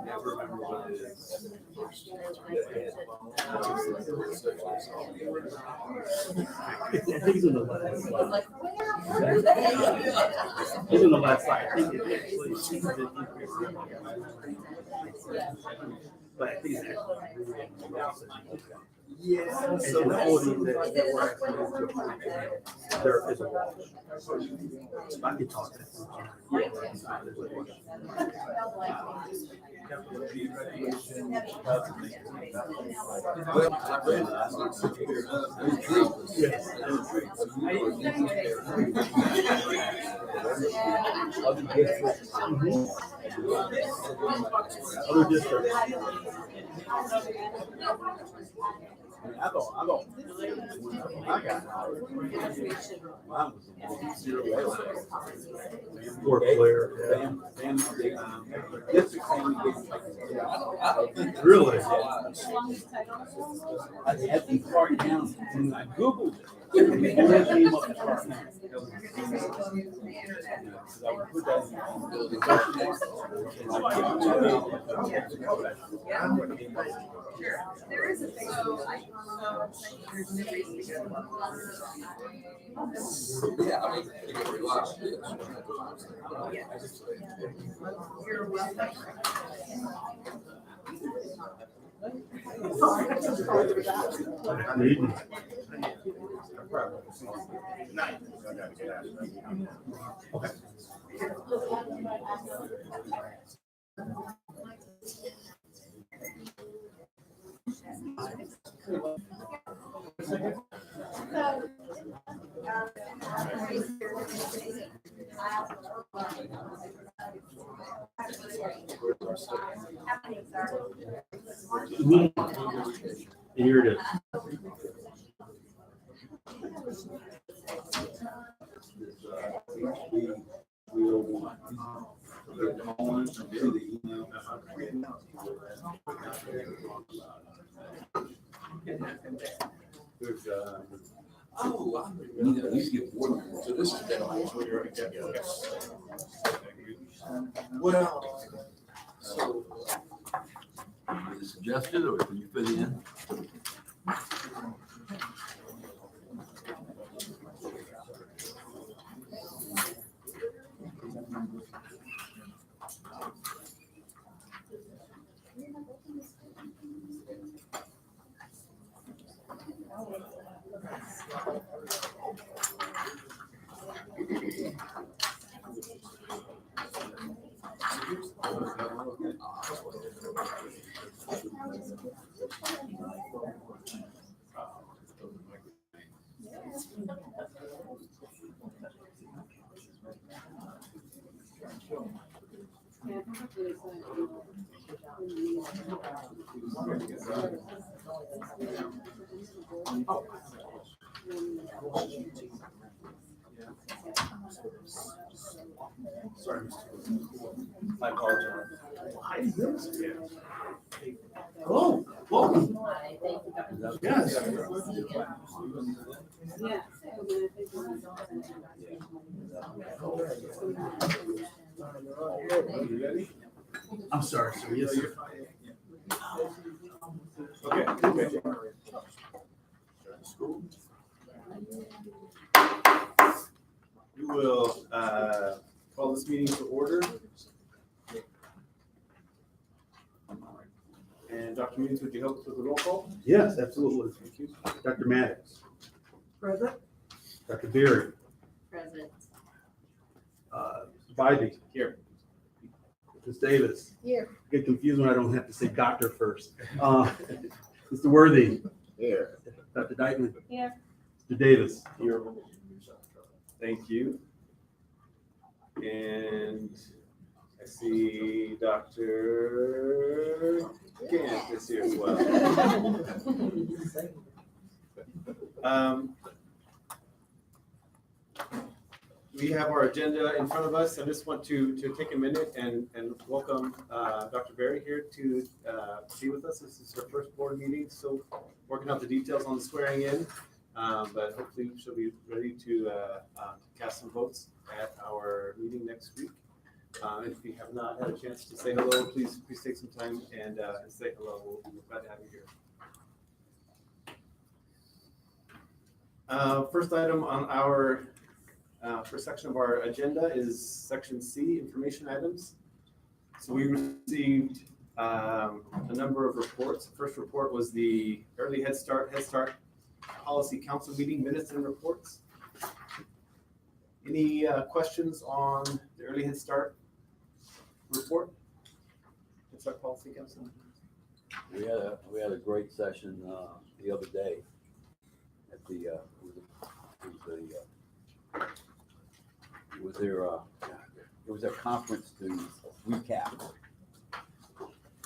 Never remember what it is. He's on the last slide. He's on the last slide. I think it actually but I think it's actually Yeah. and So the holding that we're actually going to there is a wall. I can talk that. Other districts. I thought when I got out, mine was 0. Or Blair. District family. Really? I had to start down and I Googled it. And that came up as far now. I would put that in the question mark. There is a thing. Yeah, I mean, you can relax. You're welcome. Okay. Here it is. Oh, we need to at least get water. So this is better. Well, so is it suggested or can you fit it in? Sorry, I apologize. Hello, welcome. Yes. I'm sorry, sir. Yes, sir. Okay. We will call this meeting to order. And Dr. Means, would you help us with the roll call? Yes, absolutely. Thank you. Dr. Maddox. Present. Dr. Beery. Present. Mr. Bybee. Here. Ms. Davis. Here. Get confused when I don't have to say doctor first. Mr. Worthy. Here. Dr. Dykeman. Here. Mr. Davis. Here. Thank you. And I see Dr. Gant is here as well. We have our agenda in front of us. I just want to take a minute and welcome Dr. Berry here to be with us. This is her first board meeting, so working out the details on the swearing in, but hopefully she'll be ready to cast some votes at our meeting next week. If you have not had a chance to say hello, please take some time and say hello. We're glad to have you here. First item on our first section of our agenda is section C, information items. So we received a number of reports. The first report was the Early Head Start Policy Council meeting minutes and reports. Any questions on the Early Head Start report? Head Start Policy Council. We had a great session the other day at the it was their conference to recap.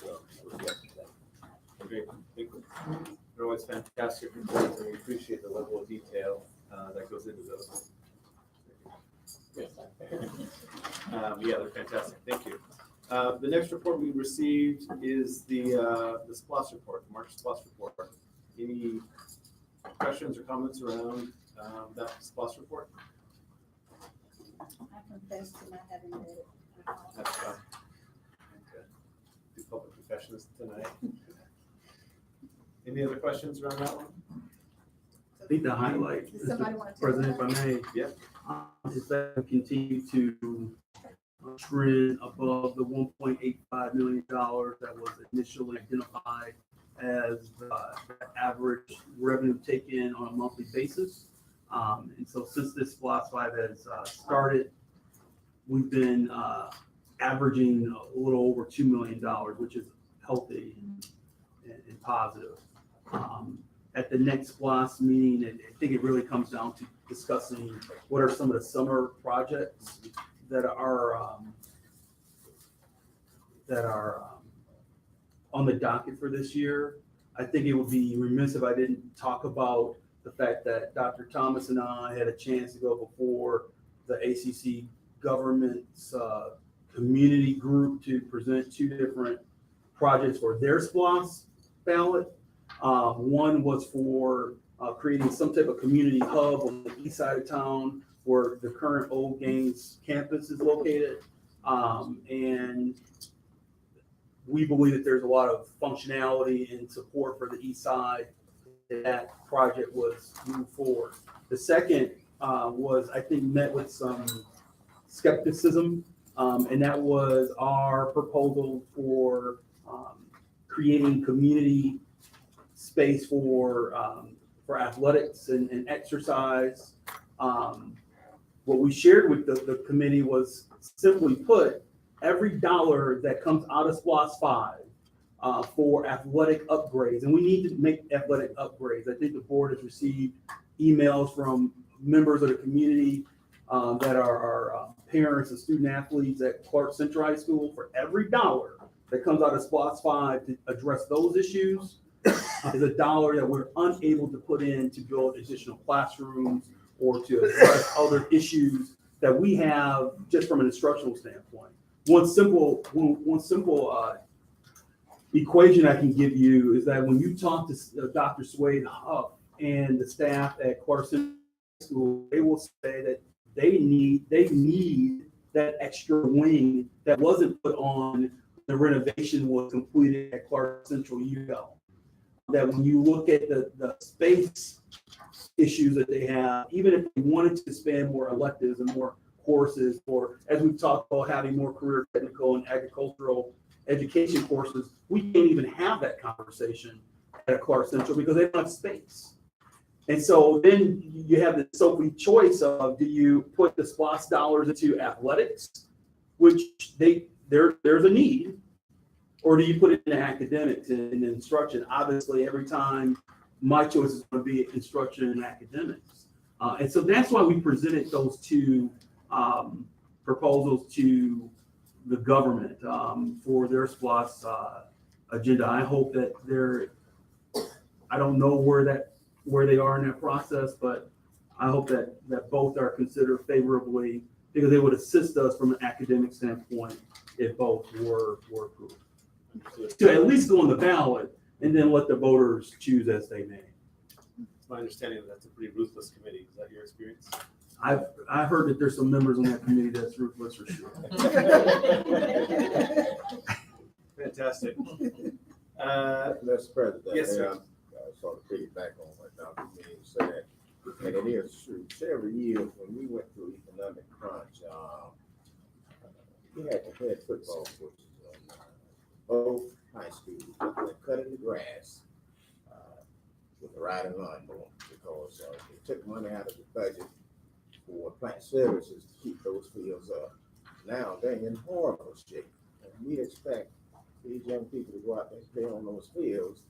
So it was yesterday. Great. Thank you. They're always fantastic reports, and we appreciate the level of detail that goes into those. Yeah, they're fantastic. Thank you. The next report we received is the SPLOS report, the March SPLOS report. Any questions or comments around that SPLOS report? I confess to not having read it. That's fine. Okay. Do public confessions tonight. Any other questions around that one? I think the highlight, Does somebody want to take President, if I may. Yeah. Is that we continue to trend above the $1.85 million that was initially identified as the average revenue taken on a monthly basis. And so since this SPLOS 5 has started, we've been averaging a little over $2 million, which is healthy and positive. At the next SPLOS meeting, I think it really comes down to discussing what are some of the summer projects that are on the docket for this year. I think it would be remiss if I didn't talk about the fact that Dr. Thomas and I had a chance to go before the ACC government's community group to present two different projects for their SPLOS ballot. One was for creating some type of community hub on the east side of town where the current Old Gaines campus is located. And we believe that there's a lot of functionality and support for the east side. That project was moved forward. The second was, I think, met with some skepticism, and that was our proposal for creating community space for athletics and exercise. What we shared with the committee was, simply put, every dollar that comes out of SPLOS 5 for athletic upgrades, and we need to make athletic upgrades. I think the board has received emails from members of the community that are parents and student athletes at Clark Central High School. For every dollar that comes out of SPLOS 5 to address those issues is a dollar that we're unable to put in to build additional classrooms or to address other issues that we have just from an instructional standpoint. One simple equation I can give you is that when you talk to Dr. Swade Huff and the staff at Clark Central School, they will say that they need that extra wing that wasn't put on the renovation was completed at Clark Central UL. That when you look at the space issues that they have, even if they wanted to expand more electives and more courses, or as we've talked about having more career technical and agricultural education courses, we can't even have that conversation at Clark Central because they don't have space. And so then you have the soapy choice of, do you put the SPLOS dollars into athletics, which there's a need, or do you put it in academics and instruction? Obviously, every time my choice is going to be instruction and academics. And so that's why we presented those two proposals to the government for their SPLOS agenda. I hope that I don't know where they are in that process, but I hope that both are considered favorably because they would assist us from an academic standpoint if both were approved. To at least go on the ballot and then let the voters choose as they may. It's my understanding that that's a pretty ruthless committee. Is that your experience? I've heard that there's some members on that committee that's ruthless for sure. Fantastic. Mr. President. Yes, sir. I sort of piggyback on what Dr. King said, and it is true. Several years when we went through economic crunch, we had the head football coaches on both high schools, cutting the grass with the riding lawnmower because they took money out of the budget for plant services to keep those fields up. Now they're in horrible shape, and we expect these young people to go out there and play on those fields,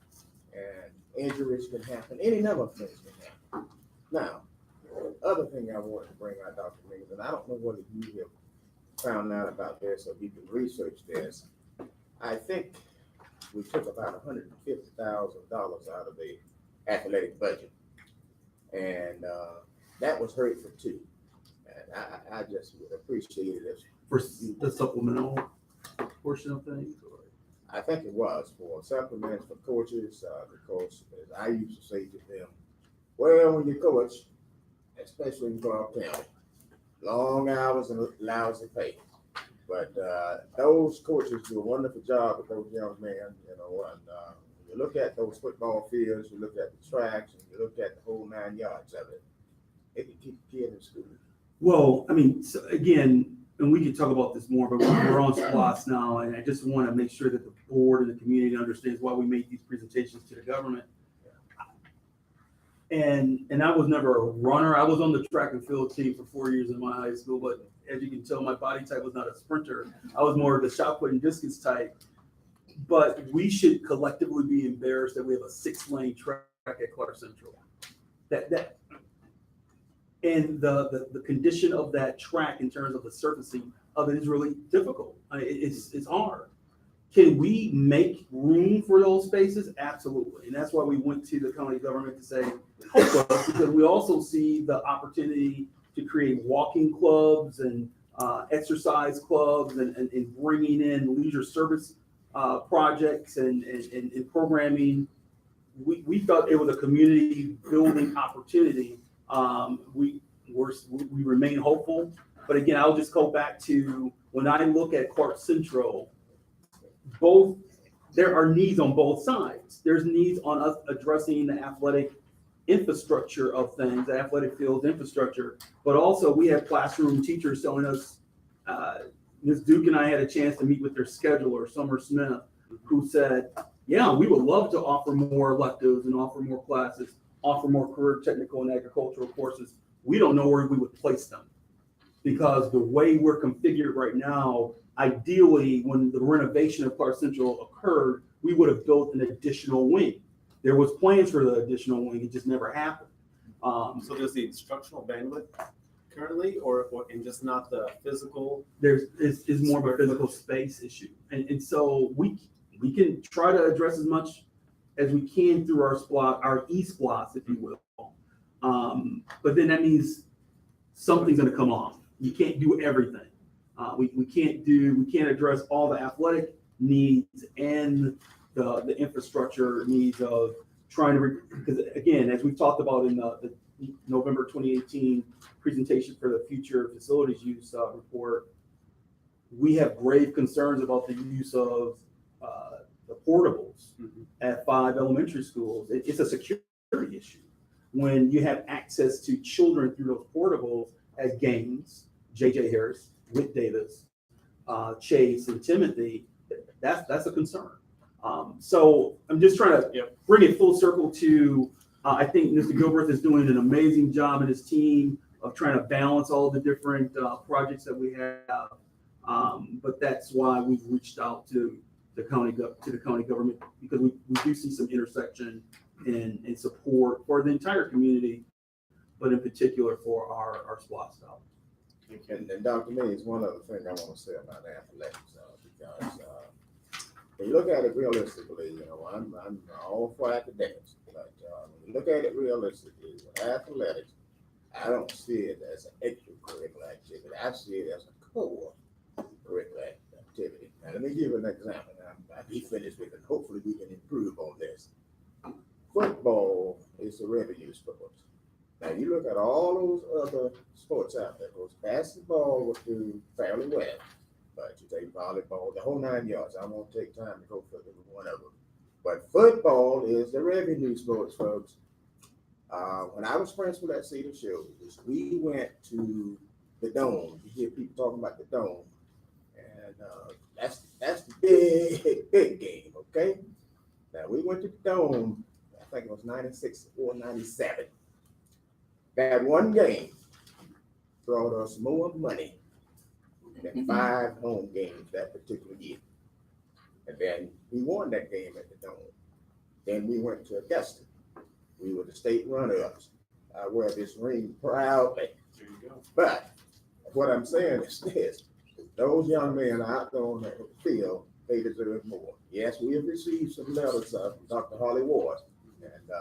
and injuries can happen. Any number of things can happen. Now, the other thing I wanted to bring out, Dr. Mings, and I don't know whether you have found out about this or you can research this. I think we took about $150,000 out of the athletic budget, and that was hurtful too. And I just would appreciate it if For the supplemental portion of things? Or? I think it was for supplements for coaches, because as I used to say to them, well, when you coach, especially in Clark County, long hours and lousy pay. But those coaches do a wonderful job with those young men, and when you look at those football fields, you look at the tracks, and you look at the whole 9 yards of it, it can keep a kid in school. Well, I mean, so again, and we can talk about this more, but we're on SPLOST now, and I just want to make sure that the board and the community understands why we made these presentations to the government. And I was never a runner. I was on the track and field team for 4 years in my high school, but as you can tell, my body type was not a sprinter. I was more of the shot put and discus type. But we should collectively be embarrassed that we have a 6-lane track at Clark Central. And the condition of that track in terms of the surfacing of it is really difficult. It's hard. Can we make room for those spaces? Absolutely. And that's why we went to the county government to say, help us, because we also see the opportunity to create walking clubs and exercise clubs and bringing in leisure service projects and programming. We thought it was a community building opportunity. We remain hopeful, but again, I'll just go back to when I look at Clark Central, there are needs on both sides. There's needs on us addressing the athletic infrastructure of things, the athletic field infrastructure, but also we have classroom teachers telling us, Ms. Duke and I had a chance to meet with their scheduler, Summer Smith, who said, yeah, we would love to offer more electives and offer more classes, offer more career technical and agricultural courses. We don't know where we would place them because the way we're configured right now, ideally, when the renovation of Clark Central occurred, we would have built an additional wing. There was plans for the additional wing, it just never happened. So there's the instructional bandwidth currently, or and just not the physical? It's more of a physical space issue. And so we can try to address as much as we can through our e-SPLOST, if you will. But then that means something's gonna come off. You can't do everything. We can't address all the athletic needs and the infrastructure needs of trying to, because again, as we've talked about in the November 2018 presentation for the future facilities use report, we have grave concerns about the use of the portables at 5 elementary schools. It's a security issue. When you have access to children through those portables at Gaines, J.J. Harris, Whit Davis, Chase, and Timothy, that's a concern. So I'm just trying to bring it full circle to, I think Mr. Gilbreth is doing an amazing job and his team of trying to balance all the different projects that we have. But that's why we've reached out to the county government, because we do see some intersection and support for the entire community, but in particular for our SPLOST dollars. And Dr. Mays, one other thing I want to say about athletics, because when you look at it realistically, I'm all for academics, but when you look at it realistically, with athletics, I don't see it as an extracurricular activity. I see it as a core curricular activity. Now, let me give you an example. I'll be finished with it. Hopefully, we can improve on this. Football is a revenue sport. Now, you look at all those other sports out there. Because basketball will do fairly well, but you take volleyball, the whole 9 yards. I won't take time to go through one of them. But football is the revenue sports, folks. When I was principal at Cedar Shores, we went to the Dome. You hear people talking about the Dome, and that's the big game. Okay, now we went to the Dome. I think it was 96 or 97. That one game brought us more money than 5 home games that particular year. And then we won that game at the Dome. Then we went to Augusta. We were the state runner-ups. I wear this ring proudly. There you go. But what I'm saying is this: those young men out there on the field, they deserve more. Yes, we have received some letters from Dr. Holly Ward, and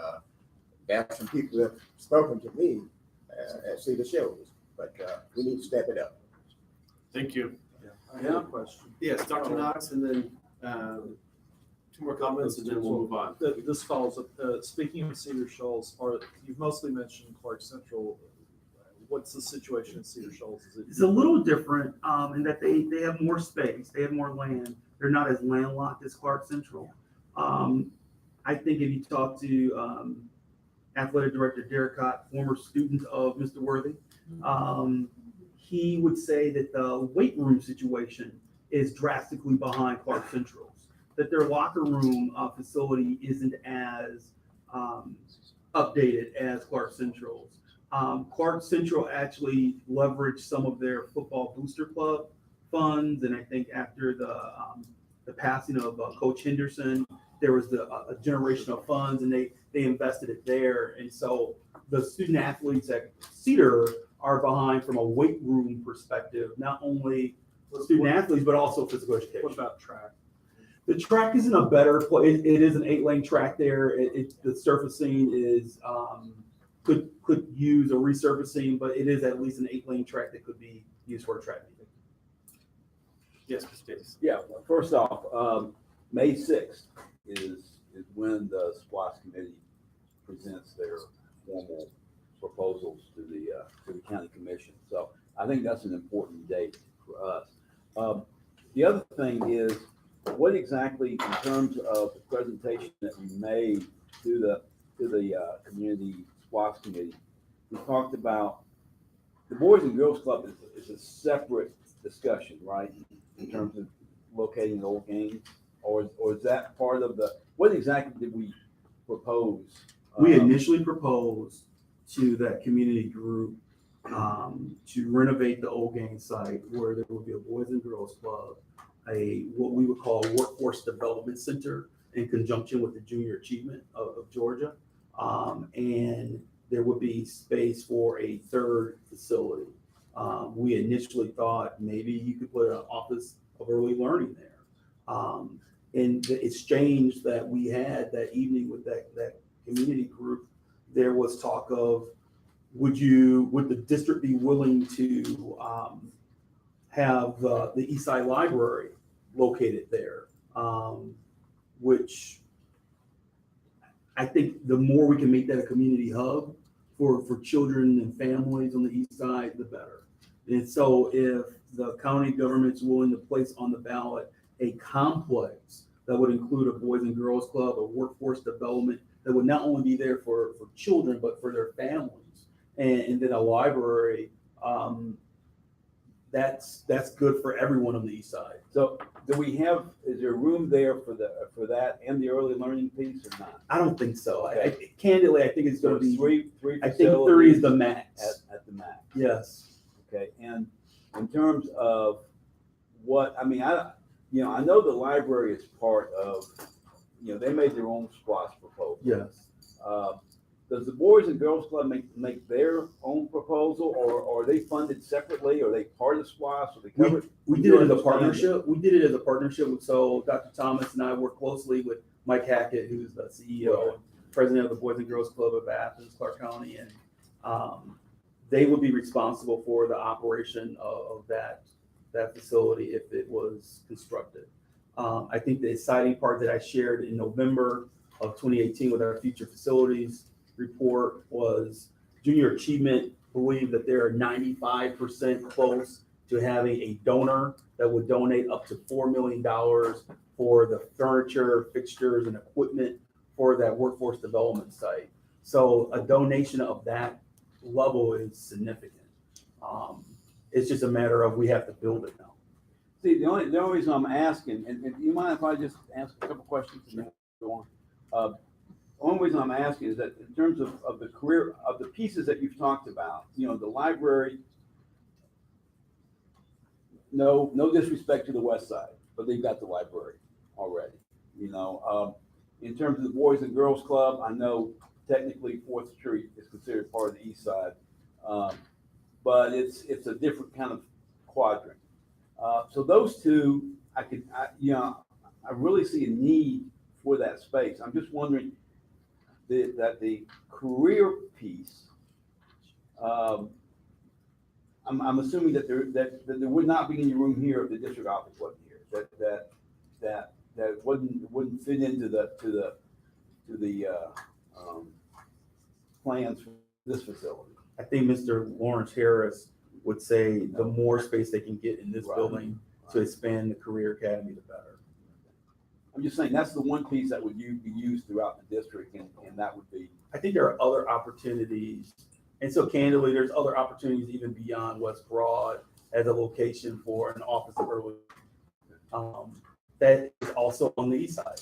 there's some people that have spoken to me at Cedar Shores, but we need to step it up. Thank you. I have a question. Yes, Dr. Knox, and then 2 more comments, and then we'll move on. This follows up, speaking of Cedar Shoals, you've mostly mentioned Clark Central. What's the situation in Cedar Shoals? It's a little different in that they have more space, they have more land. They're not as landlocked as Clark Central. I think if you talk to Athletic Director Derek Cott, former student of Mr. Worthy, he would say that the weight room situation is drastically behind Clark Central's. That their locker room facility isn't as updated as Clark Central's. Clark Central actually leveraged some of their football booster club funds, and I think after the passing of Coach Henderson, there was a generation of funds, and they invested it there. And so the student athletes at Cedar are behind from a weight room perspective, not only student athletes but also physical education. What about track? The track is in a better place. It is an 8-lane track there. The surfacing is could use a resurfacing, but it is at least an 8-lane track that could be used for a track meet. Yes, Mr. Davis. Yeah, well, first off, May 6th is when the SPLOST committee presents their formal proposals to the county commission. So I think that's an important date for us. The other thing is, what exactly, in terms of the presentation that you made to the community SPLOST committee, we talked about the Boys and Girls Club is a separate discussion, right? In terms of locating the old games, or is that part of what exactly did we propose? We initially proposed to that community group to renovate the old game site where there would be a Boys and Girls Club, what we would call a workforce development center in conjunction with the Junior Achievement of Georgia. And there would be space for a third facility. We initially thought maybe you could put an office of early learning there. In the exchange that we had that evening with that community group, there was talk of, would the district be willing to have the Eastside Library located there, which I think the more we can make that a community hub for children and families on the east side, the better. And so if the county government's willing to place on the ballot a complex that would include a Boys and Girls Club, a workforce development that would not only be there for children, but for their families, and then a library, that's good for everyone on the east side. So is there room there for that and the early learning piece or not? I don't think so. Okay. Candidly, I think it's going to be three I think 3 is the max. at the max. Yes. Okay, and in terms of I know the library is part of, they made their own SPLOST proposal. Yes. Does the Boys and Girls Club make their own proposal, or are they funded separately? Are they part of SPLOST? Are they covered? We did it as a partnership. We did it as a partnership. So Dr. Thomas and I work closely with Mike Hackett, who's the CEO and president of the Boys and Girls Club of Athens, Clark County, and they would be responsible for the operation of that facility if it was constructed. I think the exciting part that I shared in November of 2018 with our future facilities report was Junior Achievement believe that they're 95% close to having a donor that would donate up to $4 million for the furniture, fixtures, and equipment for that workforce development site. So a donation of that level is significant. It's just a matter of we have to build it now. See, the only reason I'm asking, and do you mind if I just ask a couple questions and then go on? The only reason I'm asking is that in terms of the career, of the pieces that you've talked about, you know, the library, no disrespect to the West Side, but they've got the library already, you know. In terms of the Boys and Girls Club, I know technically 4th Street is considered part of the East Side, but it's a different kind of quadrant. So those two, I really see a need for that space. I'm just wondering that the career piece, I'm assuming that there would not be any room here if the district office wasn't here. That wouldn't fit into the plans for this facility. I think Mr. Lawrence Harris would say the more space they can get in this building to expand the career academy, the better. I'm just saying that's the one piece that would be used throughout the district, and that would be. I think there are other opportunities, and so candidly, there's other opportunities even beyond West Broad as a location for an office of early. That is also on the east side.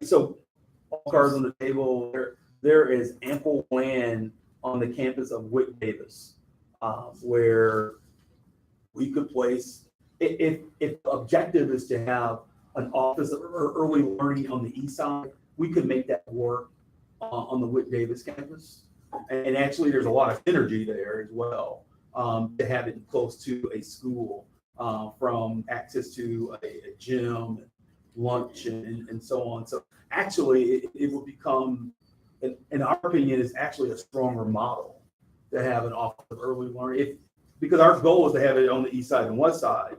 So all cards on the table. There is ample land on the campus of Whit Davis where we could place. If the objective is to have an office of early learning on the east side, we could make that work on the Whit Davis campus. And actually, there's a lot of synergy there as well to have it close to a school, from access to a gym, lunch, and so on. So actually, it will become, in our opinion, is actually a stronger model to have an office of early learning. Because our goal is to have it on the east side and west side.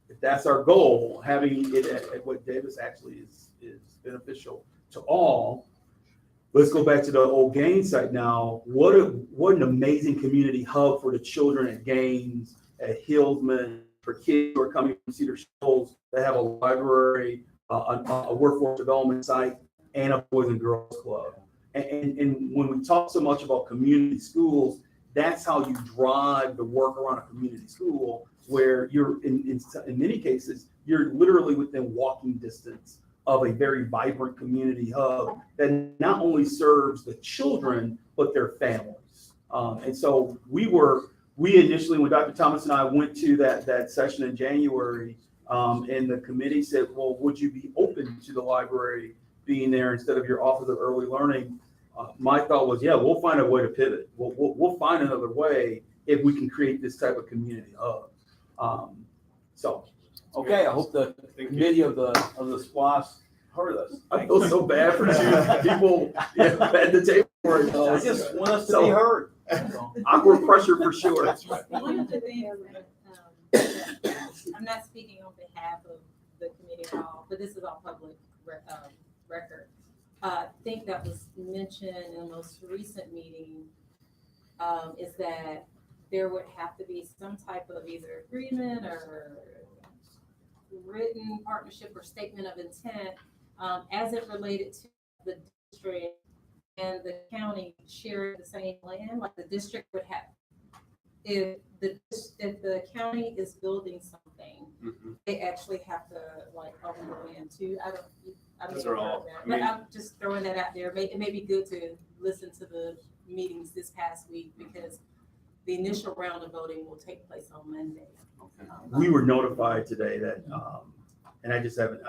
If that's our goal, having it at Whit Davis actually is beneficial to all. Let's go back to the old Gaines site now. What an amazing community hub for the children at Gaines, at Hillsman, for kids who are coming from Cedar Shoals that have a library, a workforce development site, and a Boys and Girls Club. And when we talk so much about community schools, that's how you drive the work around a community school, where you're in many cases, you're literally within walking distance of a very vibrant community hub that not only serves the children, but their families. And so we initially, when Dr. Thomas and I went to that session in January, and the committee said, well, would you be open to the library being there instead of your Office of Early Learning? My thought was, yeah, we'll find a way to pivot. We'll find another way if we can create this type of community hub. Okay, I hope the committee of the SPLOS heard us. I feel so bad for people at the table. I just want us to be heard. Awkward pressure for sure. One of the things that, I'm not speaking on behalf of the committee at all, but this is all public record. I think that was mentioned in the most recent meeting, is that there would have to be some type of either agreement or written partnership or statement of intent as it related to the district and the county sharing the same land. Like the district would have, if the county is building something, they actually have to like own the land too. I don't Those know are all, that, but I'm just throwing that out there. It may be good to listen to the meetings this past week because the initial round of voting will take place on Monday. We were notified today that, and I just haven't,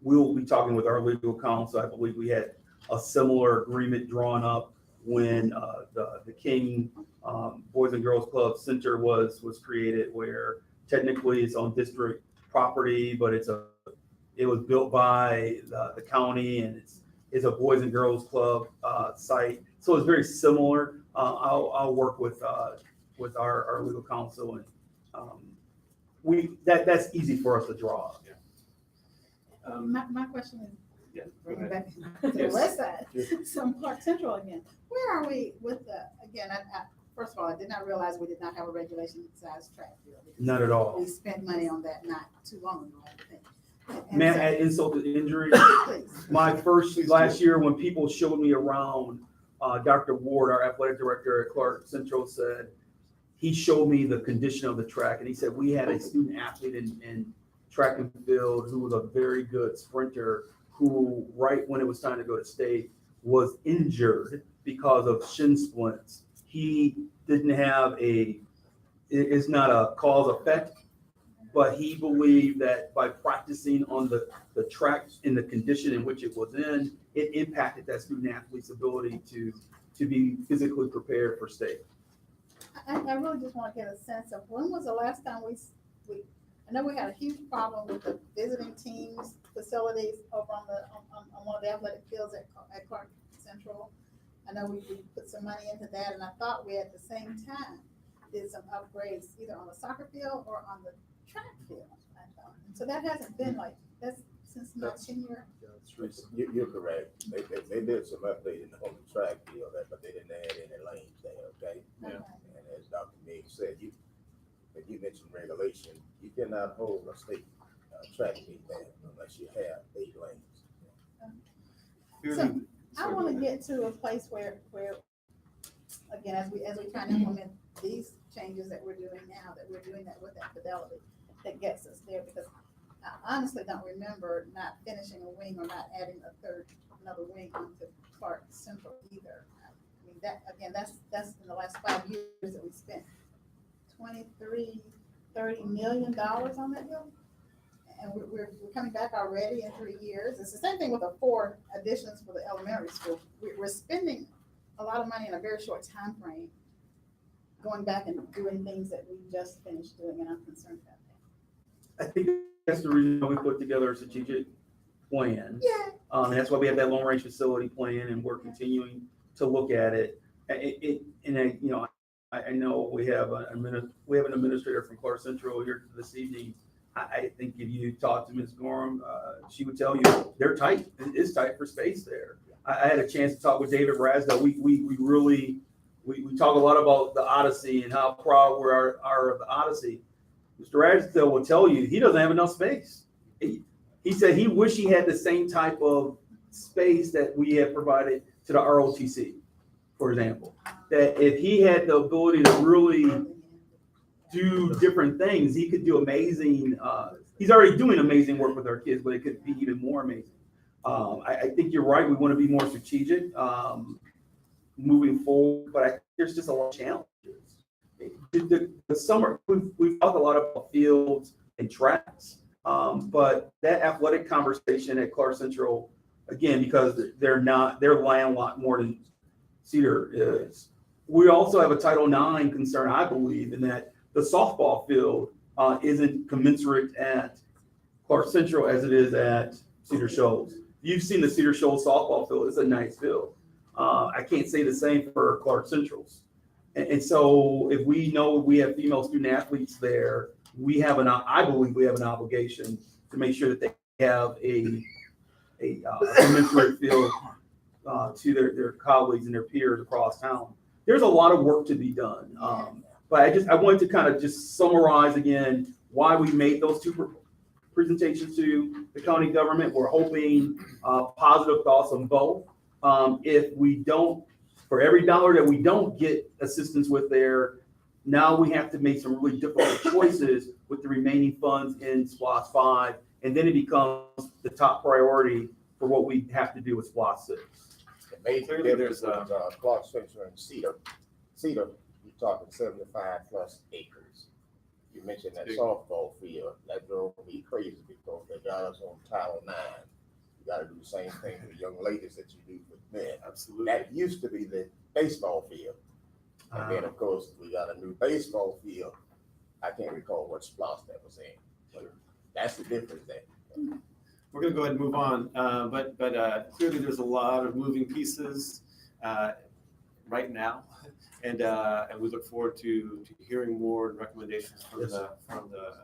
we'll be talking with our legal counsel. I believe we had a similar agreement drawn up when the King Boys and Girls Club Center was created, where technically it's on district property, but it was built by the county, and it's a Boys and Girls Club site. So it's very similar. I'll work with our legal counsel, and that's easy for us to draw. My question is, Yeah, go bringing ahead. back to the Yes. west side, some Clark Central again. Where are we with again, first of all, I did not realize we did not have a regulation size track field. Not at all. We spent money on that not too long ago, I think. May I add insult to injury? Please. My last year, when people showed me around, Dr. Ward, our athletic director at Clark Central, said, he showed me the condition of the track, and he said, we had a student athlete in track and field who was a very good sprinter, who, right when it was time to go to state, was injured because of shin splints. He didn't have it's not a cause effect, but he believed that by practicing on the track in the condition in which it was in, it impacted that student athlete's ability to be physically prepared for state. I really just want to get a sense of when was the last time we I know we had a huge problem with the visiting teams facilities over on one of the athletic fields at Clark Central. I know we put some money into that, and I thought we at the same time did some upgrades either on the soccer field or on the track field, I thought. And so that hasn't been that's since my tenure. Yeah, it's recent. You're correct. They did some updating on the track field, but they didn't add any lanes there, okay? Yeah. And as Dr. Mig said, you mentioned regulation, you cannot hold a state track meet there unless you have 8 lanes. So I want to get to a place where again, as we try to implement these changes that we're doing now, that we're doing that with that fidelity that gets us there, because I honestly don't remember not finishing a wing or not adding another wing onto Clark Central either. I mean, that again, that's in the last 5 years that we spent $30 million on that building. And we're coming back already in 3 years. It's the same thing with the 4 additions for the elementary school. We're spending a lot of money in a very short time frame, going back and doing things that we just finished doing, and I'm concerned about that. I think that's the reason why we put together a strategic plan. Yeah. That's why we have that long range facility plan, and we're continuing to look at it. I know we have an administrator from Clark Central here this evening. I think if you talk to Ms. Gorham, she would tell you they're tight. It's tight for space there. I had a chance to talk with David Rasdell. We talk a lot about the Odyssey and how proud we are of the Odyssey. Mr. Rasdell will tell you he doesn't have enough space. He said he wished he had the same type of space that we have provided to the ROTC, for example. That if he had the ability to really do different things, he could do amazing. He's already doing amazing work with our kids, but it could be even more amazing. I think you're right. We want to be more strategic moving forward, but there's just a lot of challenges. The summer, we've talked a lot about fields and tracks, but that athletic conversation at Clark Central, again, because they're landlocked more than Cedar is. We also have a Title IX concern, I believe, in that the softball field isn't commensurate at Clark Central as it is at Cedar Shoals. You've seen the Cedar Shoals softball field. It's a nice field. I can't say the same for Clark Central's. And so if we know we have female student athletes there, I believe we have an obligation to make sure that they have a commensurate field to their colleagues and their peers across town. There's a lot of work to be done. But I wanted to kind of just summarize again why we made those 2 presentations to the county government. We're hoping positive thoughts on both. If we don't, for every dollar that we don't get assistance with there, now we have to make some really difficult choices with the remaining funds in SPLOST 5, and then it becomes the top priority for what we have to do with SPLOST 6. The major Clearly difference there's was Clark Central and Cedar. Cedar, you're talking 75 plus acres. You mentioned that softball field. That drove me crazy because they got us on Title IX. You got to do the same thing with young ladies that you do with men. Absolutely. That used to be the baseball field. And then, of course, we got a new baseball field. I can't recall what SPLOST that was in. But that's the difference there. We're going to go ahead and move on, but clearly there's a lot of moving pieces. right now. And we look forward to hearing more recommendations from Yes. from the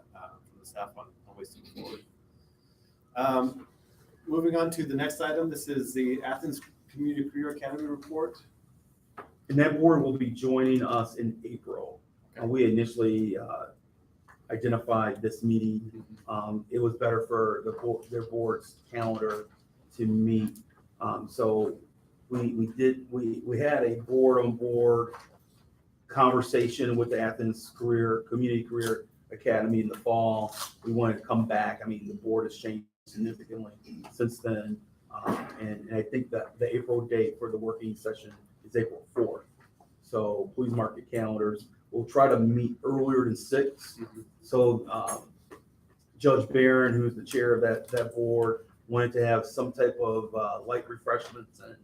staff on ways to move forward. Moving on to the next item, this is the Athens Community Career Academy report. And that board will be joining us in April. And we initially identified this meeting. It was better for their board's calendar to meet. So we had a board-on-board conversation with the Athens Community Career Academy in the fall. We wanted to come back. I mean, the board has changed significantly since then. And I think that the April date for the working session is April 4th. So please mark your calendars. We'll try to meet earlier than 6. So Judge Barron, who's the chair of that board, wanted to have some type of light refreshments and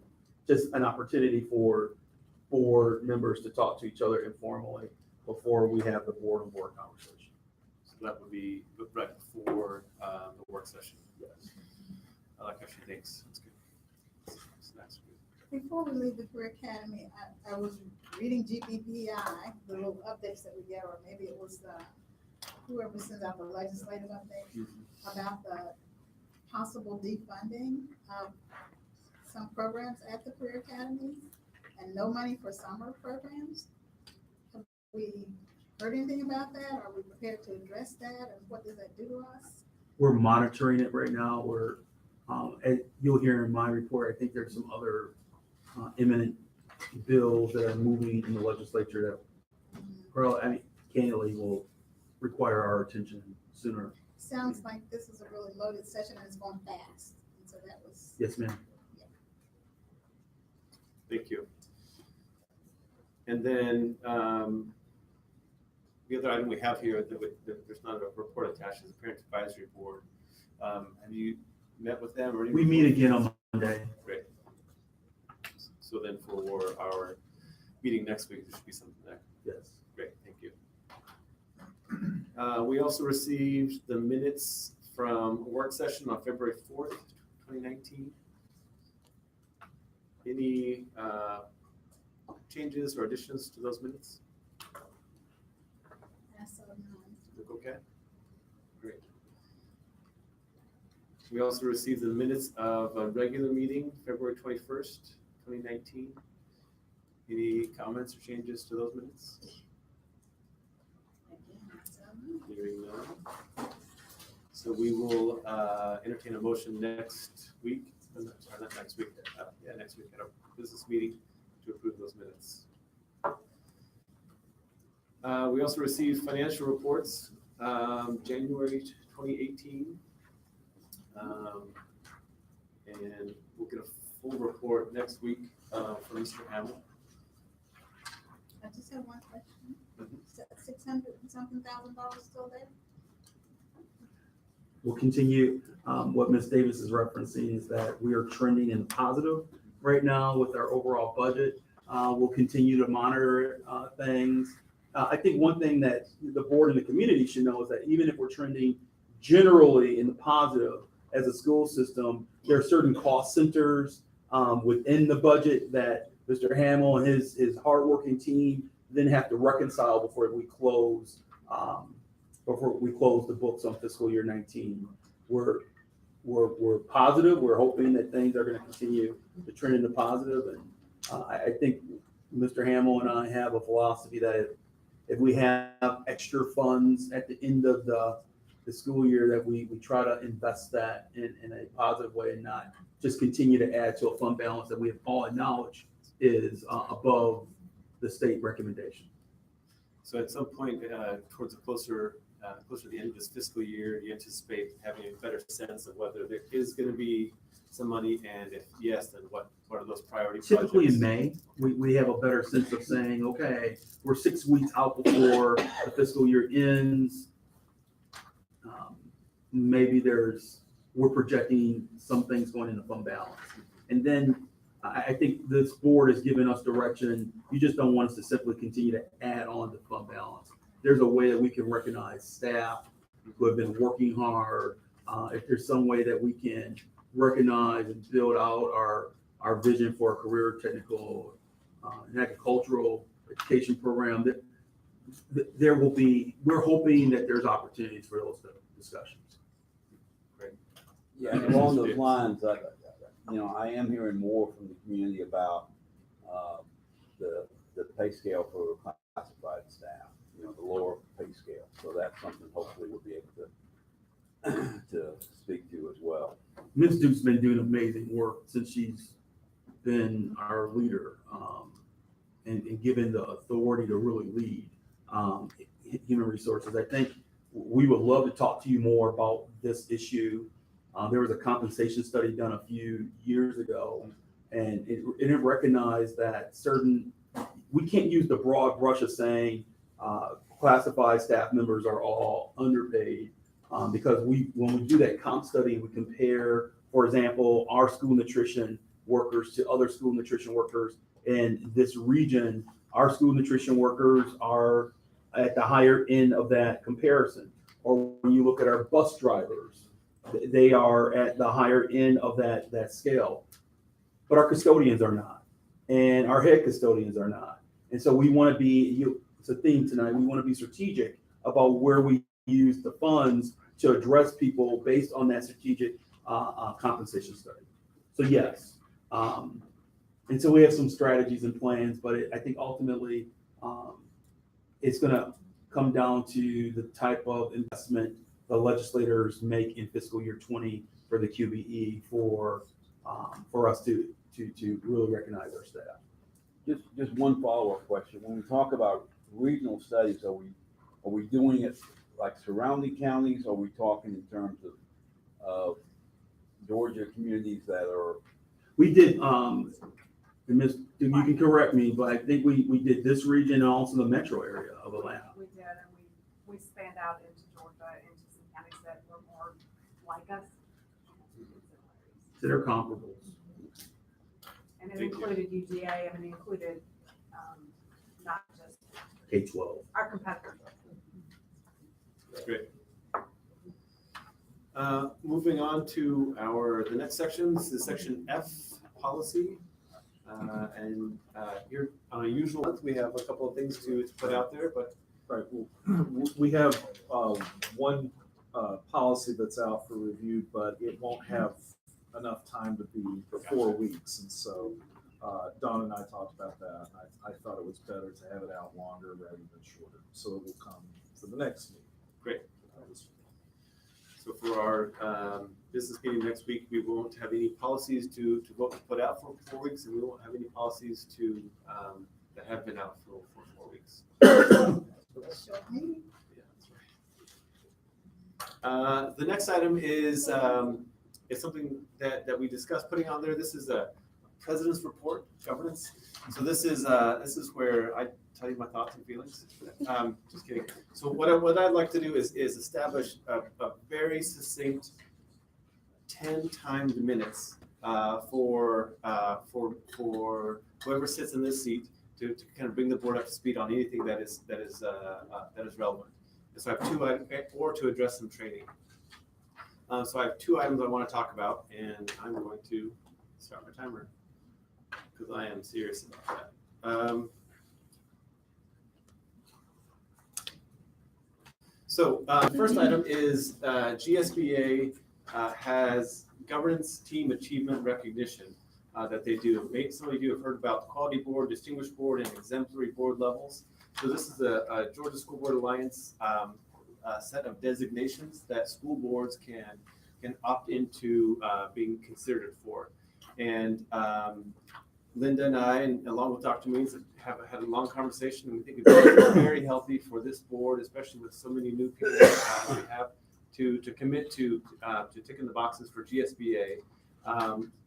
just an opportunity for board members to talk to each other informally before we have the board-on-board conversation. So that would be right before the work session. Yes. I like how she thinks. That's good. That's good. Before we leave the Career Academy, I was reading GBPI, the little updates that we get, or maybe it was whoever sends out the legislative update about the possible defunding of some programs at the Career Academies and no money for summer programs. Have we heard anything about that? Are we prepared to address that? And what does that do to us? We're monitoring it right now. And you'll hear in my report, I think there's some other imminent bills that are moving in the legislature that, well, I mean, candidly will require our attention sooner. Sounds like this is a really loaded session and it's going fast. And so that was. Yes, ma'am. Thank you. And then the other item we have here that there's not a report attached is the Parent Advisory Board. Have you met with them or anything? We meet again on Monday. Great. So then for our meeting next week, there should be something there. Yes. Great, thank you. We also received the minutes from a work session on February 4th, 2019. Any changes or additions to those minutes? Look okay? Great. We also received the minutes of a regular meeting, February 21st, 2019. Any comments or changes to those minutes? Hearing none. So we will entertain a motion next week, sorry, not next week, next week at our business meeting to approve those minutes. We also received financial reports, January 2018. And we'll get a full report next week from Mr. Hamill. I just have one question. Is that $600 and something thousand still there? We'll continue. What Ms. Davis is referencing is that we are trending in positive right now with our overall budget. We'll continue to monitor things. I think one thing that the board and the community should know is that even if we're trending generally in the positive as a school system, there are certain cost centers within the budget that Mr. Hamill and his hardworking team then have to reconcile before we close the books on fiscal year 19. We're positive. We're hoping that things are going to continue to trend in the positive. And I think Mr. Hamill and I have a philosophy that if we have extra funds at the end of the school year, that we try to invest that in a positive way and not just continue to add to a fund balance that we have all acknowledged is above the state recommendation. So at some point towards closer to the end of this fiscal year, you anticipate having a better sense of whether there is going to be some money, and if yes, then what are those priority projects? Typically in May, we have a better sense of saying, okay, we're 6 weeks out before the fiscal year ends. Maybe we're projecting some things going into fund balance. And then I think this board has given us direction. You just don't want us to simply continue to add on to fund balance. There's a way that we can recognize staff who have been working hard. If there's some way that we can recognize and build out our vision for a career technical an agricultural education program, there will be, we're hoping that there's opportunities for those discussions. Yeah, and along those lines, I am hearing more from the community about the pay scale for classified staff, the lower pay scale. So that's something hopefully we'll be able to speak to as well. Ms. Duke's been doing amazing work since she's been our leader, and given the authority to really lead human resources. I think we would love to talk to you more about this issue. There was a compensation study done a few years ago, and it recognized that we can't use the broad brush of saying classified staff members are all underpaid, because when we do that comp study, we compare, for example, our school nutrition workers to other school nutrition workers in this region. Our school nutrition workers are at the higher end of that comparison. Or when you look at our bus drivers, they are at the higher end of that scale. But our custodians are not, and our head custodians are not. And so we want to be, it's a theme tonight, we want to be strategic about where we use the funds to address people based on that strategic compensation study. So yes, and so we have some strategies and plans, but I think ultimately it's going to come down to the type of investment the legislators make in fiscal year 20 for the QBE for us to really recognize our staff. Just one follow-up question. When we talk about regional studies, are we doing it like surrounding counties? Or are we talking in terms of Georgia communities that are? We did, and Ms. Duke, you can correct me, but I think we did this region and also the metro area of Atlanta. We did, and we spanned out into Georgia, into some counties that were more like us. So they're comparables. And it included UGA, and it included not just K-12. our competitors. That's great. Moving on to the next section. This is section F, policy. And here on a usual month, we have a couple of things to put out there, but Right, well, we have one policy that's out for review, but it won't have enough time to be 4 weeks. And so Don and I talked about that. I thought it was better to have it out longer rather than shorter. So it will come for the next meeting. great. So for our business meeting next week, we won't have any policies to vote to put out for 4 weeks, and we won't have any policies that have been out for 4 weeks. Yeah, that's right. The next item is something that we discussed putting on there. This is a president's report, governance. So this is where I tell you my thoughts and feelings. Just kidding. So what I'd like to do is establish a very succinct 10 timed minutes for whoever sits in this seat to kind of bring the board up to speed on anything that is relevant. And so I have 2 items, or to address some training. So I have 2 items I want to talk about, and I'm going to start my timer because I am serious about that. So first item is GSBA has governance team achievement recognition that they do. Maybe some of you have heard about the Quality Board, Distinguished Board, and Exemplary Board levels. So this is a Georgia School Board Alliance set of designations that school boards can opt into being considered for. And Linda and I, and along with Dr. Means, have had a long conversation, and we think it's very healthy for this board, especially with so many new people we have, to commit to ticking the boxes for GSBA,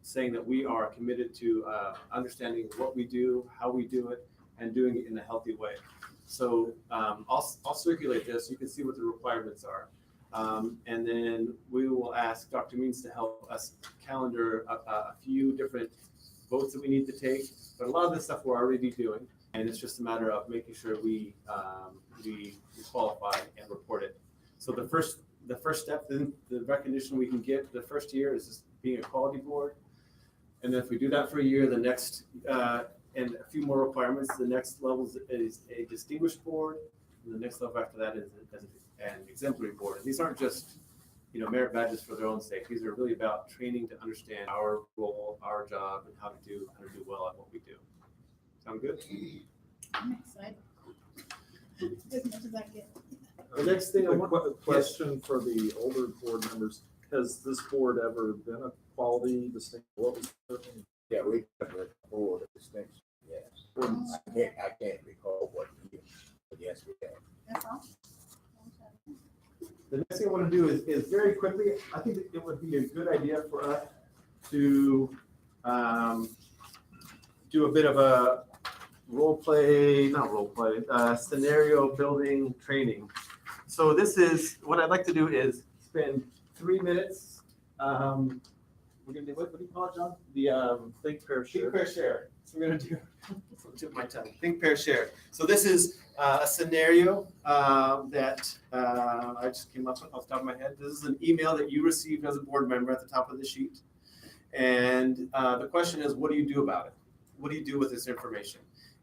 saying that we are committed to understanding what we do, how we do it, and doing it in a healthy way. So I'll circulate this. You can see what the requirements are. And then we will ask Dr. Means to help us calendar a few different votes that we need to take. But a lot of this stuff we're already doing, and it's just a matter of making sure we qualify and report it. So the first step, then the recognition we can get the first year is just being a quality board. And then if we do that for a year, the next and a few more requirements. The next level is a distinguished board, and the next level after that is an exemplary board. And these aren't just, merit badges for their own sake. These are really about training to understand our role, our job, and how to do well at what we do. Sound good? I'm excited. As much as I get. The next thing I A want, question for the older board members, has this board ever been a quality distinct? What was it? Yeah, we have a board of distinction, yes. I can't recall what year, but yes, we have. That's all. the next thing I want to do is very quickly, I think it would be a good idea for us to do a bit of a scenario building training. So this is, what I'd like to do is spend 3 minutes. We're gonna do, what do you call it, John? The Think, pair, share. think, pair, share. So we're gonna do, tip my tongue, think, pair, share. So this is a scenario that I just came up with off the top of my head. This is an email that you received as a board member at the top of the sheet. And the question is, what do you do about it? What do you do with this information?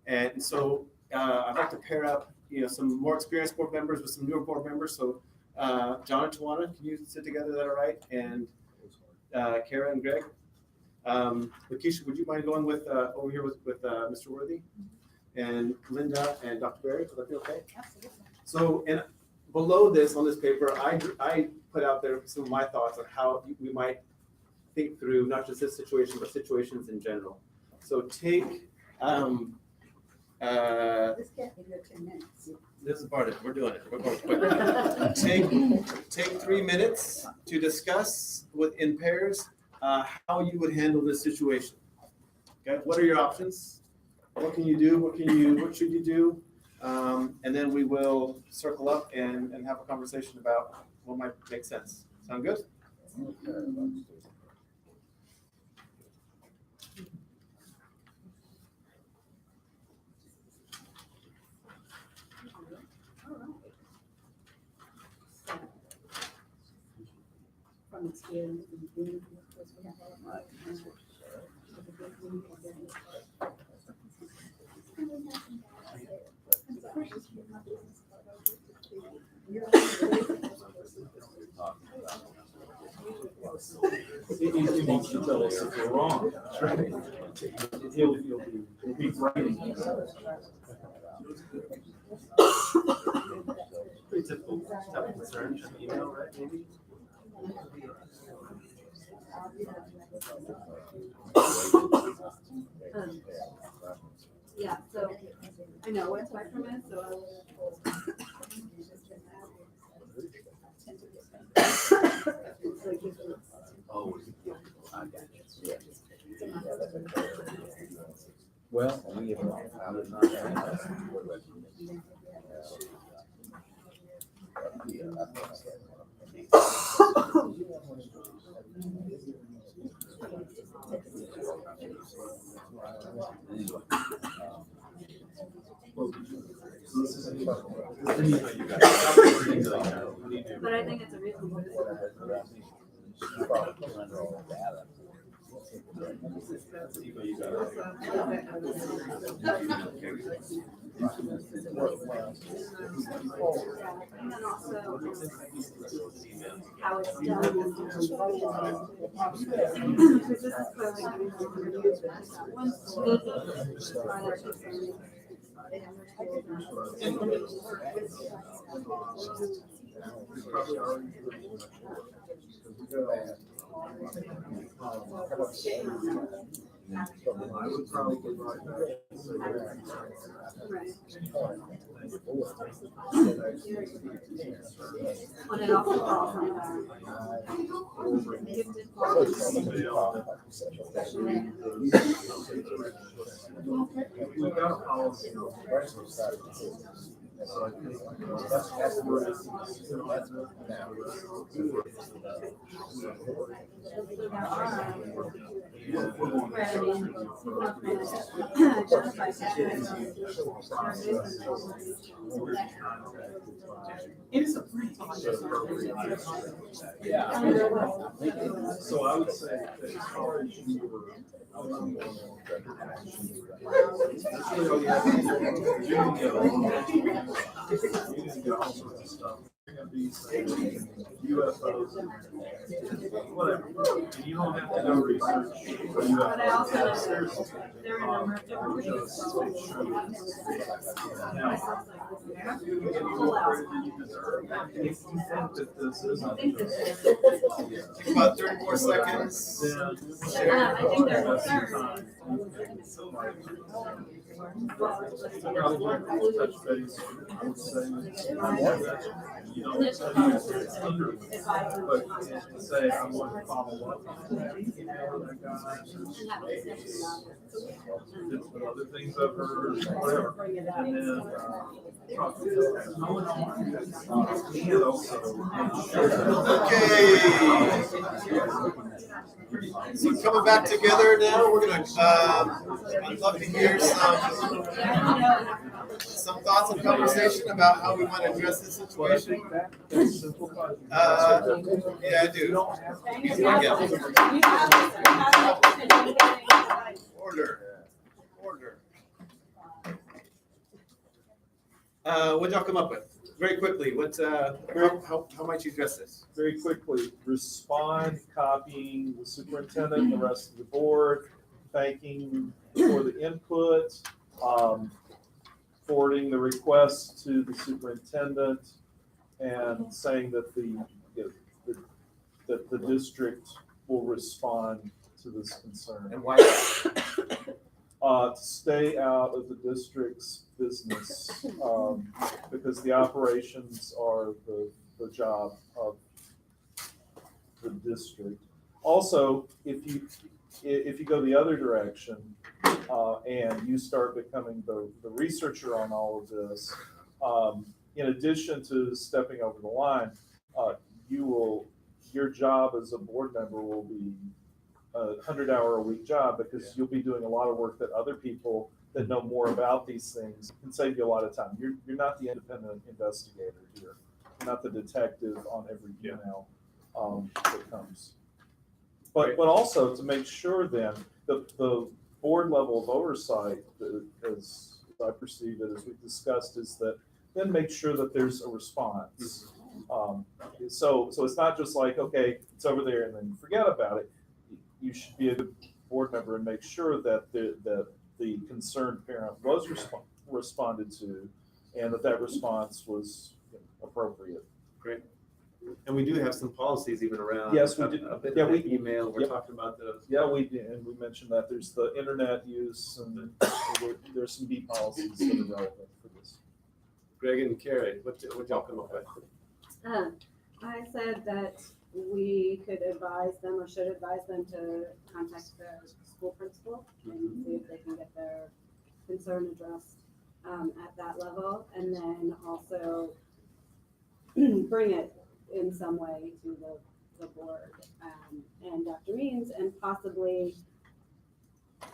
And so I'd like to pair up, some more experienced board members with some newer board members. So John and Tawana, can you sit together? Is that all right? And Kara and Greg. Lakeisha, would you mind going with over here with Mr. Worthy? And Linda and Dr. Berry, would that be okay? Absolutely. So, and below this, on this paper, I put out there some of my thoughts on how we might think through not just this situation, but situations in general. So take, This can't be good 10 minutes. this is part of it, we're doing it, we're going quick. Take 3 minutes to discuss in pairs how you would handle this situation. Okay, what are your options? What can you do? What should you do? And then we will circle up and have a conversation about what might make sense. Sound good? From experience, we have our He wants to tell us if we're wrong. He'll be writing. Pretty typical stuff of concern, just email, right, maybe? Yeah, so I know it's my premise, so Oh, I got you. Well, we have found it not. but I think it's a reasonable. And then also how it's done. Because this is clearly one I would probably get right back. On and off the ball sometimes. Gifted qualities. We've got a policy. So I would say that as far as you were, that's really all you have to do. You can get all sorts of stuff. These UFOs, whatever. And you don't have to go research But I also know UFOs. there are a number of different reasons. Just make sure that now, you can get all the credit you deserve. If you think that this isn't. About 30 more seconds. Then I think they're concerned. Probably touch base, I would say. You don't have to it's under, but to say I want to follow up on that email that I got. It's with other things I've heard, whatever. And then, talk to them. And also. Okay. So coming back together now, we're gonna, I'd love to hear some thoughts and conversation about how we want to address this situation. Yeah, I do. Order. What'd y'all come up with? Very quickly, how might you address this? Very quickly, respond, copying the superintendent and the rest of the board, thanking for the input, forwarding the request to the superintendent, and saying that that the district will respond to this concern. And why? To stay out of the district's business, because the operations are the job of the district. Also, if you go the other direction, and you start becoming the researcher on all of this, in addition to stepping over the line, your job as a board member will be a 100-hour-a-week job, because you'll be doing a lot of work that other people that know more about these things can save you a lot of time. You're not the independent investigator here. You're not the detective on every email that comes. But also to make sure then the board level of oversight, as I perceive it, as we discussed, is that then make sure that there's a response. So it's not just like, okay, it's over there and then you forget about it. You should be a good board member and make sure that the concerned parent was responded to, and that response was appropriate. Great. And we do have some policies even around. Yes, we do. A bit Yeah, of we- email, we're yep. talking about those. Yeah, we did, and we mentioned that there's the internet use, and there's some B policies that are relevant for this. Greg and Carrie, what y'all come up with? I said that we could advise them, or should advise them, to contact their school principal and see if they can get their concern addressed at that level, and then also bring it in some way to the board and Dr. Means, and possibly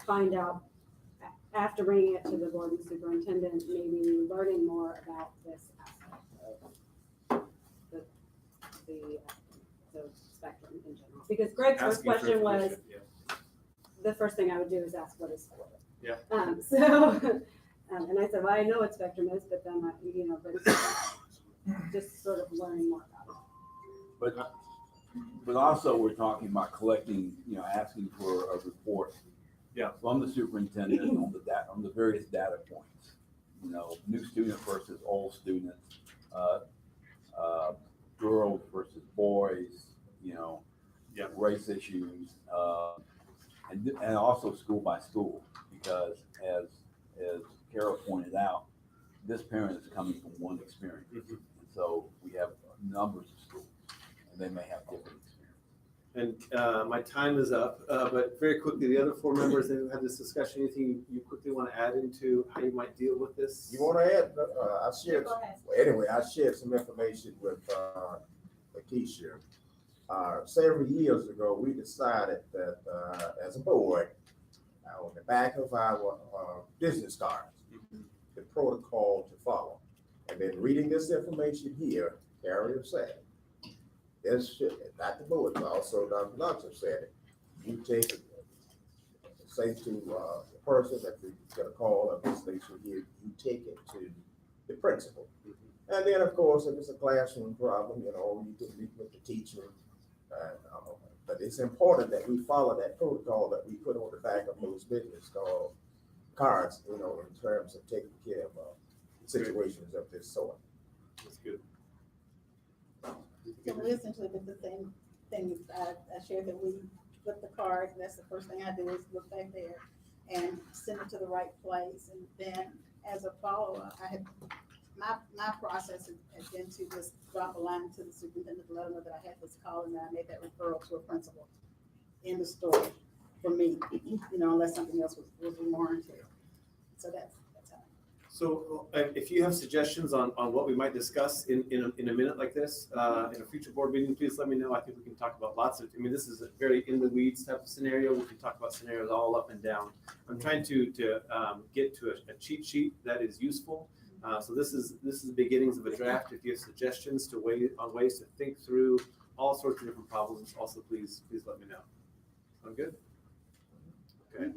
find out after bringing it to the board and superintendent, maybe learning more about this aspect of the spectrum in general. Because Greg's first Asking for question was, information, yeah. the first thing I would do is ask what is for it. Yeah. And I said, well, I know what spectrum is, but then, but it's just sort of learning more about it. But also we're talking about collecting, asking for a report. Yeah. From the superintendent on the various data points, new student versus old students, girls versus boys, Yeah. race issues, and also school by school, because as Carol pointed out, this parent is coming from one experience. Mhm. And so we have numbers of schools, and they may have different experiences. And my time is up, but very quickly, the other four members that have had this discussion, anything you quickly want to add into how you might deal with this? You want to add? I shared. Go ahead. Anyway, I shared some information with Lakeisha several years ago, we decided that, as a board, on the back of our business cards, the protocol to follow. And then reading this information here, Carrier said, this should, not the board, but also Dr. Knox said it. You take it, say to the person that you're gonna call on this station here, you take it to the principal. And then, of course, if it's a classroom problem, you know, you can meet with the teacher. But it's important that we follow that protocol that we put on the back of those business cards, you know, in terms of taking care of situations of this sort. That's good. So we essentially did the same thing. I shared that we flip the card. That's the first thing I do is look back there and send it to the right place. And then as a follow-up, I had, my process has been to just drop a line to the superintendent to let them know that I had this call and that I made that referral to a principal. In the story for me, you know, unless something else was warranted. So that's how. So if you have suggestions on what we might discuss in a minute like this, in a future board meeting, please let me know. I think we can talk about lots of, I mean, this is a very in the weeds type of scenario. We can talk about scenarios all up and down. I'm trying to get to a cheat sheet that is useful. So this is the beginnings of a draft. If you have suggestions on ways to think through all sorts of different problems, also please let me know. Sound good? Okay.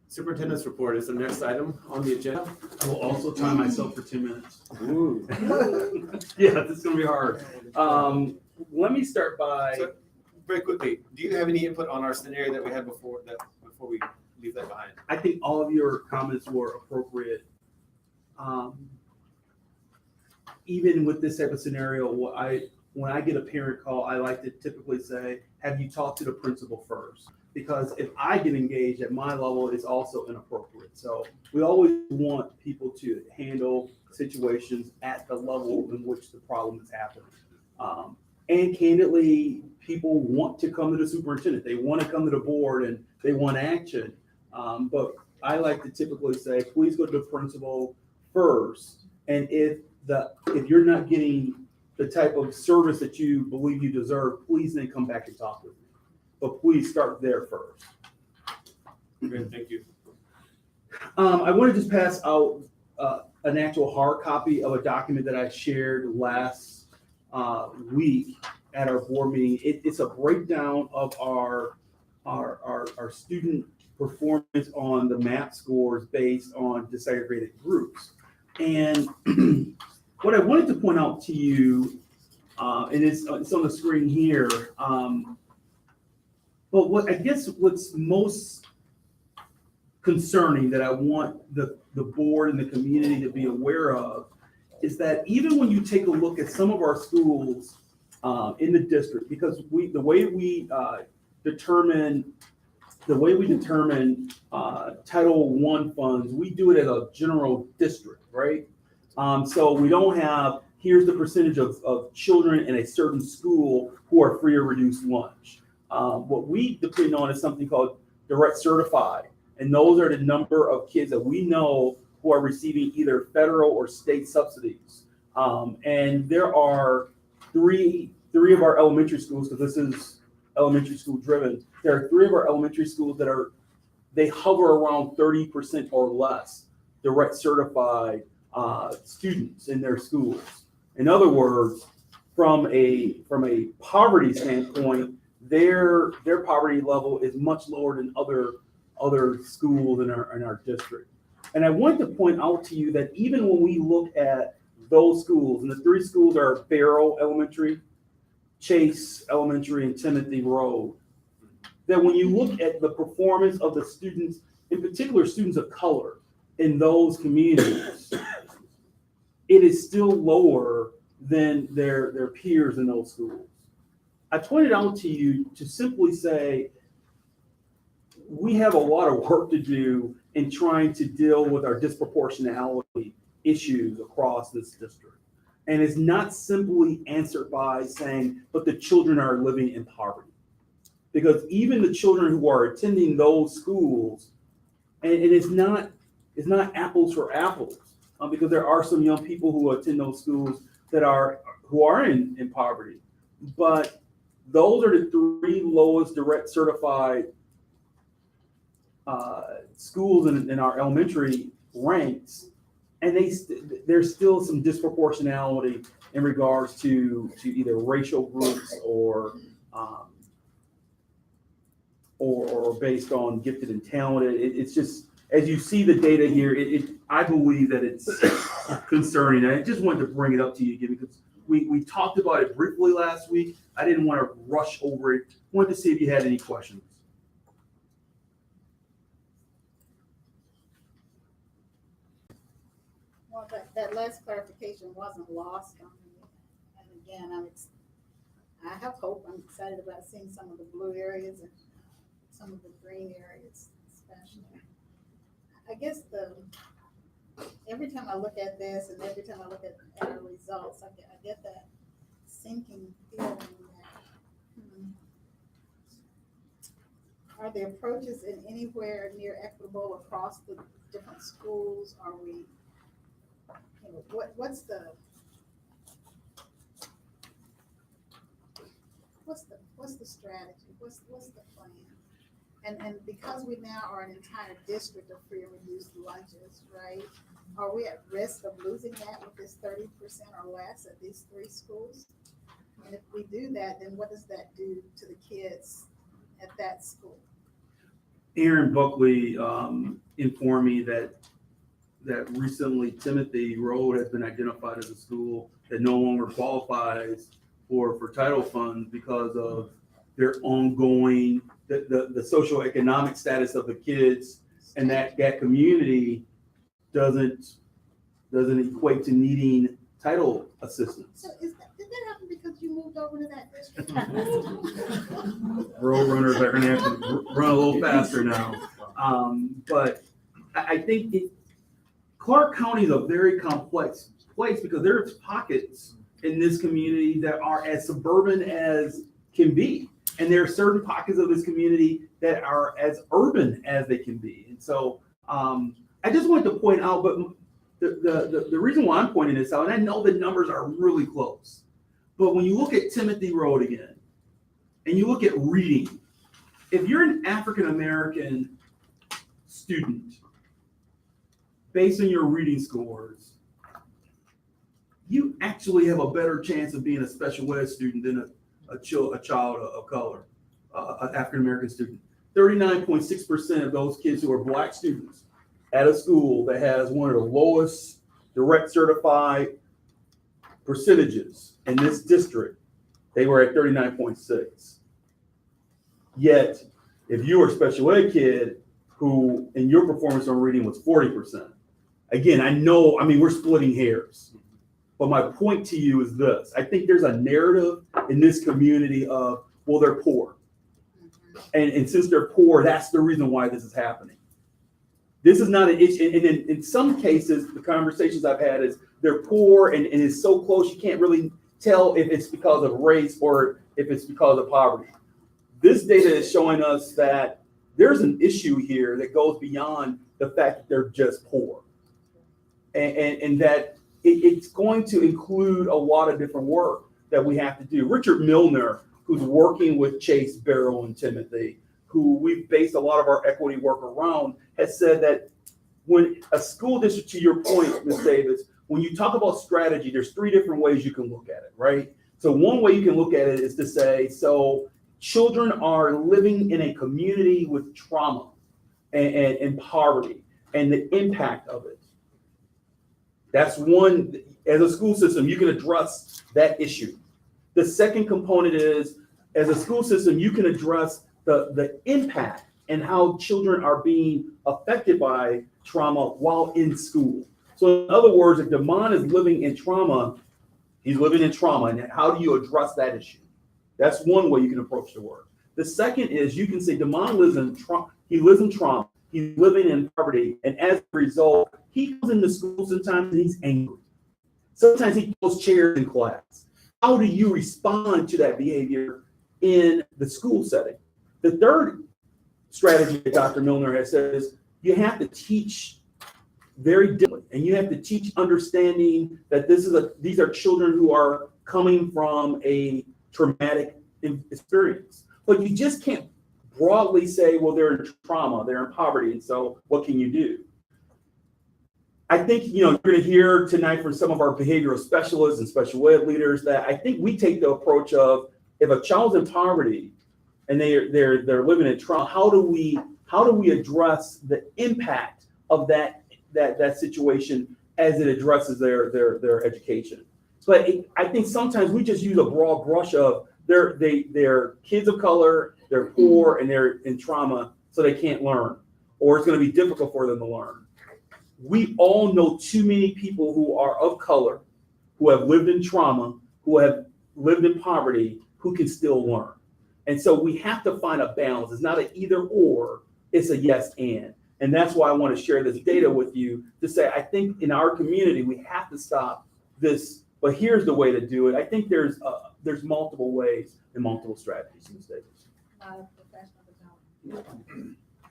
Superintendent's report is the next item on the agenda. I will also time myself for 2 minutes. Ooh. Yeah, this is gonna be hard. Let me start by. So, very quickly, do you have any input on our scenario that we had before we leave that behind? I think all of your comments were appropriate. Even with this type of scenario, when I get a parent call, I like to typically say, have you talked to the principal first? Because if I get engaged at my level, it's also inappropriate. So we always want people to handle situations at the level in which the problem is happening. And candidly, people want to come to the superintendent. They want to come to the board and they want action. But I like to typically say, please go to the principal first. And if you're not getting the type of service that you believe you deserve, please then come back and talk with me. But please start there first. Great, thank you. I want to just pass out an actual hard copy of a document that I shared last week at our board meeting. It's a breakdown of our student performance on the MAP scores based on disaggregated groups. And what I wanted to point out to you, and it's on the screen here, but what's most concerning that I want the board and the community to be aware of is that even when you take a look at some of our schools in the district, because the way we determine Title I funds, we do it as a general district, right? So we don't have, here's the percentage of children in a certain school who are free or reduced lunch. What we depend on is something called direct certified. And those are the number of kids that we know who are receiving either federal or state subsidies. And there are three of our elementary schools, because this is elementary school driven. There are 3 of our elementary schools they hover around 30% or less direct certified students in their schools. In other words, from a poverty standpoint, their poverty level is much lower than other schools in our district. And I want to point out to you that even when we look at those schools, and the 3 schools are Barrow Elementary, Chase Elementary, and Timothy Road, that when you look at the performance of the students, in particular students of color in those communities, it is still lower than their peers in those schools. I pointed out to you to simply say, we have a lot of work to do in trying to deal with our disproportionality issues across this district. And it's not simply answered by saying, but the children are living in poverty. Because even the children who are attending those schools, and it's not apples for apples, because there are some young people who attend those schools who are in poverty. but those are the 3 lowest direct certified schools in our elementary ranks, and there's still some disproportionality in regards to either racial groups or based on gifted and talented. It's just, as you see the data here, I believe that it's concerning. And I just wanted to bring it up to you again because we talked about it briefly last week. I didn't want to rush over it. Wanted to see if you had any questions. Well, that last clarification wasn't lost on me. And again, I have hope. I'm excited about seeing some of the blue areas and some of the green areas, especially. I guess every time I look at this and every time I look at our results, I get that sinking feeling that are the approaches in anywhere near equitable across the different schools? Are we, what's the strategy? What's the plan? And because we now are an entire district of free and reduced lunches, right? Are we at risk of losing that with this 30% or less at these 3 schools? And if we do that, then what does that do to the kids at that school? Aaron Buckley informed me that recently Timothy Road has been identified as a school that no longer qualifies for title funds because of their ongoing, the social economic status of the kids, and that community doesn't equate to needing title assistance. So did that happen because you moved over to that district? Road runners are gonna have to run a little faster now. But I think Clark County is a very complex place because there's pockets in this community that are as suburban as can be. And there are certain pockets of this community that are as urban as they can be. And so I just wanted to point out, but the reason why I'm pointing this out, and I know the numbers are really close, but when you look at Timothy Road again, and you look at reading, if you're an African-American student, based on your reading scores, you actually have a better chance of being a special ed student than a child of color, an African-American student. 39.6% of those kids who are Black students at a school that has one of the lowest direct certified percentages in this district, they were at 39.6. Yet, if you were a special ed kid who, in your performance on reading was 40%, again, we're splitting hairs. But my point to you is this. I think there's a narrative in this community of, well, they're poor. And since they're poor, that's the reason why this is happening. This is not an issue. And in some cases, the conversations I've had is they're poor and it's so close you can't really tell if it's because of race or if it's because of poverty. This data is showing us that there's an issue here that goes beyond the fact that they're just poor. And that it's going to include a lot of different work that we have to do. Richard Milner, who's working with Chase, Barrow, and Timothy, who we've based a lot of our equity work around, has said that when a school district, to your point, Ms. Davis, when you talk about strategy, there's 3 different ways you can look at it, right? So one way you can look at it is to say, so children are living in a community with trauma and poverty and the impact of it. That's one, as a school system, you can address that issue. The second component is, as a school system, you can address the impact and how children are being affected by trauma while in school. So in other words, if Damon is living in trauma, he's living in trauma, and how do you address that issue? That's one way you can approach the work. The second is you can say Damon lives in trauma, he's living in poverty, and as a result, he comes into school sometimes and he's angry. Sometimes he pulls chairs in class. How do you respond to that behavior in the school setting? The third strategy that Dr. Milner has said is you have to teach very differently, and you have to teach understanding that these are children who are coming from a traumatic experience. But you just can't broadly say, well, they're in trauma, they're in poverty, and so what can you do? I think, you're going to hear tonight from some of our behavioral specialists and special ed leaders that I think we take the approach of, if a child's in poverty and they're living in trauma, how do we address the impact of that situation as it addresses their education? But I think sometimes we just use a broad brush of they're kids of color, they're poor, and they're in trauma, so they can't learn, or it's going to be difficult for them to learn. We all know too many people who are of color, who have lived in trauma, who have lived in poverty, who can still learn. And so we have to find a balance. It's not an either or, it's a yes and. And that's why I want to share this data with you to say, I think in our community, we have to stop this, but here's the way to do it. I think there's multiple ways and multiple strategies in the state.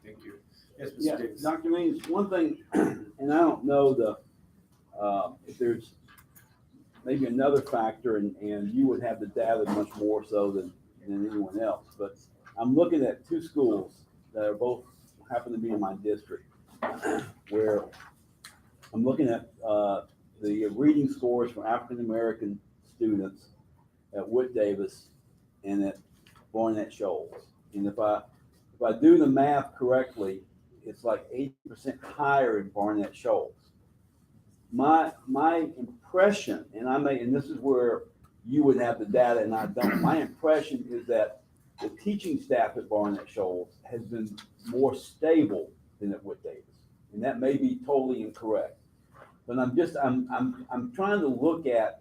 Thank you. Yes, Mr. Yeah, Davis. Dr. Means, one thing, and I don't know if there's maybe another factor, and you would have the data much more so than anyone else, but I'm looking at two schools that are both happen to be in my district, where I'm looking at the reading scores for African-American students at Wood Davis and at Barnett Shoals. And if I do the math correctly, it's like 80% higher in Barnett Shoals. My impression, and this is where you would have the data and I don't, my impression is that the teaching staff at Barnett Shoals has been more stable than at Wood Davis. And that may be totally incorrect. But I'm trying to look at,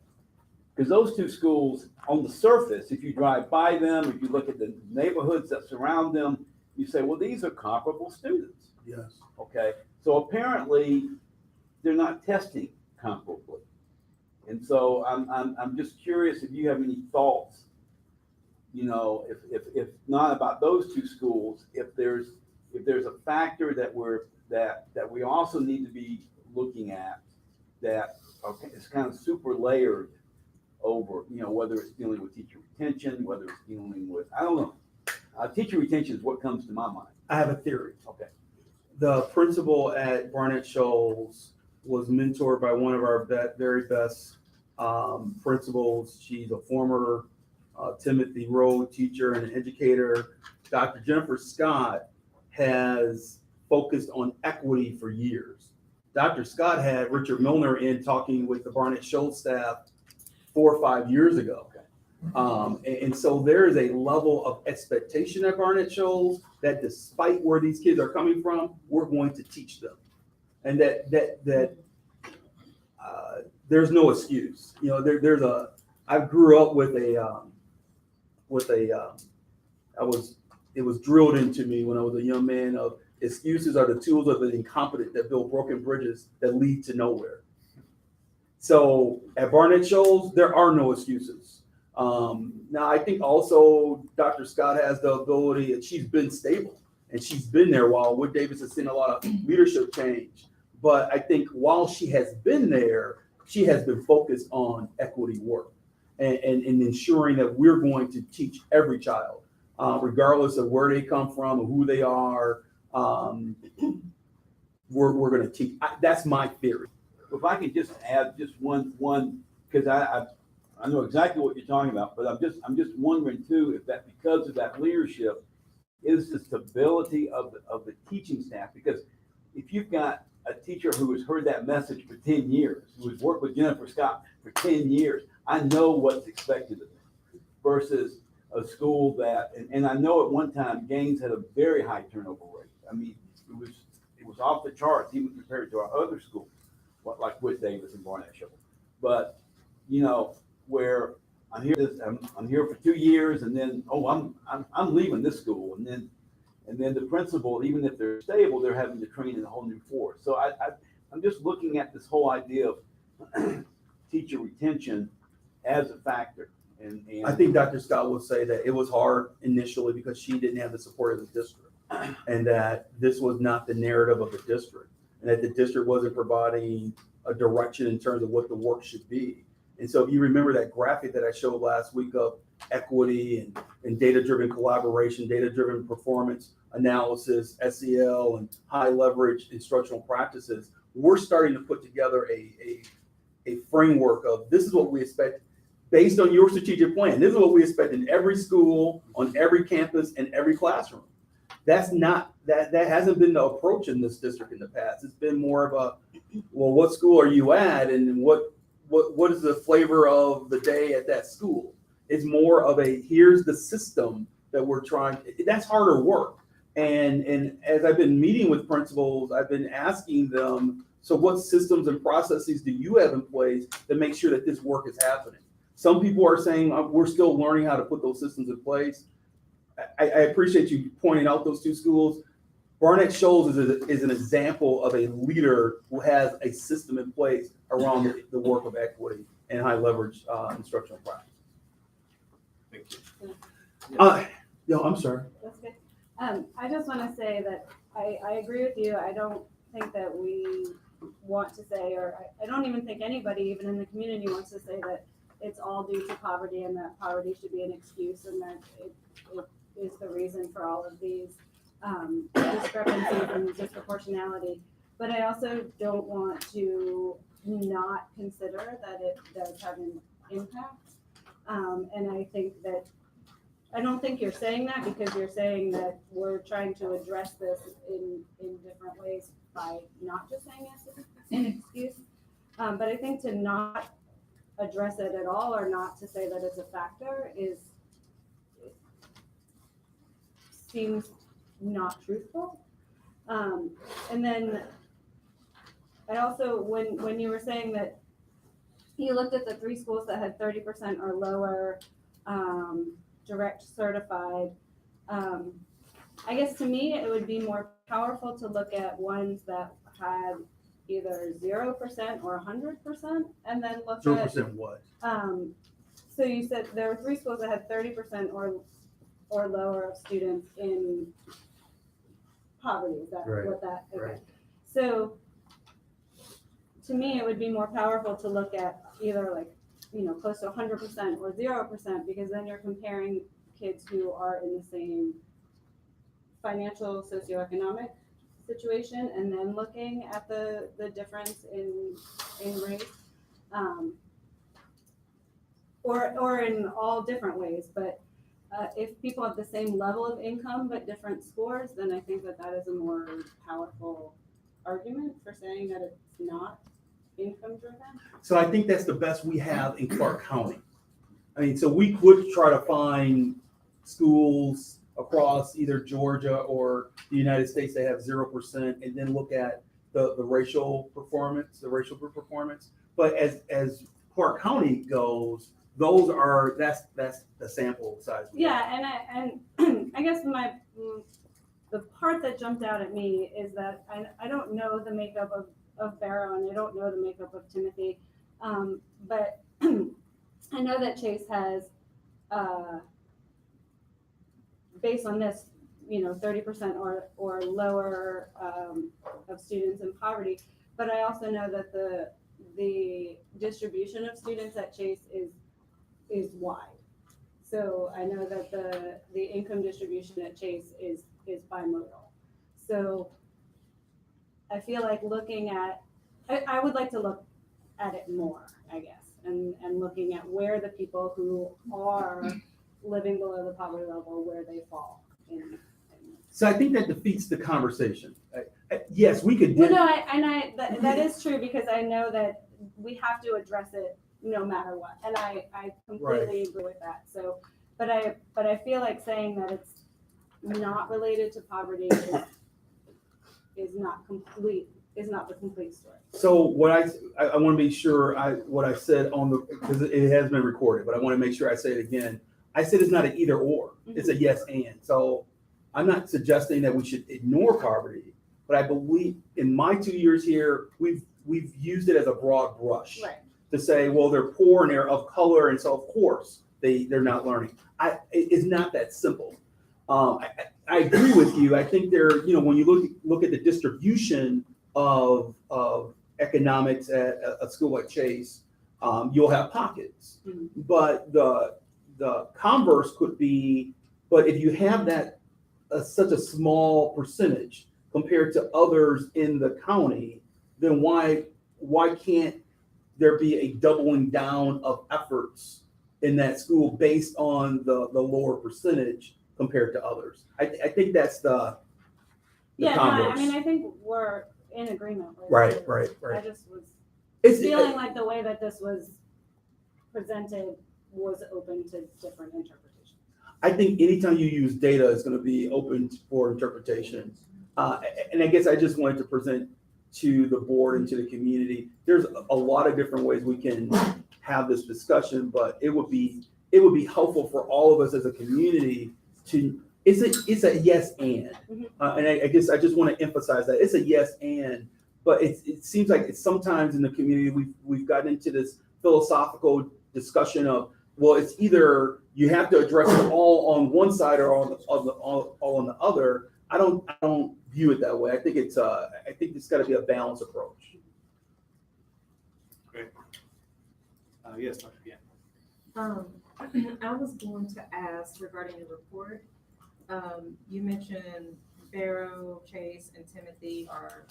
because those two schools on the surface, if you drive by them, if you look at the neighborhoods that surround them, you say, well, these are comparable students. Yes. Okay. So apparently they're not testing comparably. And so I'm just curious if you have any thoughts, if not about those two schools, if there's a factor that we also need to be looking at that is kind of super layered over, whether it's dealing with teacher retention, whether it's dealing with, I don't know. Teacher retention is what comes to my mind. I have a theory. Okay. The principal at Barnett Shoals was mentored by one of our very best principals. She's a former Timothy Road teacher and an educator. Dr. Jennifer Scott has focused on equity for years. Dr. Scott had Richard Milner in talking with the Barnett Shoals staff 4 or 5 years ago. And so there is a level of expectation at Barnett Shoals that despite where these kids are coming from, we're going to teach them. And that there's no excuse. I grew up it was drilled into me when I was a young man of excuses are the tools of the incompetent that build broken bridges that lead to nowhere. So at Barnett Shoals, there are no excuses. Now, I think also Dr. Scott has the ability, and she's been stable, and she's been there while Wood Davis has seen a lot of leadership change. But I think while she has been there, she has been focused on equity work and ensuring that we're going to teach every child, regardless of where they come from or who they are. We're going to teach. That's my theory. If I could just add just one, because I know exactly what you're talking about, but I'm just wondering too if that because of that leadership is the stability of the teaching staff. Because if you've got a teacher who has heard that message for 10 years, who has worked with Jennifer Scott for 10 years, I know what's expected of them versus a school that, and I know at one time Gaines had a very high turnover rate. I mean, it was off the charts even compared to our other schools, like Wood Davis and Barnett Shoals. But where I'm here for 2 years, and then I'm leaving this school, and then the principal, even if they're stable, they're having to train in a whole new force. So I'm just looking at this whole idea of teacher retention as a factor. And I think Dr. Scott will say that it was hard initially because she didn't have the support of the district, and that this was not the narrative of the district, and that the district wasn't providing a direction in terms of what the work should be. And so if you remember that graphic that I showed last week of equity and data-driven collaboration, data-driven performance analysis, SEL, and high leverage instructional practices, we're starting to put together a framework of this is what we expect based on your strategic plan. This is what we expect in every school, on every campus, and every classroom. That's not, that hasn't been the approach in this district in the past. It's been more of a, well, what school are you at, and what is the flavor of the day at that school? It's more of a, here's the system that we're trying, that's harder work. And as I've been meeting with principals, I've been asking them, so what systems and processes do you have in place to make sure that this work is happening? Some people are saying we're still learning how to put those systems in place. I appreciate you pointing out those two schools. Barnett Shoals is an example of a leader who has a system in place around the work of equity and high leverage instructional practice. Thank Yo, I'm sorry. That's good. I just want to say that I agree with you. I don't think that we want to say, or I don't even think anybody, even in the community, wants to say that it's all due to poverty and that poverty should be an excuse and that it is the reason for all of these discrepancies and disproportionality. But I also don't want to not consider that it does have an impact. And I think that, I don't think you're saying that because you're saying that we're trying to address this in different ways by not just saying it's an excuse. But I think to not address it at all or not to say that it's a factor seems not truthful. And then I also, when you were saying that you looked at the 3 schools that had 30% or lower direct certified, I guess to me it would be more powerful to look at ones that had either 0% or 100% and then look 0% what? So you said there were 3 schools that had 30% or lower of students in poverty. Is that Right. what that? Okay. Right. So to me, it would be more powerful to look at either like, close to 100% or 0%, because then you're comparing kids who are in the same financial socioeconomic situation and then looking at the difference in race, or in all different ways. But if people have the same level of income but different scores, then I think that is a more powerful argument for saying that it's not income driven. So I think that's the best we have in Clark County. I mean, so we could try to find schools across either Georgia or the United States that have 0% and then look at the racial performance, the racial group performance. But as Clark County goes, that's the sample size. Yeah, and I guess the part that jumped out at me is that I don't know the makeup of Barrow and I don't know the makeup of Timothy, but I know that Chase has, based on this, 30% or lower of students in poverty. But I also know that the distribution of students at Chase is wide. So I know that the income distribution at Chase is bimodal. So I feel like I would like to look at it more, I guess, and looking at where the people who are living below the poverty level, where they fall in. So I think that defeats the conversation. Yes, we could. Well, no, that is true, because I know that we have to address it no matter what, and I completely agree with that. So, but I feel like saying that it's not related to poverty is not the complete story. So what I want to be sure what I said because it has been recorded, but I want to make sure I say it again. I said it's not an either or, it's a yes and. So I'm not suggesting that we should ignore poverty, but I believe in my 2 years here, we've used it as a broad brush. Right. To say, well, they're poor and they're of color, and so of course they're not learning. It's not that simple. I agree with you. I think when you look at the distribution of economics at a school like Chase, you'll have pockets. Mhm. But the converse could be, but if you have that such a small percentage compared to others in the county, then why can't there be a doubling down of efforts in that school based on the lower percentage compared to others? I think that's the Yeah, no, converse. I mean, I think we're in agreement with. Right, it. right, I right. just was It's feeling like the way that this was presented was open to different interpretations. I think anytime you use data is going to be open for interpretation. And I guess I just wanted to present to the board and to the community. There's a lot of different ways we can have this discussion, but it would be helpful for all of us as a community to. It's a yes and, and I guess I just want to emphasize that it's a yes and. But it seems like it's sometimes in the community we've gotten into this philosophical discussion of, well, it's either you have to address it all on one side or all on the other. I don't view it that way. I think it's got to be a balanced approach. Great. Yes, Dr. Yan. I was going to ask regarding the report. You mentioned Barrow, Chase, and Timothy are,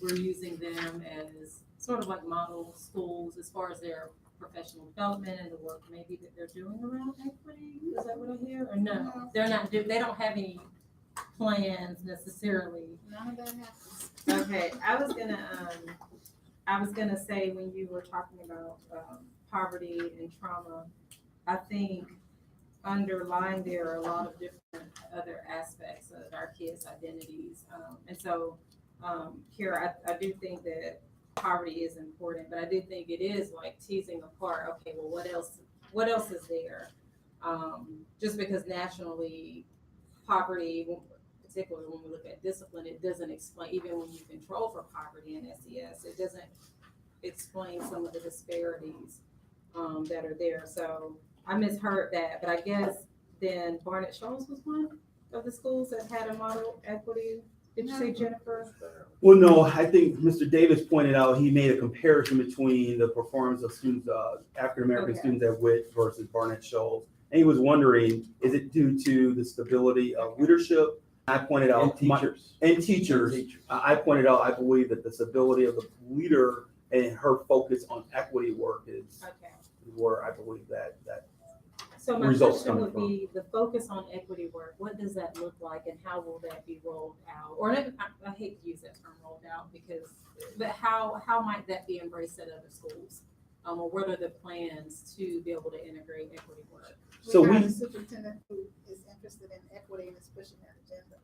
we're using them as sort of like model schools as far as their professional development and the work maybe that they're doing around equity. Is that what I hear? Or no, they're not. They don't have any plans necessarily. None of that happens. Okay, I was gonna say when you were talking about poverty and trauma, I think underlying there are a lot of different other aspects of our kids' identities, and so here I do think that poverty is important, but I do think it is like teasing apart. Okay, well, what else is there? Just because nationally poverty, particularly when we look at discipline, it doesn't explain, even when you control for poverty in SES, it doesn't explain some of the disparities that are there. So I misheard that, but I guess then Barnett Shoals was one of the schools that had a model equity. Did you say, Jennifer? Well, no, I think Mr. Davis pointed out, he made a comparison between the performance of students, African-American Okay. students at WIT versus Barnett Shoals. And he was wondering, is it due to the stability of leadership? I pointed out. And teachers. I pointed out, I believe that the stability of the leader and her focus on equity work is Okay. where I believe that So my results question coming would be the focus on equity work. What does that look like, and how will that be rolled out? Or I hate to use that term rolled out but how might that be embraced at other schools? Or what are the plans to be able to integrate equity work? So We got we- a superintendent who is interested in equity and is pushing that agenda.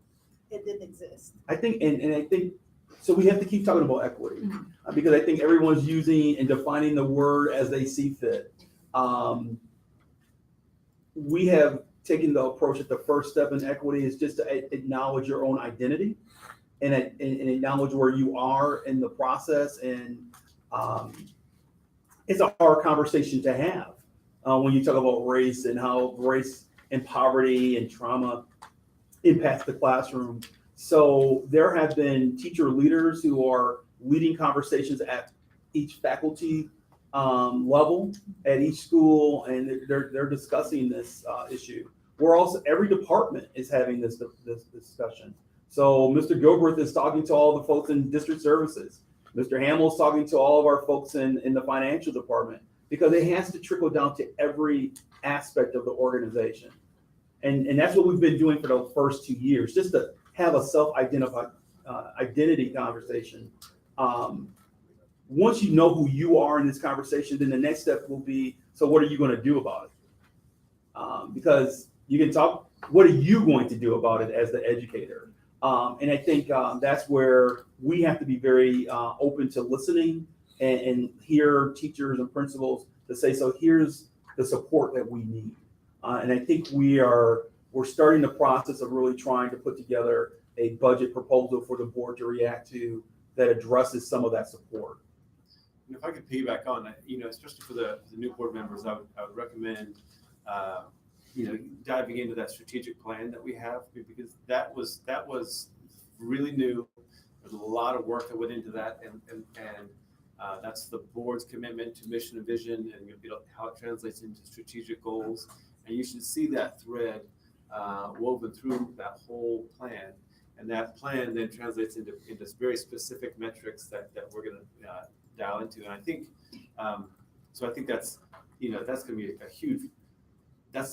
It didn't exist. I think, and I think, so we have to keep talking about equity, because I think everyone's using and defining the word as they see fit. We have taken the approach that the first step in equity is just to acknowledge your own identity and acknowledge where you are in the process. And it's a hard conversation to have when you talk about race and how race and poverty and trauma impacts the classroom. So there have been teacher leaders who are leading conversations at each faculty level at each school, and they're discussing this issue. We're also, every department is having this discussion. So Mr. Gilbert is talking to all the folks in district services. Mr. Hamill's talking to all of our folks in the financial department, because it has to trickle down to every aspect of the organization. And that's what we've been doing for the first 2 years, just to have a self-identified identity conversation. Once you know who you are in this conversation, then the next step will be, so what are you going to do about it? Because you can talk, what are you going to do about it as the educator? And I think that's where we have to be very open to listening and hear teachers and principals to say, so here's the support that we need. And I think we're starting the process of really trying to put together a budget proposal for the board to react to that addresses some of that support. And if I could piggyback on that, especially for the new board members, I would recommend, diving into that strategic plan that we have, because that was really new. There's a lot of work that went into that, and That's the board's commitment to mission and vision and how it translates into strategic goals. And you should see that thread woven through that whole plan. And that plan then translates into very specific metrics that we're going to dial into. And I think, so I think that's, that's going to be a huge, that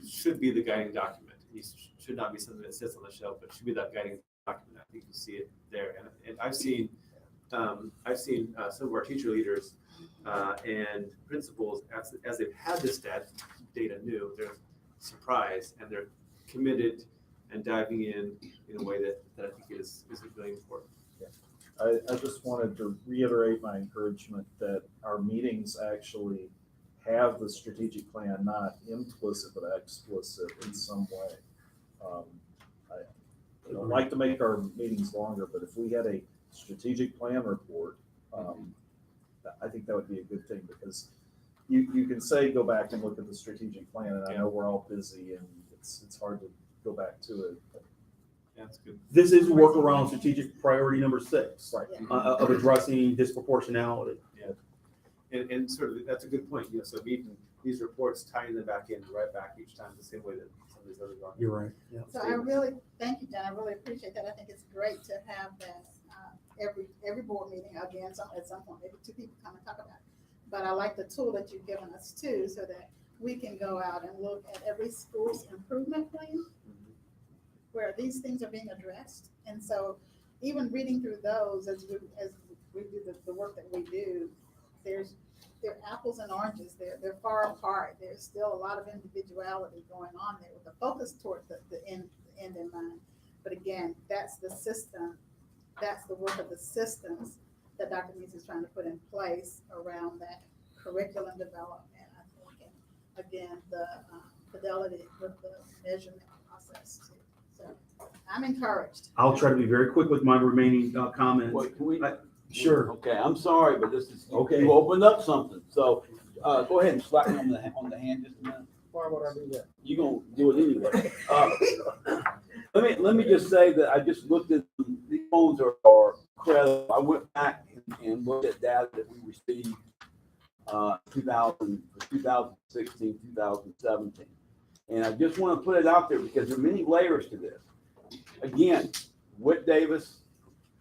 should be the guiding document. It should not be something that sits on the shelf, but it should be that guiding document. I think you see it there. And I've seen some of our teacher leaders and principals, as they've had this data new, they're surprised and they're committed and diving in a way that I think is really important. I just wanted to reiterate my encouragement that our meetings actually have the strategic plan, not implicit but explicit in some way. I don't like to make our meetings longer, but if we had a strategic plan report, I think that would be a good thing, because you can say, go back and look at the strategic plan, and I know we're all busy and it's hard to go back to it. But That's good. This is work around strategic priority number 6, right. of addressing disproportionality. And sort of, that's a good point. So these reports, tying them back in right back each time the same way that some of these others are. You're right. Yeah. So I really, thank you, Jen, I really appreciate that. I think it's great to have that every board meeting, again, at some point, maybe 2 people come and talk about it. But I like the tool that you've given us too, so that we can go out and look at every school's improvement plan where these things are being addressed. And so even reading through those as we do the work that we do, they're apples and oranges. They're far apart. There's still a lot of individuality going on there with the focus toward the end in mind. But again, that's the system. That's the work of the systems that Dr. Meese is trying to put in place around that curriculum development, I think, and again, the fidelity with the measurement process too. So I'm encouraged. I'll try to be very quick with my remaining comments. Wait, can we? Sure. Okay, I'm sorry, but this is, Okay. you opened up something. So go ahead and slap me on the hand just a minute. Why would I do that? You're going to do it anyway. Let me just say that I just looked at these phones are credible. I went back and looked at data that we received 2016, 2017. And I just want to put it out there because there are many layers to this. Again, Whit Davis,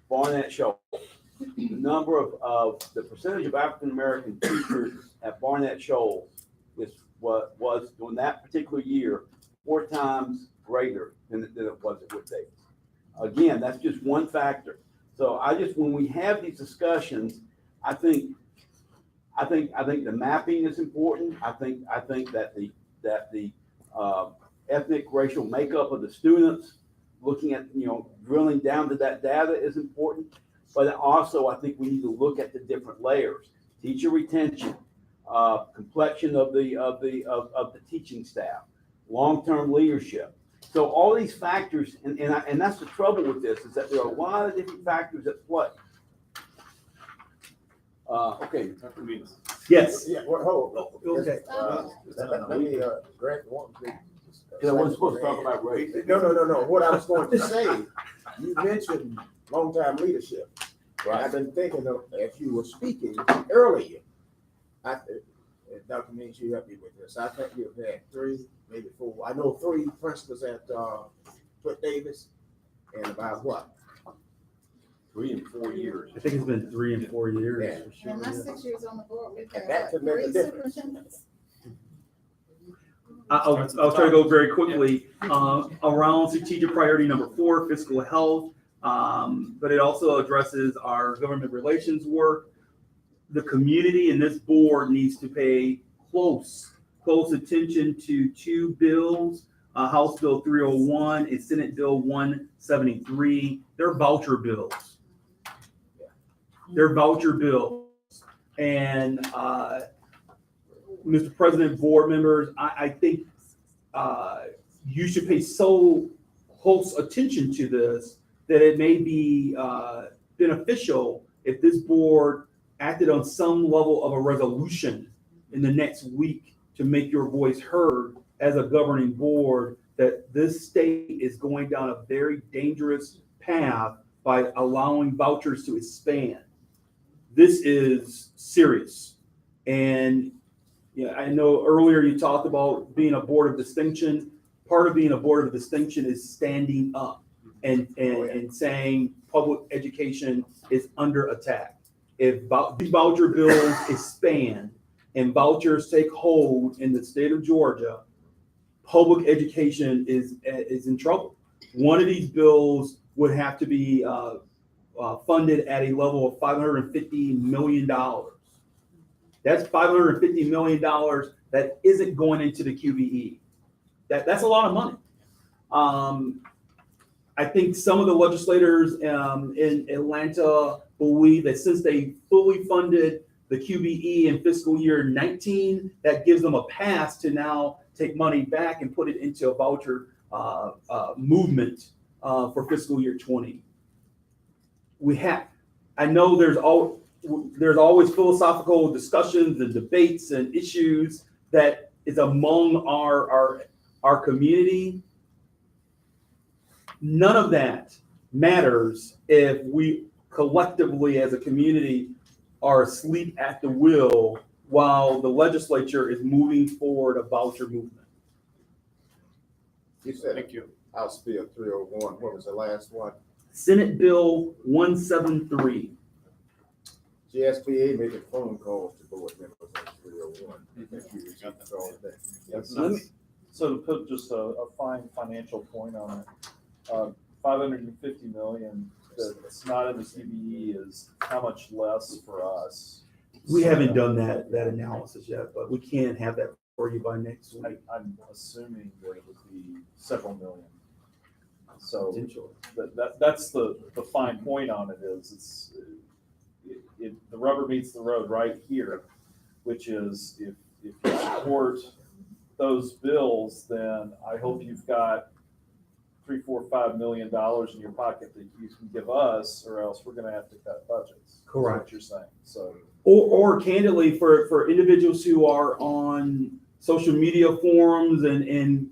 Barnett Shoals. The number of the percentage of African-American teachers at Barnett Shoals was during that particular year 4 times greater than it was at Whit Davis. Again, that's just one factor. So when we have these discussions, I think the mapping is important. I think that the ethnic racial makeup of the students, looking at drilling down to that data is important. But also, I think we need to look at the different layers: teacher retention, complexion of the teaching staff, long-term leadership. So all these factors, and that's the trouble with this, is that there are a lot of different factors at play. Okay. Yes. Yeah, well, hold on. Okay. Let me, Grant, one thing. Because I wasn't supposed to talk about race. No. What I was going to say, you mentioned long-time leadership. Right. I've been thinking of, as you were speaking earlier, Dr. Means, you helped me with this. I think you've had 3, maybe 4. I know 3 principals at Whit Davis, and about what? 3 and 4 years. I think it's been 3 and 4 years. Yeah. For sure. In my 6 years on the board, we've And had that could make a 3 difference. superintendents. I'll try to go very quickly around strategic priority number 4, fiscal health. But it also addresses our government relations work. The community and this board needs to pay close attention to 2 bills, House Bill 301 and Senate Bill 173. They're voucher bills. And Mr. President, board members, I think you should pay so close attention to this that it may be beneficial if this board acted on some level of a resolution in the next week to make your voice heard as a governing board that this state is going down a very dangerous path by allowing vouchers to expand. this is serious. And yeah, I know earlier you talked about being a board of distinction. Part of being a board of distinction is standing up and saying public education is under attack. If these voucher bills expand and vouchers take hold in the state of Georgia, public education is in trouble. One of these bills would have to be funded at a level of $550 million. That's $550 million that isn't going into the QBE. That's a lot of money. I think some of the legislators in Atlanta believe that since they fully funded the QBE in fiscal year 19, that gives them a pass to now take money back and put it into a voucher movement for fiscal year 20. I know there's always philosophical discussions and debates and issues that is among our community. None of that matters if we collectively as a community are asleep at the wheel while the legislature is moving forward a voucher movement. You said Thank you. House Bill 301. What was the last one? Senate Bill 173. GSBA making phone calls to board members on 301. If you received all that. Yes, Let me- So to put just a fine financial point on it, 550 million that's not in the CBE is how much less for us? We haven't done that analysis yet, but we can have that for you by next week. I'm assuming that it would be several million. So Potentially. that's the fine point on it is the rubber meets the road right here, which is if you support those bills, then I hope you've got $3, $4, $5 million in your pocket that you can give us, or else we're going to have to cut budgets. Correct. That's what you're saying. So Or candidly, for individuals who are on social media forums and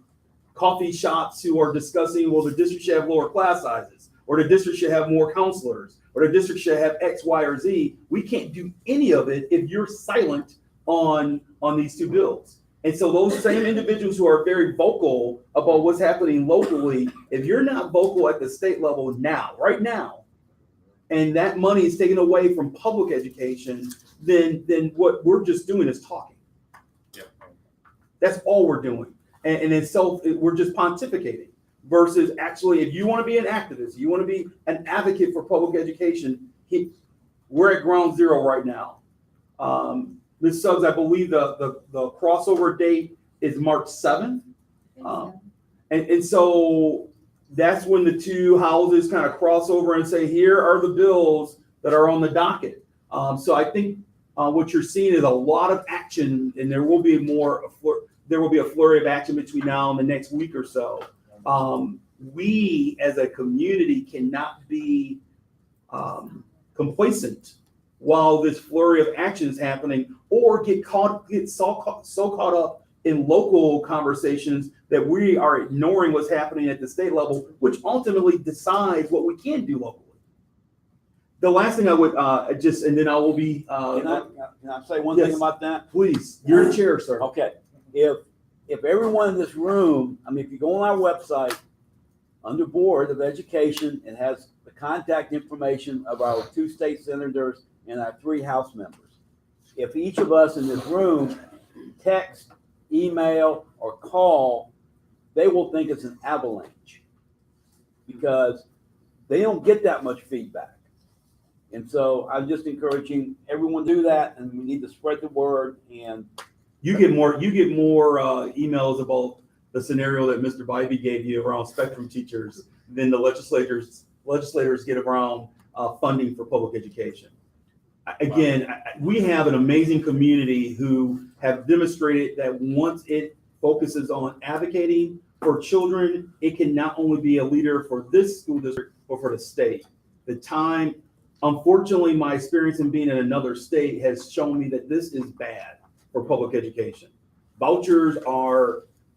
coffee shops who are discussing, well, the district should have lower class sizes, or the district should have more counselors, or the district should have X, Y, or Z. We can't do any of it if you're silent on these two bills. And so those same individuals who are very vocal about what's happening locally, if you're not vocal at the state level now, right now, and that money is taken away from public education, then what we're just doing is talking. Yep. That's all we're doing. And we're just pontificating versus actually, if you want to be an activist, you want to be an advocate for public education, we're at ground zero right now. Ms. Suggs, I believe the crossover date is March 7th. And so that's when the two houses kind of cross over and say, here are the bills that are on the docket. So I think what you're seeing is a lot of action, and there will be a flurry of action between now and the next week or so. We as a community cannot be complacent while this flurry of action is happening, or get so caught up in local conversations that we are ignoring what's happening at the state level, which ultimately decides what we can do locally. The last thing I would and then I will be. Can I say one Yes. thing about that? Please, you're the chair, sir. Okay, if everyone in this room, if you go on our website, under Board of Education, it has the contact information of our 2 state senators and our 3 House members. If each of us in this room text, email, or call, they will think it's an avalanche because they don't get that much feedback. And so I'm just encouraging everyone to do that, and we need to spread the word. And You get more emails about the scenario that Mr. Bybee gave you around spectrum teachers than the legislators get around funding for public education. Again, we have an amazing community who have demonstrated that once it focuses on advocating for children, it can not only be a leader for this school district, but for the state. Unfortunately, my experience in being in another state has shown me that this is bad for public education. Vouchers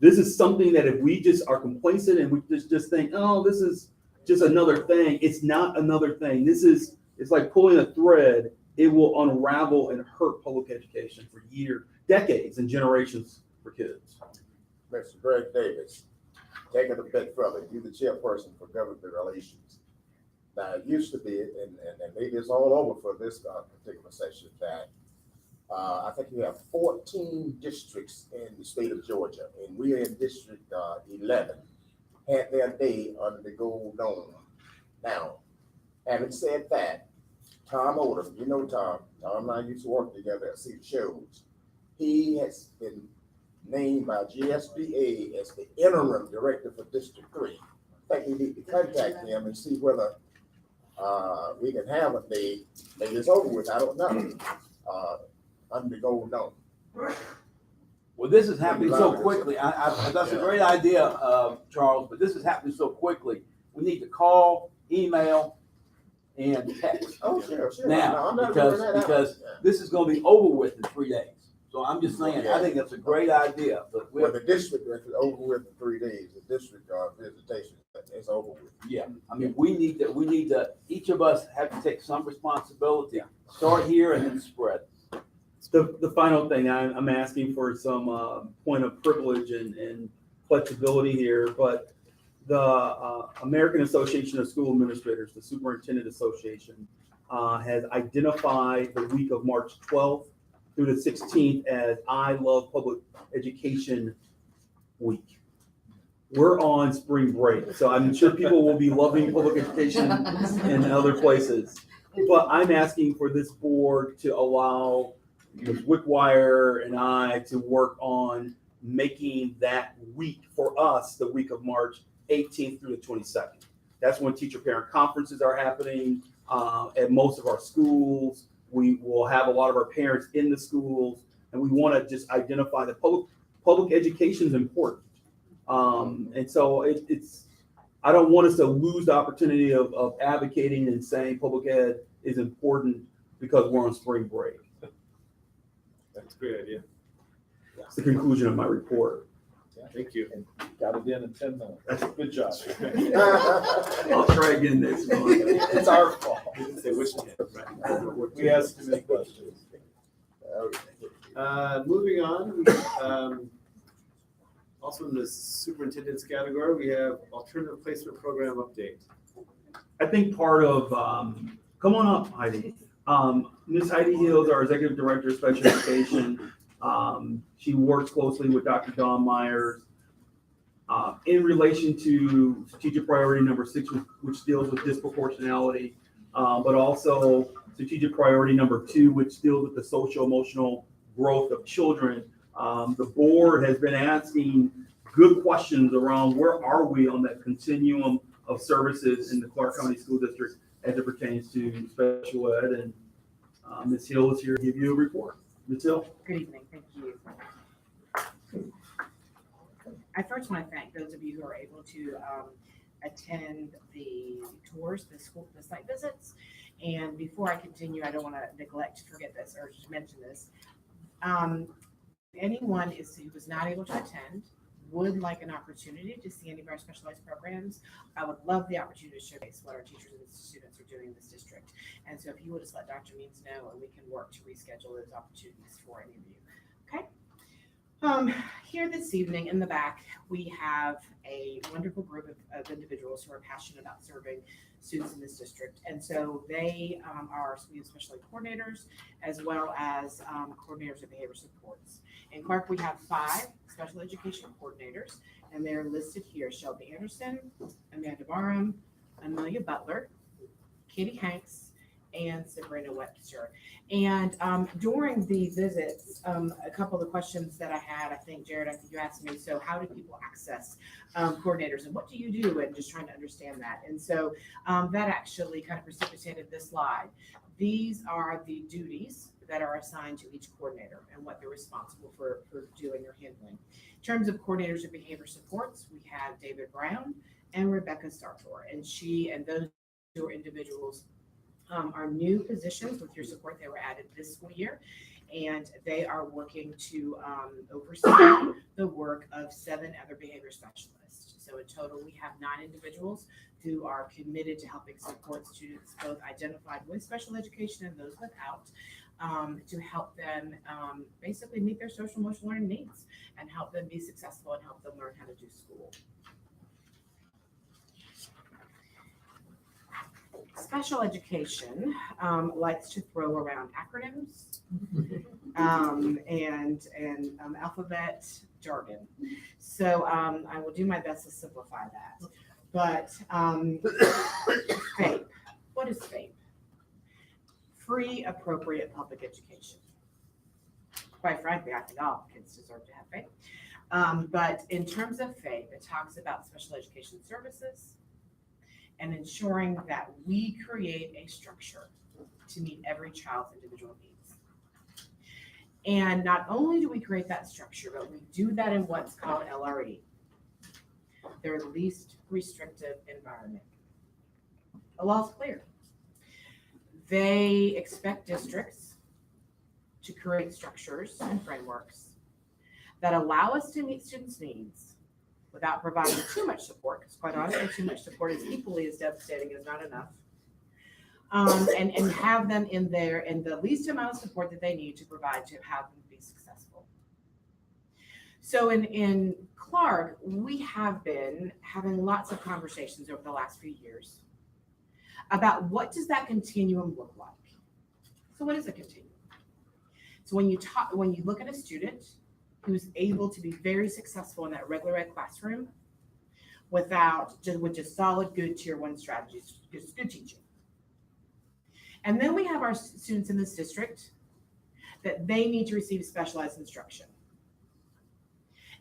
this is something that if we just are complacent and we just think, oh, this is just another thing. It's not another thing. It's like pulling a thread it will unravel and hurt public education for years, decades, and generations for kids. Mr. Greg Davis, take it a bit further. You're the chairperson for government relations. Now, it used to be, and maybe it's all over for this particular session, that I think you have 14 districts in the state of Georgia, and we are in District 11, had their day under the gold dome. Now, having said that, Tom Odom, you know Tom and I used to work together at Cedar Shows. He has been named by GSBA as the interim director for District 3. I think we need to contact him and see whether we can have a day, maybe it's over with, I don't know, under the gold dome. Well, this is happening so quickly. That's a great idea, Charles, but this is happening so quickly. We need to call, email, and text Oh, sure. now, No, I'm not doing that. because this is gonna be over with in 3 days. So I'm just saying, I think that's a great idea, but Well, the district is over with in 3 days. The district visitation is over with. yeah, I mean, we need to, each of us have to take some responsibility. Start here and then spread. The final thing, I'm asking for some point of privilege and flexibility here, but the American Association of School Administrators, the Superintendent Association, has identified the week of March 12th through the 16th as I Love Public Education Week. We're on spring break, so I'm sure people will be loving public education in other places. But I'm asking for this board to allow Ms. Wickwire and I to work on making that week for us, the week of March 18th through the 22nd. That's when teacher-parent conferences are happening at most of our schools. We will have a lot of our parents in the schools, and we want to just identify that public education is important. And so it's, I don't want us to lose the opportunity of advocating and saying public ed is important because we're on spring break. That's a great idea. That's the conclusion of my report. Thank you. Got it in 10 minutes. Good job. I'll try again next month. It's our fault. Say which one. We asked too many questions. Moving on, also in the superintendent's category, we have alternative placement program update. I think part of, come on up, Heidi. Ms. Heidi Hills, our Executive Director of Special Education, she works closely with Dr. Don Myers in relation to strategic priority number 6, which deals with disproportionality, but also strategic priority number 2, which deals with the social emotional growth of children. The board has been asking good questions around where are we on that continuum of services in the Clark County School District as it pertains to special ed. And Ms. Hill is here to give you a report. Ms. Hill? Good evening, thank you. I first want to thank those of you who are able to attend the tours, the site visits. And before I continue, I don't want to neglect to forget this or just mention this. Anyone who was not able to attend would like an opportunity to see any of our specialized programs. I would love the opportunity to showcase what our teachers and students are doing in this district. And so if you would just let Dr. Means know, and we can work to reschedule those opportunities for any of you. Okay. Here this evening in the back, we have a wonderful group of individuals who are passionate about serving students in this district. And so they are special ed coordinators, as well as coordinators of behavior supports. In Clark, we have 5 special education coordinators, and they're listed here: Shelby Anderson, Amanda Barham, Amelia Butler, Katie Hanks, and Sabrina Webster. And during the visits, a couple of the questions that I had, I think, Jared, I think you asked me, so how do people access coordinators and what do you do? And just trying to understand that. And so that actually kind of precipitated this slide. These are the duties that are assigned to each coordinator and what they're responsible for doing or handling. In terms of coordinators of behavior supports, we have David Brown and Rebecca Sartor, and those 2 individuals are new positions. With your support, they were added this school year, and they are working to oversee the work of 7 other behavior specialists. So in total, we have 9 individuals who are committed to helping support students both identified with special education and those without, to help them basically meet their social emotional learning needs and help them be successful and help them learn how to do school. Special education likes to throw around acronyms and alphabet jargon. So I will do my best to simplify that. But FAPE, what is FAPE? Free Appropriate Public Education. Quite frankly, I think all kids deserve to have FAPE. But in terms of FAPE, it talks about special education services and ensuring that we create a structure to meet every child's individual needs. And not only do we create that structure, but we do that in what's called LRE, their least restrictive environment. The law's clear. They expect districts to create structures and frameworks that allow us to meet students' needs without providing too much support, because quite honestly, too much support is equally as devastating as not enough. And have them in the least amount of support that they need to provide to have them be successful. So in Clark, we have been having lots of conversations over the last few years about what does that continuum look like. So what is a continuum? So when you look at a student who's able to be very successful in that regular ed classroom with just solid, good tier 1 strategies, just good teaching. And then we have our students in this district that they need to receive specialized instruction.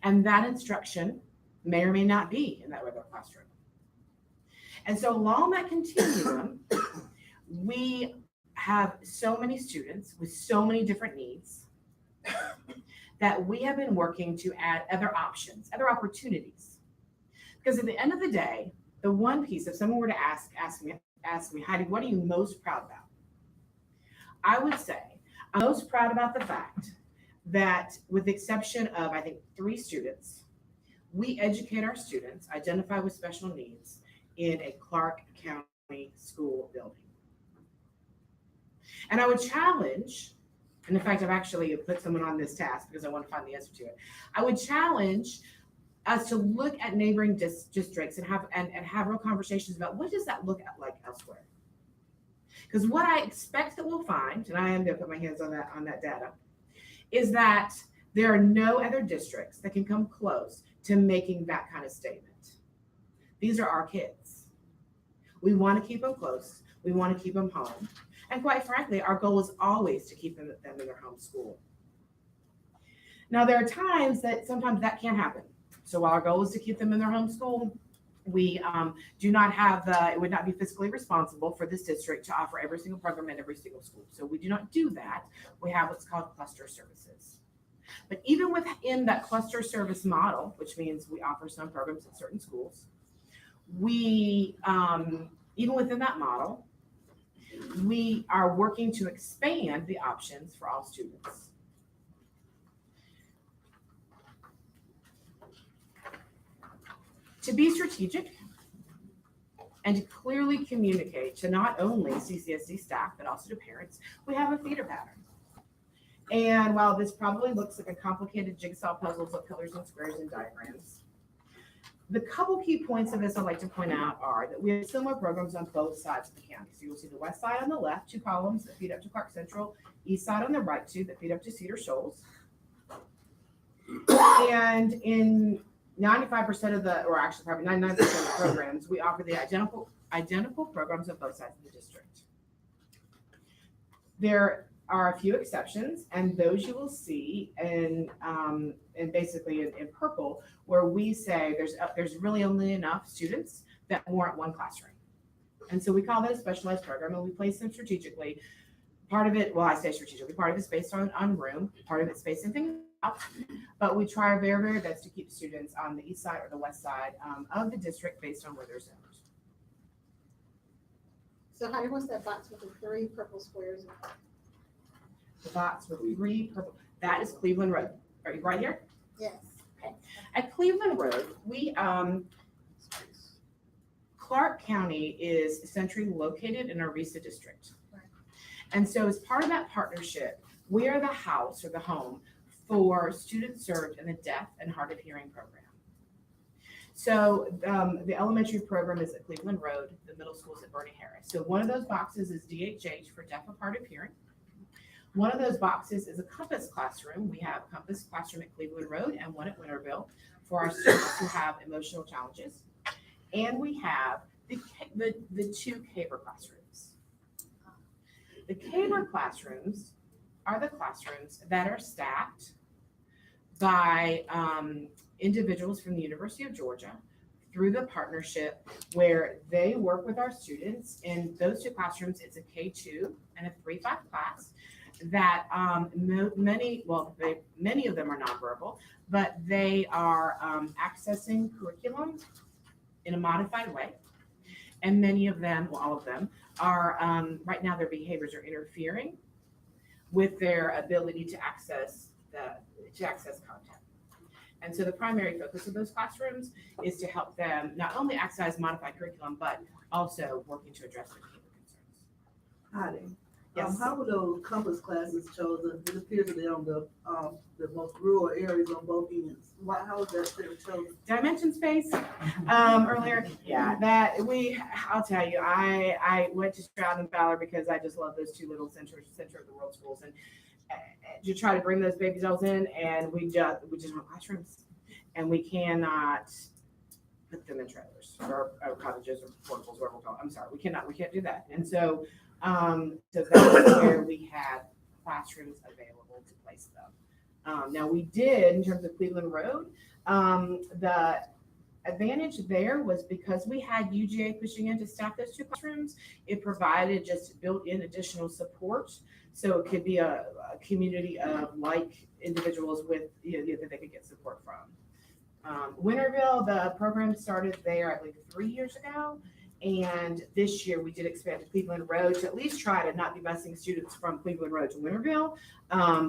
And that instruction may or may not be in that regular classroom. And so along that continuum, we have so many students with so many different needs that we have been working to add other options, other opportunities. Because at the end of the day, the one piece, if someone were to ask me, Heidi, what are you most proud about? I would say I'm most proud about the fact that with the exception of, I think, 3 students, we educate our students, identify with special needs in a Clark County school building. And I would challenge, and in fact, I've actually put someone on this task because I want to find the answer to it. I would challenge us to look at neighboring districts and have real conversations about what does that look like elsewhere. Because what I expect that we'll find, and I am going to put my hands on that data, is that there are no other districts that can come close to making that kind of statement. These are our kids. We want to keep them close. We want to keep them home. And quite frankly, our goal is always to keep them in their home school. Now, there are times that sometimes that can't happen. So while our goal is to keep them in their home school, we do not have it would not be fiscally responsible for this district to offer every single program at every single school. So we do not do that. We have what's called cluster services. But even within that cluster service model, which means we offer some programs at certain schools, we, even within that model, we are working to expand the options for all students. To be strategic and to clearly communicate to not only CCSD staff, but also to parents, we have a feeder pattern. And while this probably looks like a complicated jigsaw puzzle of pillars and squares and diagrams, the couple key points of this I'd like to point out are that we have similar programs on both sides of the county. So you'll see the west side on the left, 2 columns that feed up to Clark Central, east side on the right, 2 that feed up to Cedar Shoals. And in 95% of the, or actually probably 99% of the programs, we offer the identical programs on both sides of the district. There are a few exceptions, and those you will see in basically in purple, where we say there's really only enough students that warrant 1 classroom. And so we call that a specialized program, and we place them strategically. Part of it, well, I say strategically, part of it's based on room, part of it's based on things out, but we try our very, very best to keep students on the east side or the west side of the district based on where they're zoned. So Heidi, what's that box with the 3 purple squares in it? The box with 3 purple, that is Cleveland Road. Are you right here? Yes. Okay. At Cleveland Road, we Clark County is centrally located in our RISA district. And so as part of that partnership, we are the house or the home for students served in the deaf and hard of hearing program. So the elementary program is at Cleveland Road, the middle school is at Bernie Harris. So one of those boxes is DHH for deaf and hard of hearing. One of those boxes is a Compass classroom. We have Compass classroom at Cleveland Road and one at Winterville for our students who have emotional challenges. And we have the two CABR classrooms. The CABR classrooms are the classrooms that are staffed by individuals from the University of Georgia through the partnership where they work with our students. In those two classrooms, it's a K2 and a 3-5 class that many of them are nonverbal, but they are accessing curriculum in a modified way. And many of them, well, all of them, are right now their behaviors are interfering with their ability to access content. And so the primary focus of those classrooms is to help them not only access modified curriculum, but also working to address their behavior concerns. Heidi, Yes. how were those Compass classes chosen? It appears that they're on the most rural areas on both ends. How was that chosen? Did I mention space earlier? Yeah, I'll tell you, I went to Stroud and Fowler because I just love those two little center of the world schools, and to try to bring those baby dolls in, and we just want classrooms, and we cannot put them in trailers or cottages or portables, whatever we're calling. I'm sorry, we can't do that. And so that's where we had classrooms available to place them. Now we did, in terms of Cleveland Road, the advantage there was because we had UGA pushing in to staff those two classrooms, it provided just built-in additional support. So it could be a community of like individuals with, that they could get support from. Winterville, the program started there, I believe, 3 years ago. And this year we did expand to Cleveland Road to at least try to not be busing students from Cleveland Road to Winterville.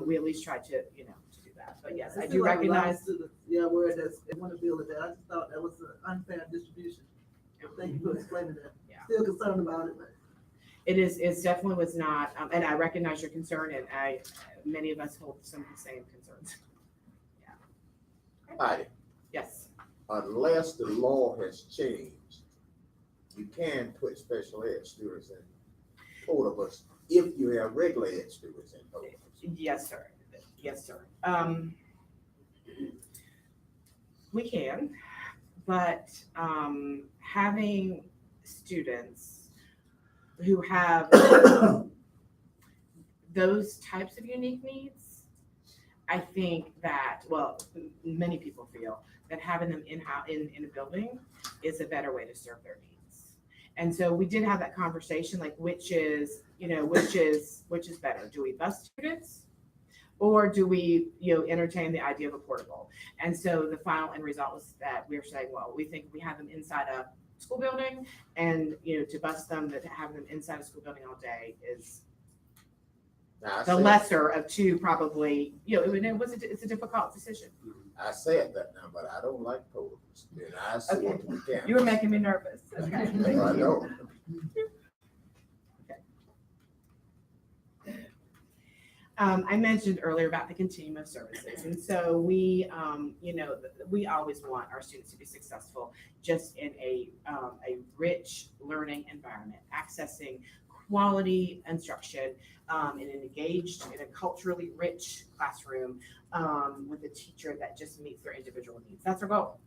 We at least tried to, to do that. But yes, I do recognize. Where that's Winterville is at. I just thought that was an unfair distribution. Thank you for explaining that. Yeah. Still concerned about it, but. It definitely was not, and I recognize your concern, and many of us hold some of the same concerns. Yeah. Heidi, Yes. unless the law has changed, you can put special ed students in portables if you have regular ed students in portables. Yes, sir. Yes, sir. We can, but having students who have those types of unique needs, I think that, many people feel that having them in a building is a better way to serve their needs. And so we did have that conversation, like which is better? Do we bus students, or do we entertain the idea of a portable? And so the final end result was that we were saying, well, we think we have them inside a school building, and to bus them, that having them inside a school building all day is the lesser of two, probably. It's a difficult decision. I said that now, but I don't like portables. And I see Okay. what we can. You were making me nervous. Okay. I know. I mentioned earlier about the continuum of services, and so we always want our students to be successful just in a rich learning environment, accessing quality instruction in an engaged, in a culturally rich classroom with a teacher that just meets their individual needs. That's our goal.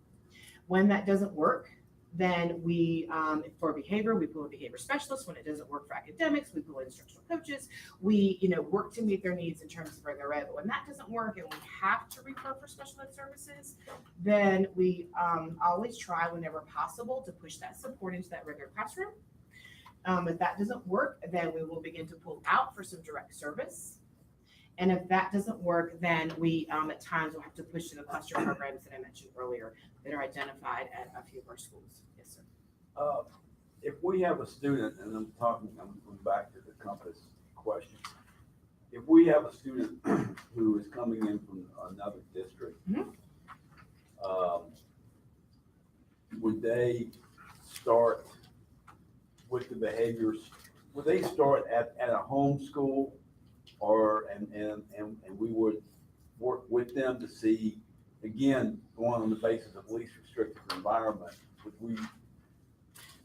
When that doesn't work, then we, for behavior, we pull in behavior specialists. When it doesn't work for academics, we pull in instructional coaches. We, work to meet their needs in terms of where they're at. But when that doesn't work and we have to refer for special ed services, then we always try, whenever possible, to push that support into that regular classroom. If that doesn't work, then we will begin to pull out for some direct service. And if that doesn't work, then we, at times, will have to push to the cluster programs that I mentioned earlier that are identified at a few of our schools. Yes, sir. If we have a student, and I'm going back to the Compass question. If we have a student who is coming in from another district, would they start with the behaviors, would they start at a home school or, and we would work with them to see, again, going on the basis of least restrictive environment, would we,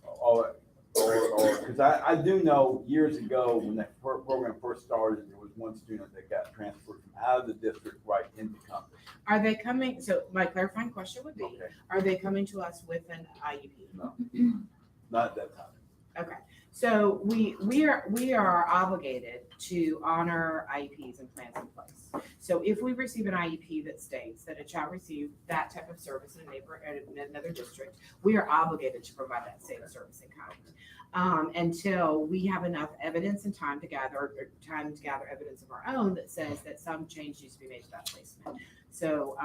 or, because I do know years ago when that program first started, there was one student that got transferred from out of the district right into Compass. Are they coming, so my clarifying question would be, Okay, are they coming to us with an IEP? no, not at that time. Okay, so we are obligated to honor IEPs and plans in place. So if we receive an IEP that states that a child received that type of service in another district, we are obligated to provide that same service in kind. Until we have enough evidence and time to gather evidence of our own that says that some change needs to be made to that placement. So,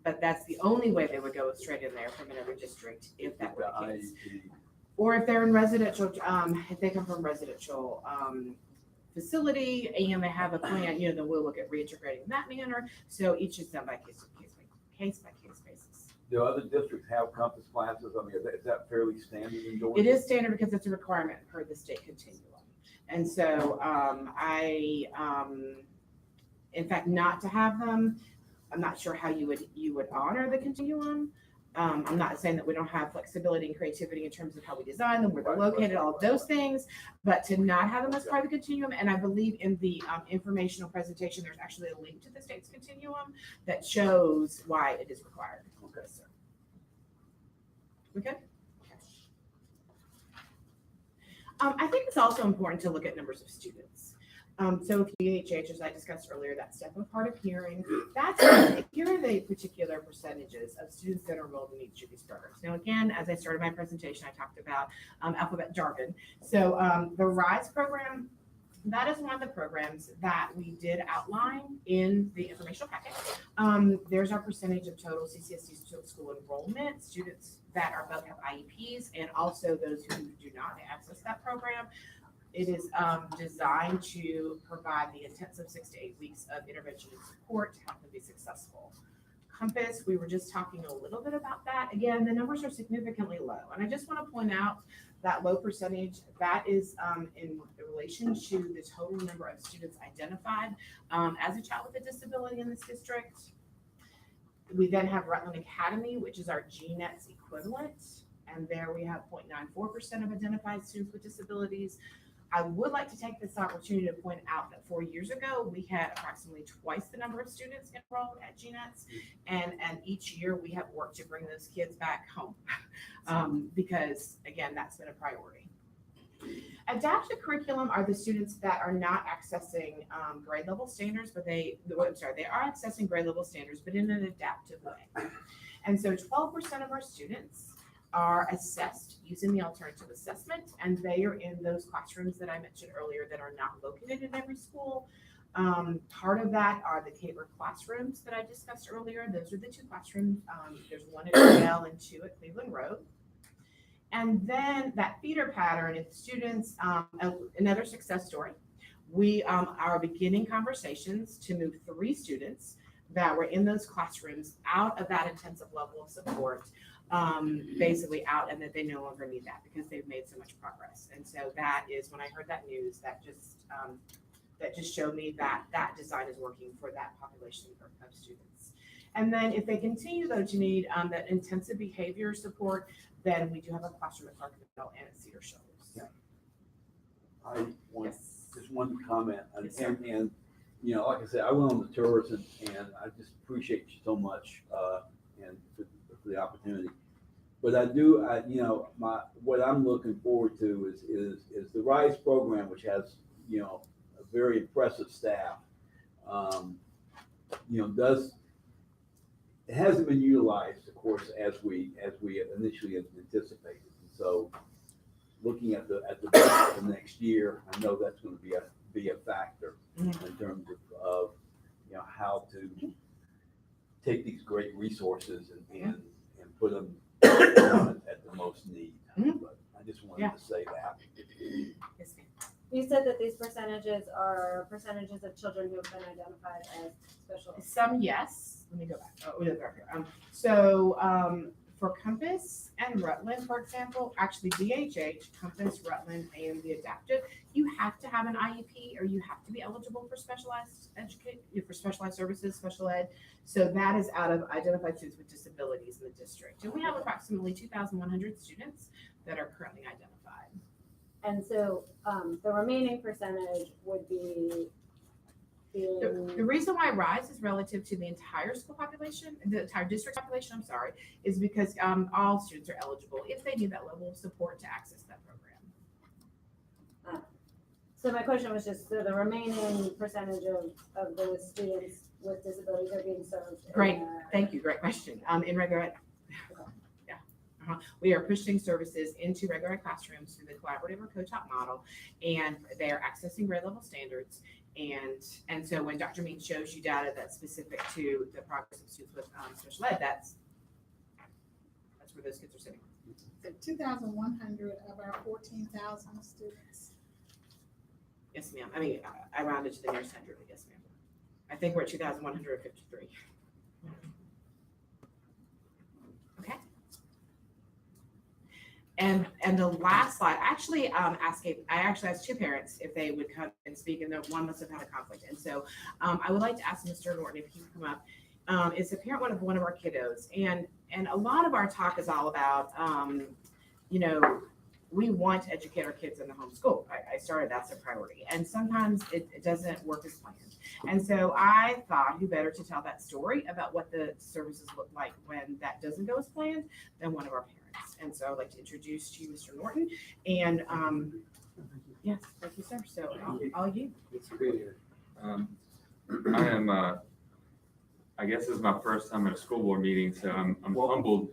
but that's the only way they would go straight in there from another district if that were the case. Or if they're in residential, if they come from residential facility and they have a plan, then we'll look at reintegrating in that manner. So each is done by case by case basis. Do other districts have Compass classes? I mean, is that fairly standard in Georgia? It is standard because it's a requirement per the state continuum. And so in fact, not to have them, I'm not sure how you would honor the continuum. I'm not saying that we don't have flexibility and creativity in terms of how we design them, where they're located, all of those things, but to not have them as part of the continuum. And I believe in the informational presentation, there's actually a link to the state's continuum that shows why it is required. Okay. So, okay. I think it's also important to look at numbers of students. So if EHH, as I discussed earlier, that's definitely part of hearing. Here are the particular percentages of students that are enrolled in each of these programs. Now, again, as I started my presentation, I talked about alphabet jargon. So the RISE program, that is one of the programs that we did outline in the informational packet. There's our percentage of total CCSD school enrollment, students that are both have IEPs and also those who do not access that program. It is designed to provide the intensive 6 to 8 weeks of intervention and support to help them be successful. Compass, we were just talking a little bit about that. Again, the numbers are significantly low. And I just want to point out that low percentage, that is in relation to the total number of students identified as a child with a disability in this district. We then have Rutland Academy, which is our GNETS equivalent. And there we have 0.94% of identified students with disabilities. I would like to take this opportunity to point out that 4 years ago, we had approximately twice the number of students enrolled at GNETS. And each year we have worked to bring those kids back home because, again, that's been a priority. Adaptive curriculum are the students that are not accessing grade level standards, but they are accessing grade level standards, but in an adaptive way. And so 12% of our students are assessed using the alternative assessment, and they are in those classrooms that I mentioned earlier that are not located in every school. Part of that are the catered classrooms that I discussed earlier. Those are the two classrooms. There's one at Yale and two at Cleveland Road. And then that feeder pattern is students, another success story. We are beginning conversations to move 3 students that were in those classrooms out of that intensive level of support, basically out, and that they no longer need that because they've made so much progress. And so that is, when I heard that news, that just showed me that that design is working for that population of students. And then if they continue though to need that intensive behavior support, then we do have a classroom at Clarksville and at Cedar Shoulders. Yeah. I want just one comment, and you know, like I said, I went on the tours and I just appreciate you so much and for the opportunity. But I do, what I'm looking forward to is the RISE program, which has, a very impressive staff. It hasn't been utilized, of course, as we initially anticipated. And so, looking at the budget for next year, I know that's going to be a factor in terms of how to take these great resources and put them at the most need. But I just wanted to say that. Yes, ma'am. You said that these percentages are percentages of children who have been identified as special. Some, yes. Let me go back. Oh, we did that here. So For Compass and Rutland, for example, actually DHH, Compass, Rutland, and the Adaptive, you have to have an IEP or you have to be eligible for for specialized services, special ed. So that is out of identified students with disabilities in the district. And we have approximately 2,100 students that are currently identified. And so, the remaining percentage would be The reason why RISE is relative to the entire school population, the entire district population, I'm sorry, is because all students are eligible if they need that level of support to access that program. So my question was just, so the remaining percentage of those students with disabilities are being served? Great, thank you, great question. In regular ed, yeah. We are pushing services into regular ed classrooms through the collaborative or co-taught model, and they are accessing grade level standards. And so when Dr. Means shows you data that's specific to the progress of students with special ed, that's where those kids are sitting. So 2,100 of our 14,000 students. Yes, ma'am. I mean, I rounded to the nearest hundred, but yes, ma'am. I think we're at 2,153. Okay. And the last slide, I actually asked two parents if they would come and speak, and one must have had a conflict. And so I would like to ask Mr. Norton if he would come up. It's a parent of one of our kiddos, and a lot of our talk is all about, we want to educate our kids in the home school. I started, that's a priority. And sometimes it doesn't work as planned. And so I thought who better to tell that story about what the services look like when that doesn't go as planned than one of our parents. And so I'd like to introduce to you Mr. Norton. And yes, thank you, sir. So all you. It's to be here. I am, I guess this is my first time at a school board meeting, so I'm humbled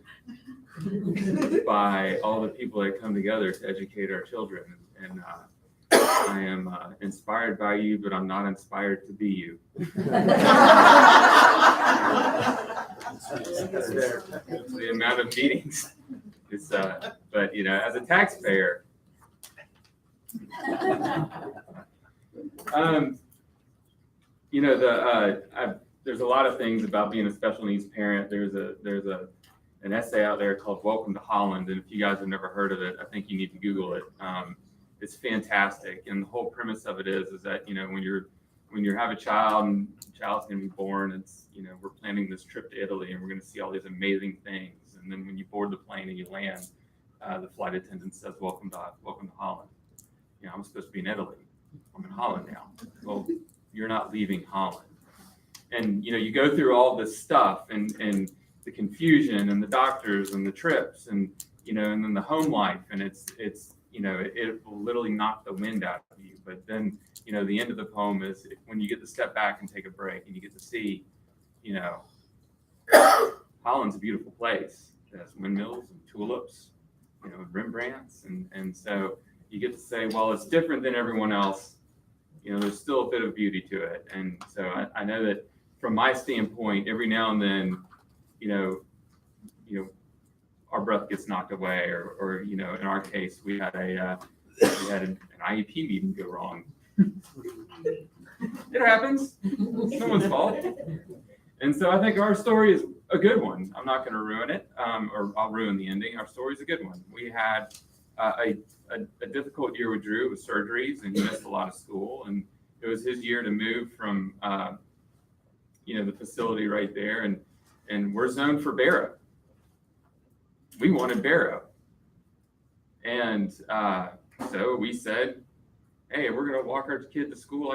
by all the people that come together to educate our children. And I am inspired by you, but I'm not inspired to be you. The amount of meetings, it's, but as a taxpayer, there's a lot of things about being a special needs parent. There's an essay out there called Welcome to Holland. And if you guys have never heard of it, I think you need to Google it. It's fantastic. And the whole premise of it is that, when you have a child and the child's going to be born, it's, we're planning this trip to Italy and we're going to see all these amazing things. And then when you board the plane and you land, the flight attendant says, welcome to Holland. I'm supposed to be in Italy. I'm in Holland now. Well, you're not leaving Holland. And, you go through all this stuff and the confusion and the doctors and the trips and, and then the home life. And it will literally knock the wind out of you. But then, the end of the poem is when you get to step back and take a break and you get to see, Holland's a beautiful place. It has windmills and tulips, Rembrandts. And so you get to say, well, it's different than everyone else. There's still a bit of beauty to it. And so I know that from my standpoint, every now and then, our breath gets knocked away, or in our case, we had an IEP meeting go wrong. It happens. It's no one's fault. And so I think our story is a good one. I'm not going to ruin it, or I'll ruin the ending. Our story is a good one. We had a difficult year with Drew with surgeries, and he missed a lot of school. And it was his year to move from, the facility right there. And we're zoned for Barrow. We wanted Barrow. And so we said, hey, we're going to walk our kid to school.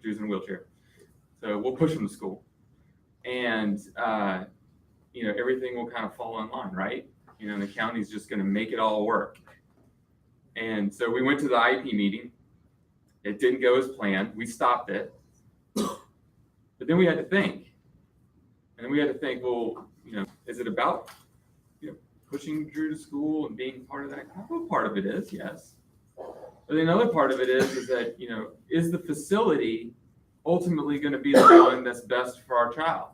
Drew's in a wheelchair. So we'll push him to school. And, everything will kind of fall in line, right? The county's just going to make it all work. And so we went to the IEP meeting. It didn't go as planned. We stopped it. But then we had to think. And then we had to think, well, is it about, pushing Drew to school and being part of that? Well, part of it is, yes. But then another part of it is that, is the facility ultimately going to be the one that's best for our child?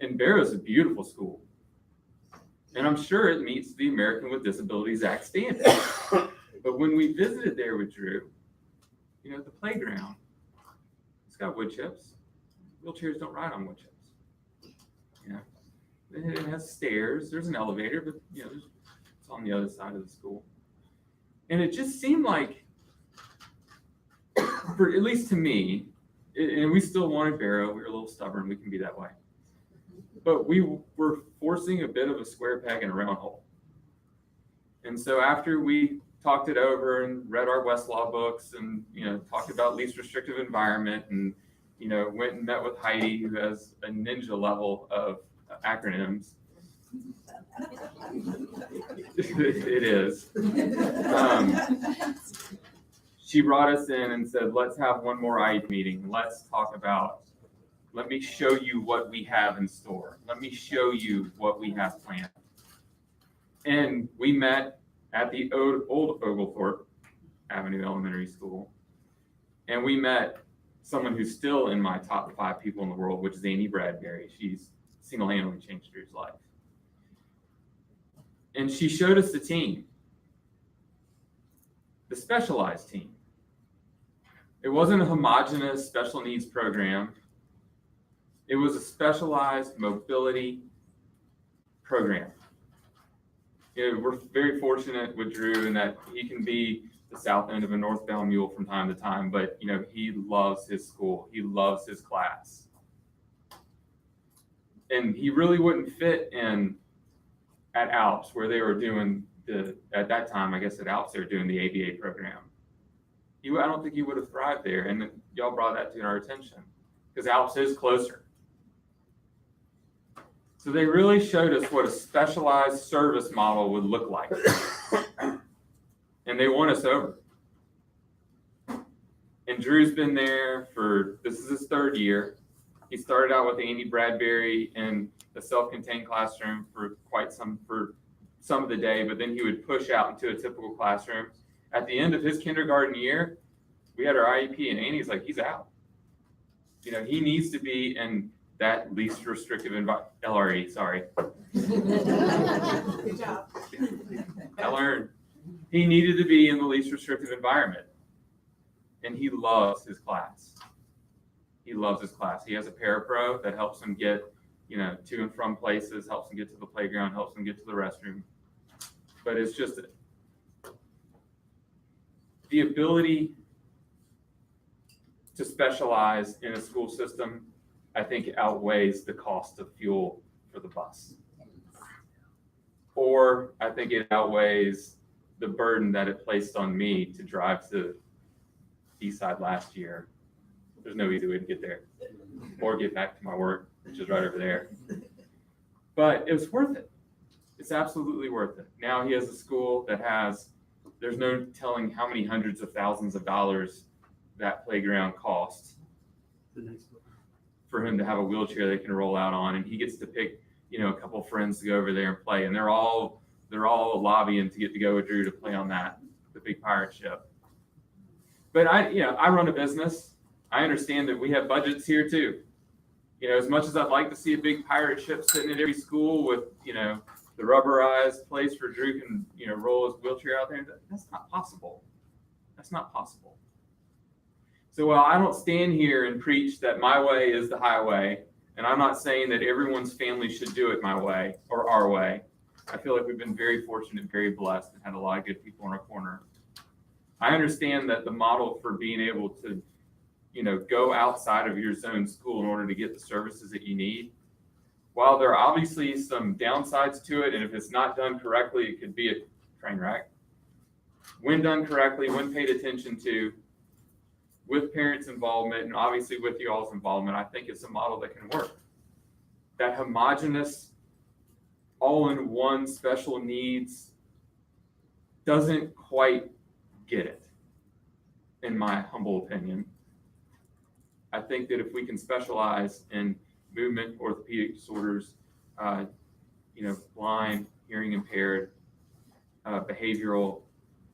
And Barrow's a beautiful school. And I'm sure it meets the American with Disabilities Act standards. But when we visited there with Drew, the playground, it's got wood chips. Wheelchairs don't ride on wood chips. It has stairs, there's an elevator, but you know, it's on the other side of the school. And it just seemed like, for at least to me, and we still wanted Barrow, we were a little stubborn, we can be that way. But we were forcing a bit of a square peg in a round hole. And so after we talked it over and read our Westlaw books and, you know, talked about least restrictive environment and, you know, went and met with Heidi, who has a ninja level of acronyms. It is. She brought us in and said, let's have one more IEP meeting. Let's talk about, let me show you what we have in store. Let me show you what we have planned. And we met at the old Oglethorpe Avenue Elementary School. And we met someone who's still in my top 5 people in the world, which is Amy Bradbury. She's single-handedly changed Drew's life. And she showed us the team, the specialized team. It wasn't a homogeneous special needs program. It was a specialized mobility program. You know, we're very fortunate with Drew in that he can be the south end of a northbound mule from time to time, but you know, he loves his school. He loves his class. And he really wouldn't fit in at Alps where they were doing at that time, I guess at Alps, they were doing the ABA program. I don't think he would have thrived there. And y'all brought that to our attention because Alps is closer. So they really showed us what a specialized service model would look like. And they won us over. And Drew's been there this is his 3rd year. He started out with Amy Bradbury in a self-contained classroom for some of the day, but then he would push out into a typical classroom. At the end of his kindergarten year, we had our IEP and Annie's like, he's out. You know, he needs to be in that least restrictive LRE, sorry. Good job. I learned he needed to be in the least restrictive environment. And he loves his class. He loves his class. He has a parapro that helps him get, you know, to and from places, helps him get to the playground, helps him get to the restroom. But it's just the ability to specialize in a school system, I think outweighs the cost of fuel for the bus. Or I think it outweighs the burden that it placed on me to drive to Eastside last year. There's no easy way to get there or get back to my work, which is right over there. But it was worth it. It's absolutely worth it. Now he has a school that there's no telling how many hundreds of thousands of dollars that playground costs for him to have a wheelchair they can roll out on. And he gets to pick, you know, a couple friends to go over there and play. And they're all lobbying to get to go with Drew to play on the big pirate ship. But I run a business. I understand that we have budgets here too. You know, as much as I'd like to see a big pirate ship sitting at every school with, you know, the rubberized place where Drew can, you know, roll his wheelchair out there, that's not possible. That's not possible. So while I don't stand here and preach that my way is the highway, and I'm not saying that everyone's family should do it my way or our way, I feel like we've been very fortunate, very blessed, and had a lot of good people in our corner. I understand that the model for being able to, you know, go outside of your zone school in order to get the services that you need, while there are obviously some downsides to it, and if it's not done correctly, it could be a train wreck. When done correctly, when paid attention to, with parents' involvement, and obviously with you all's involvement, I think it's a model that can work. That homogeneous, all-in-one special needs doesn't quite get it, in my humble opinion. I think that if we can specialize in movement, orthopedic disorders, you know, blind, hearing impaired, behavioral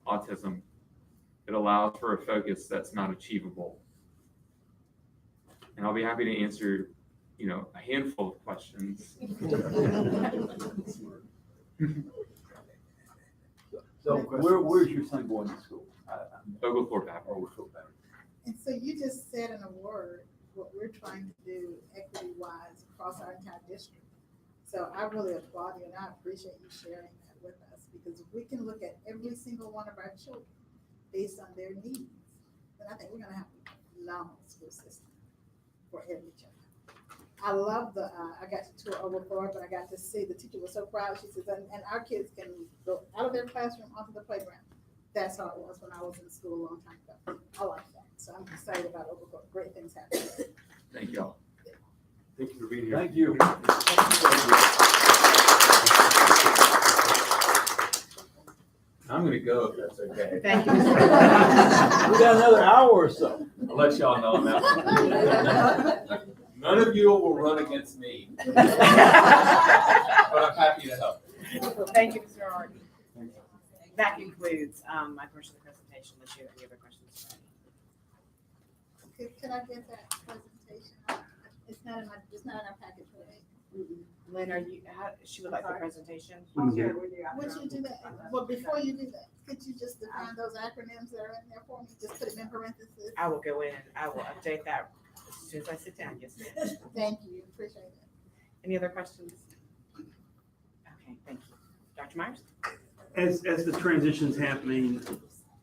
autism, it allows for a focus that's not achievable. And I'll be happy to answer, you know, a handful of questions. So where's your son going to school? Oglethorpe Avenue. And so you just said in a word what we're trying to do equity-wise across our entire district. So So I really applaud you and I appreciate you sharing that with us, because if we can look at every single one of our children based on their needs, then I think we're gonna have a phenomenal school system for every child. I love I got to tour Overflow, but I got to see, the teacher was so proud. She says, and our kids can go out of their classroom onto the playground. That's how it was when I was in school a long time ago. I like that. So I'm excited about Overflow. Great things happening. Thank y'all. Thank you for being here. Thank you. I'm gonna go if that's okay. Thank you. We got another hour or so. I'll let y'all know that. None of you will run against me. But I'm happy to help. Thank you, Mr. Hardy. That concludes my portion of the presentation. Unless you have any other questions. Can I get that presentation? It's not in our package today. Lynn, she would like the presentation? Would you do that? Well, before you do that, could you just define those acronyms that are in there for me? Just put them in parentheses. I will go in. I will update that as soon as I sit down. Yes, ma'am. Thank you. Appreciate it. Any other questions? Okay, thank you. Dr. Myers? As the transition's happening,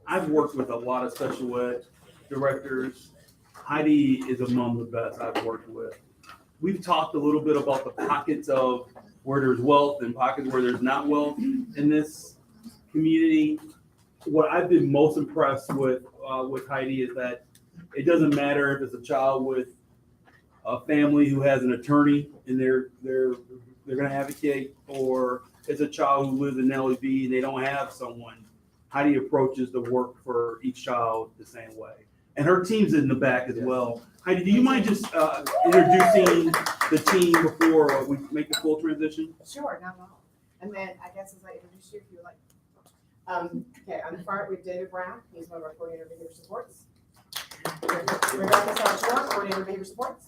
I've worked with a lot of special ed directors. Heidi is among the best I've worked with. We've talked a little bit about the pockets of where there's wealth and pockets where there's not wealth in this community. What I've been most impressed with Heidi is that it doesn't matter if it's a child with a family who has an attorney and they're going to advocate, or it's a child who lives in LEB and they don't have someone. Heidi approaches the work for each child the same way. And her team's in the back as well. Heidi, do you mind just introducing the team before we make the full transition? Sure, not at all. And then I guess as I introduce you, if you would like. Okay, on the front with David Brown. He's one of our coordinator of behavior supports. Rebecca Sartor, coordinator of behavior supports.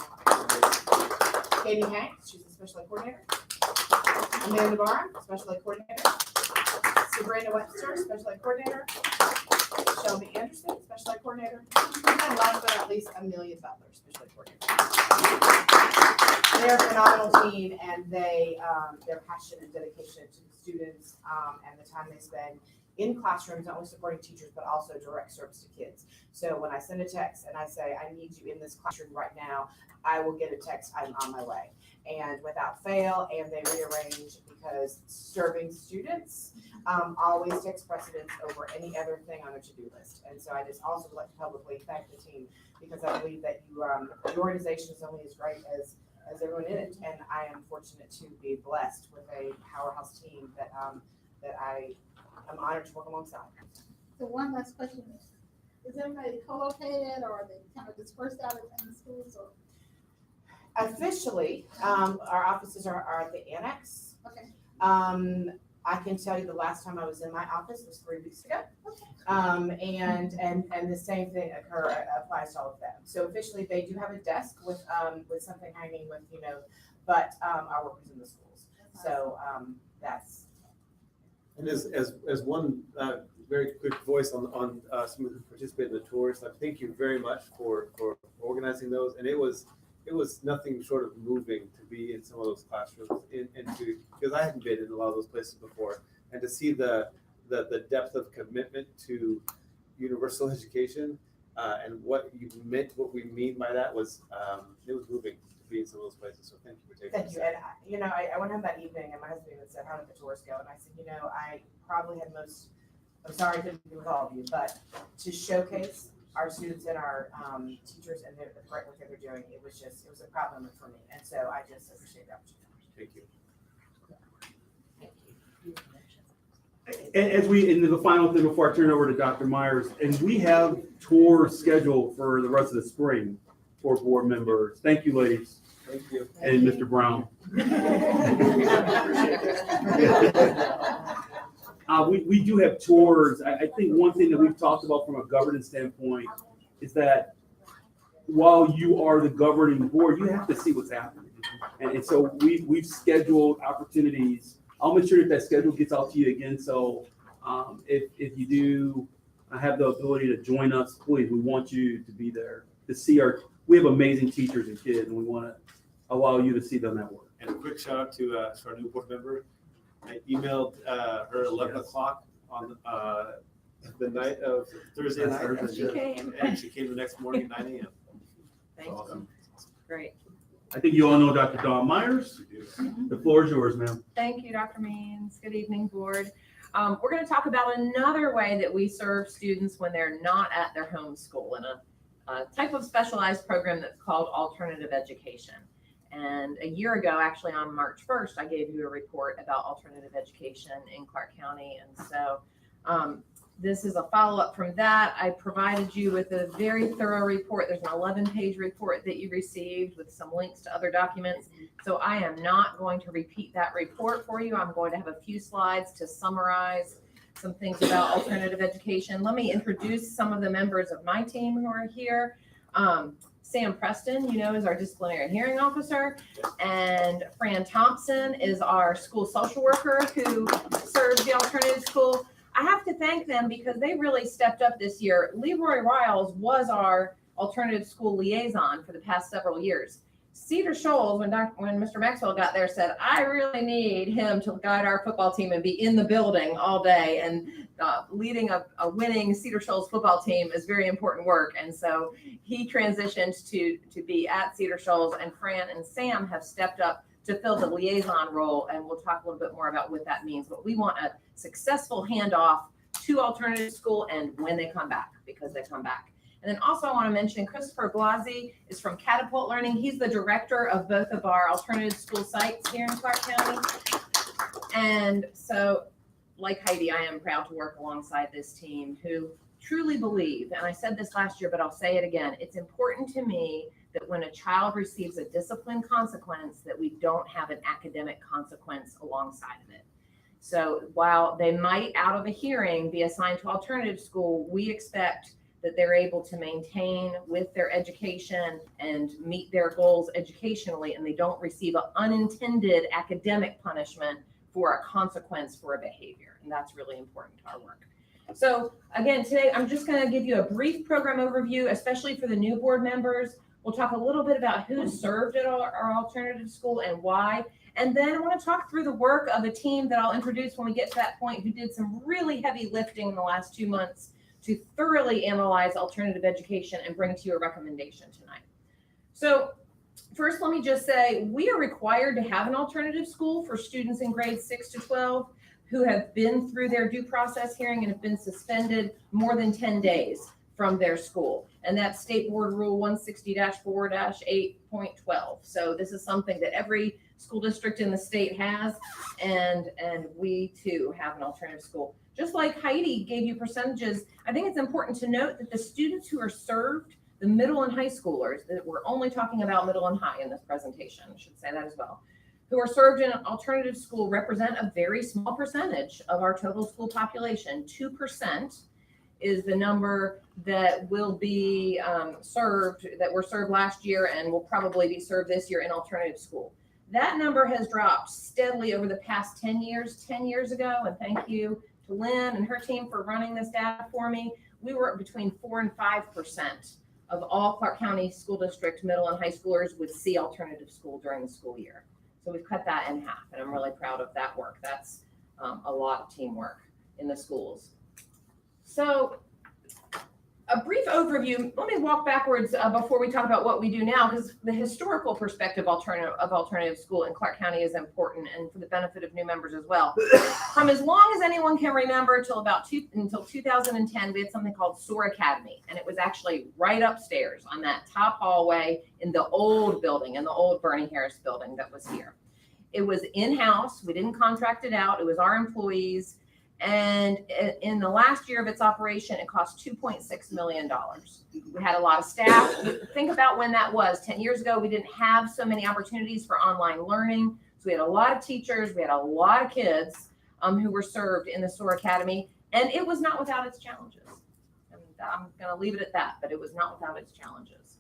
Katie Hanks, she's a special ed coordinator. Amanda Barr, special ed coordinator. Sabrina Webster, special ed coordinator. Shelby Anderson, special ed coordinator. And last but not least, Amelia Butler, special ed coordinator. They're a phenomenal team, and their passion and dedication to the students and the time they spend in classrooms, not only supporting teachers, but also direct service to kids. So when I send a text and I say, I need you in this classroom right now, I will get a text, I'm on my way. And without fail, and they rearrange, because serving students always takes precedence over any other thing on their to-do list. And so I just also would like to publicly thank the team, because I believe that your organization is only as great as everyone in it. And I am fortunate to be blessed with a powerhouse team that I'm honored to work alongside. So one last question. Is everybody co-located, or are they kind of dispersed out in the schools? Or? Officially, our offices are at the annex. Okay. I can tell you the last time I was in my office was 3 weeks ago. And the same thing applies to all of them. So officially, they do have a desk with something hanging with, but our work is in the schools. So that's. And as one very quick voice on some who participated in the tours, thank you very much for organizing those. And it was nothing short of moving to be in some of those classrooms because I hadn't been in a lot of those places before, and to see the depth of commitment to universal education and what we mean by that was it was moving to be in some of those places. So thank you for taking. Thank you. And I went home that evening, and my husband even said, "How did the tours go?" And I said, I probably had I'm sorry I couldn't be with all of you, but to showcase our students and our teachers and the great work that they're doing, it was a proud moment for me. And so I just appreciate the opportunity. Thank you. And as into the final thing before I turn it over to Dr. Myers, and we have tours scheduled for the rest of the spring for board members. Thank you, ladies. Thank you. And Mr. Brown. We do have tours. I think one thing that we've talked about from a governance standpoint is that while you are the governing board, you have to see what's happening. And so we've scheduled opportunities. I'll make sure that schedule gets out to you again. So if you do have the ability to join us, please, we want you to be there to see we have amazing teachers and kids, and we want to allow you to see them at work. And a quick shout out to our new board member. I emailed her 11 o'clock on the night of Thursday night. Thursday, She came. And she came the next morning at 9 a.m. Thank you. Awesome. Great. I think you all know Dr. Dawn Myers. The floor is yours, ma'am. Thank you, Dr. Means. Good evening, board. We're going to talk about another way that we serve students when they're not at their home school in a type of specialized program that's called alternative education. And a year ago, actually on March 1st, I gave you a report about alternative education in Clark County. And so this is a follow-up from that. I provided you with a very thorough report. There's an 11-page report that you received with some links to other documents. So I am not going to repeat that report for you. I'm going to have a few slides to summarize some things about alternative education. Let me introduce some of the members of my team who are here. Sam Preston, you know, is our disciplinary hearing officer, and Fran Thompson is our school social worker who serves the alternative school. I have to thank them because they really stepped up this year. Leroy Riles was our alternative school liaison for the past several years. Cedar Shoals, when Mr. Maxwell got there, said, I really need him to guide our football team and be in the building all day. And leading a winning Cedar Shoals football team is very important work. And so he transitioned to be at Cedar Shoals, and Fran and Sam have stepped up to fill the liaison role. And we'll talk a little bit more about what that means. But we want a successful handoff to alternative school and when they come back, because they come back. And then also I want to mention Christopher Blasi is from Catapult Learning. He's the director of both of our alternative school sites here in Clark County. And so, like Heidi, I am proud to work alongside this team who truly believe, and I said this last year, but I'll say it again, it's important to me that when a child receives a discipline consequence, that we don't have an academic consequence alongside of it. So while they might, out of a hearing, be assigned to alternative school, we expect that they're able to maintain with their education and meet their goals educationally, and they don't receive an unintended academic punishment for a consequence for a behavior. And that's really important to our work. So again, today I'm just going to give you a brief program overview, especially for the new board members. We'll talk a little bit about who served at our alternative school and why. And then I want to talk through the work of a team that I'll introduce when we get to that point, who did some really heavy lifting in the last 2 months to thoroughly analyze alternative education and bring to you a recommendation tonight. So first, let me just say, we are required to have an alternative school for students in grades 6 to 12 who have been through their due process hearing and have been suspended more than 10 days from their school. And that's State Board Rule 160-4-8.12. So this is something that every school district in the state has, and we too have an alternative school. Just like Heidi gave you percentages, I think it's important to note that the students who are served, the middle and high schoolers, that we're only talking about middle and high in this presentation, I should say that as well, who are served in an alternative school represent a very small percentage of our total school population. 2% is the number that will be served, that were served last year and will probably be served this year in alternative school. That number has dropped steadily over the past 10 years. 10 years ago, and thank you to Lynn and her team for running this data for me, we were between 4 and 5% of all Clark County School District middle and high schoolers would see alternative school during the school year. So we've cut that in half, and I'm really proud of that work. That's a lot of teamwork in the schools. So a brief overview, let me walk backwards before we talk about what we do now, because the historical perspective of alternative school in Clark County is important, and for the benefit of new members as well. From as long as anyone can remember until 2010, we had something called SOAR Academy, and it was actually right upstairs on that top hallway in the old building, in the old Bernie Harris building that was here. It was in-house. We didn't contract it out. It was our employees. And in the last year of its operation, it cost $2.6 million. We had a lot of staff. Think about when that was. 10 years ago, we didn't have so many opportunities for online learning. So we had a lot of teachers. We had a lot of kids who were served in the SOAR Academy. And it was not without its challenges. And I'm going to leave it at that, but it was not without its challenges.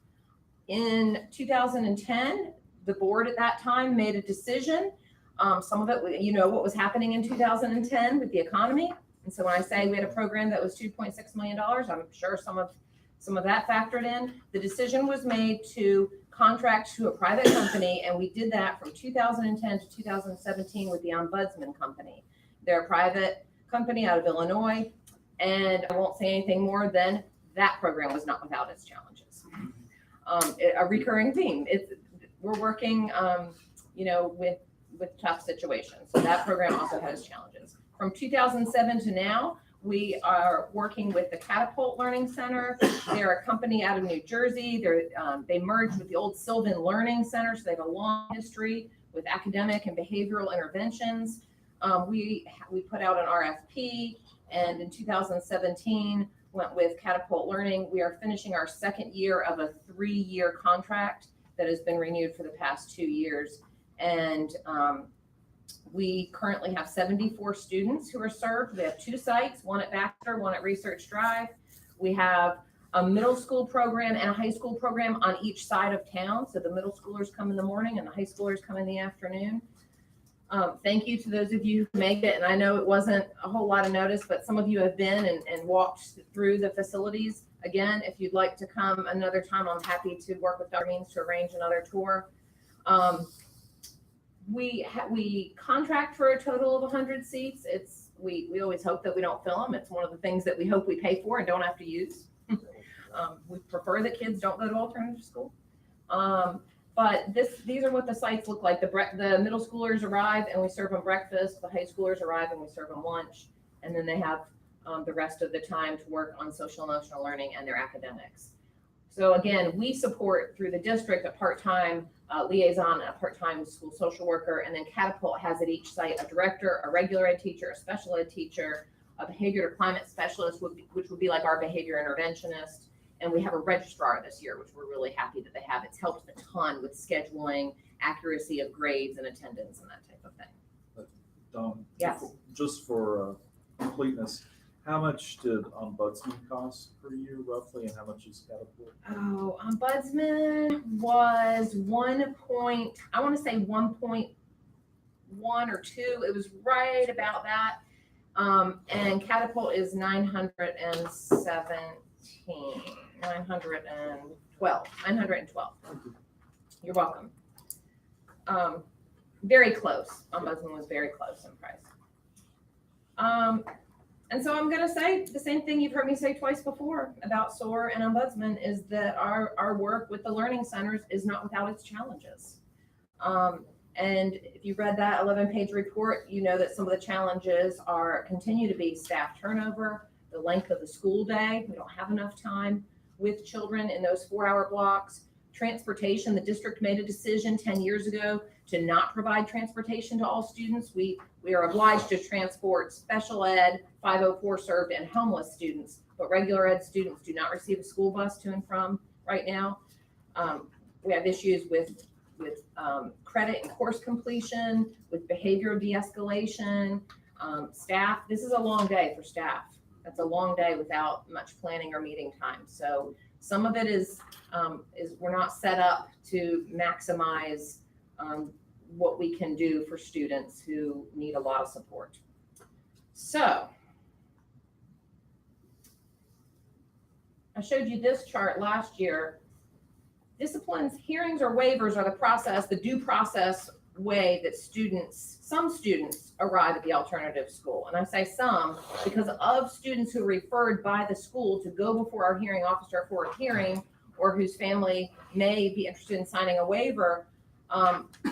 In 2010, the board at that time made a decision. Some of it, you know, what was happening in 2010 with the economy. And so when I say we had a program that was $2.6 million, I'm sure some of some of that factored in. The decision was made to contract to a private company, and we did that from 2010 to 2017 with the Ombudsman Company. They're a private company out of Illinois, and I won't say anything more than that program was not without its challenges. A recurring theme. We're working, with tough situations. So that program also has challenges. From 2007 to now, we are working with the Catapult Learning Center. They're a company out of New Jersey. They merged with the old Sylvan Learning Center, so they have a long history with academic and behavioral interventions. We put out an RFP, and in 2017 went with Catapult Learning. We are finishing our second year of a 3-year contract that has been renewed for the past 2 years. And we currently have 74 students who are served. We have 2 sites, one at Baxter, one at Research Drive. We have a middle school program and a high school program on each side of town. So the middle schoolers come in the morning and the high schoolers come in the afternoon. Thank you to those of you who make it. And I know it wasn't a whole lot of notice, but some of you have been and walked through the facilities. Again, if you'd like to come another time, I'm happy to work with Dr. Means to arrange another tour. We contract for a total of 100 seats. We always hope that we don't fill them. It's one of the things that we hope we pay for and don't have to use. We prefer that kids don't go to alternative school. But these are what the sites look like. The middle schoolers arrive and we serve them breakfast. The high schoolers arrive and we serve them lunch. And then they have the rest of the time to work on social emotional learning and their academics. So again, we support through the district a part-time liaison, a part-time school social worker, and then Catapult has at each site a director, a regular ed teacher, a special ed teacher, a behavior or climate specialist, which would be like our behavior interventionist. And we have a registrar this year, which we're really happy that they have. It's helped a ton with scheduling, accuracy of grades and attendance and that type of thing. Yes. Just for completeness, how much did Ombudsman cost per year roughly, and how much is Catapult? Oh, Ombudsman was 1.1 or 2. It was right about that. And Catapult is 912. You're welcome. Very close. Ombudsman was very close in price. And so I'm going to say the same thing you've heard me say twice before about SOAR and Ombudsman is that our work with the learning centers is not without its challenges. And if you read that 11-page report, you know that some of the challenges continue to be staff turnover, the length of the school day. We don't have enough time with children in those 4-hour blocks. Transportation, the district made a decision 10 years ago to not provide transportation to all students. We are obliged to transport special ed, 504 served, and homeless students, but regular ed students do not receive a school bus to and from right now. We have issues with credit and course completion, with behavioral de-escalation, staff. This is a long day for staff. That's a long day without much planning or meeting time. So some of it is we're not set up to maximize what we can do for students who need a lot of support. So I showed you this chart last year. Disciplines, hearings, or waivers are the due process way that some students arrive at the alternative school. And I say some because of students who are referred by the school to go before our hearing officer for a hearing or whose family may be interested in signing a waiver.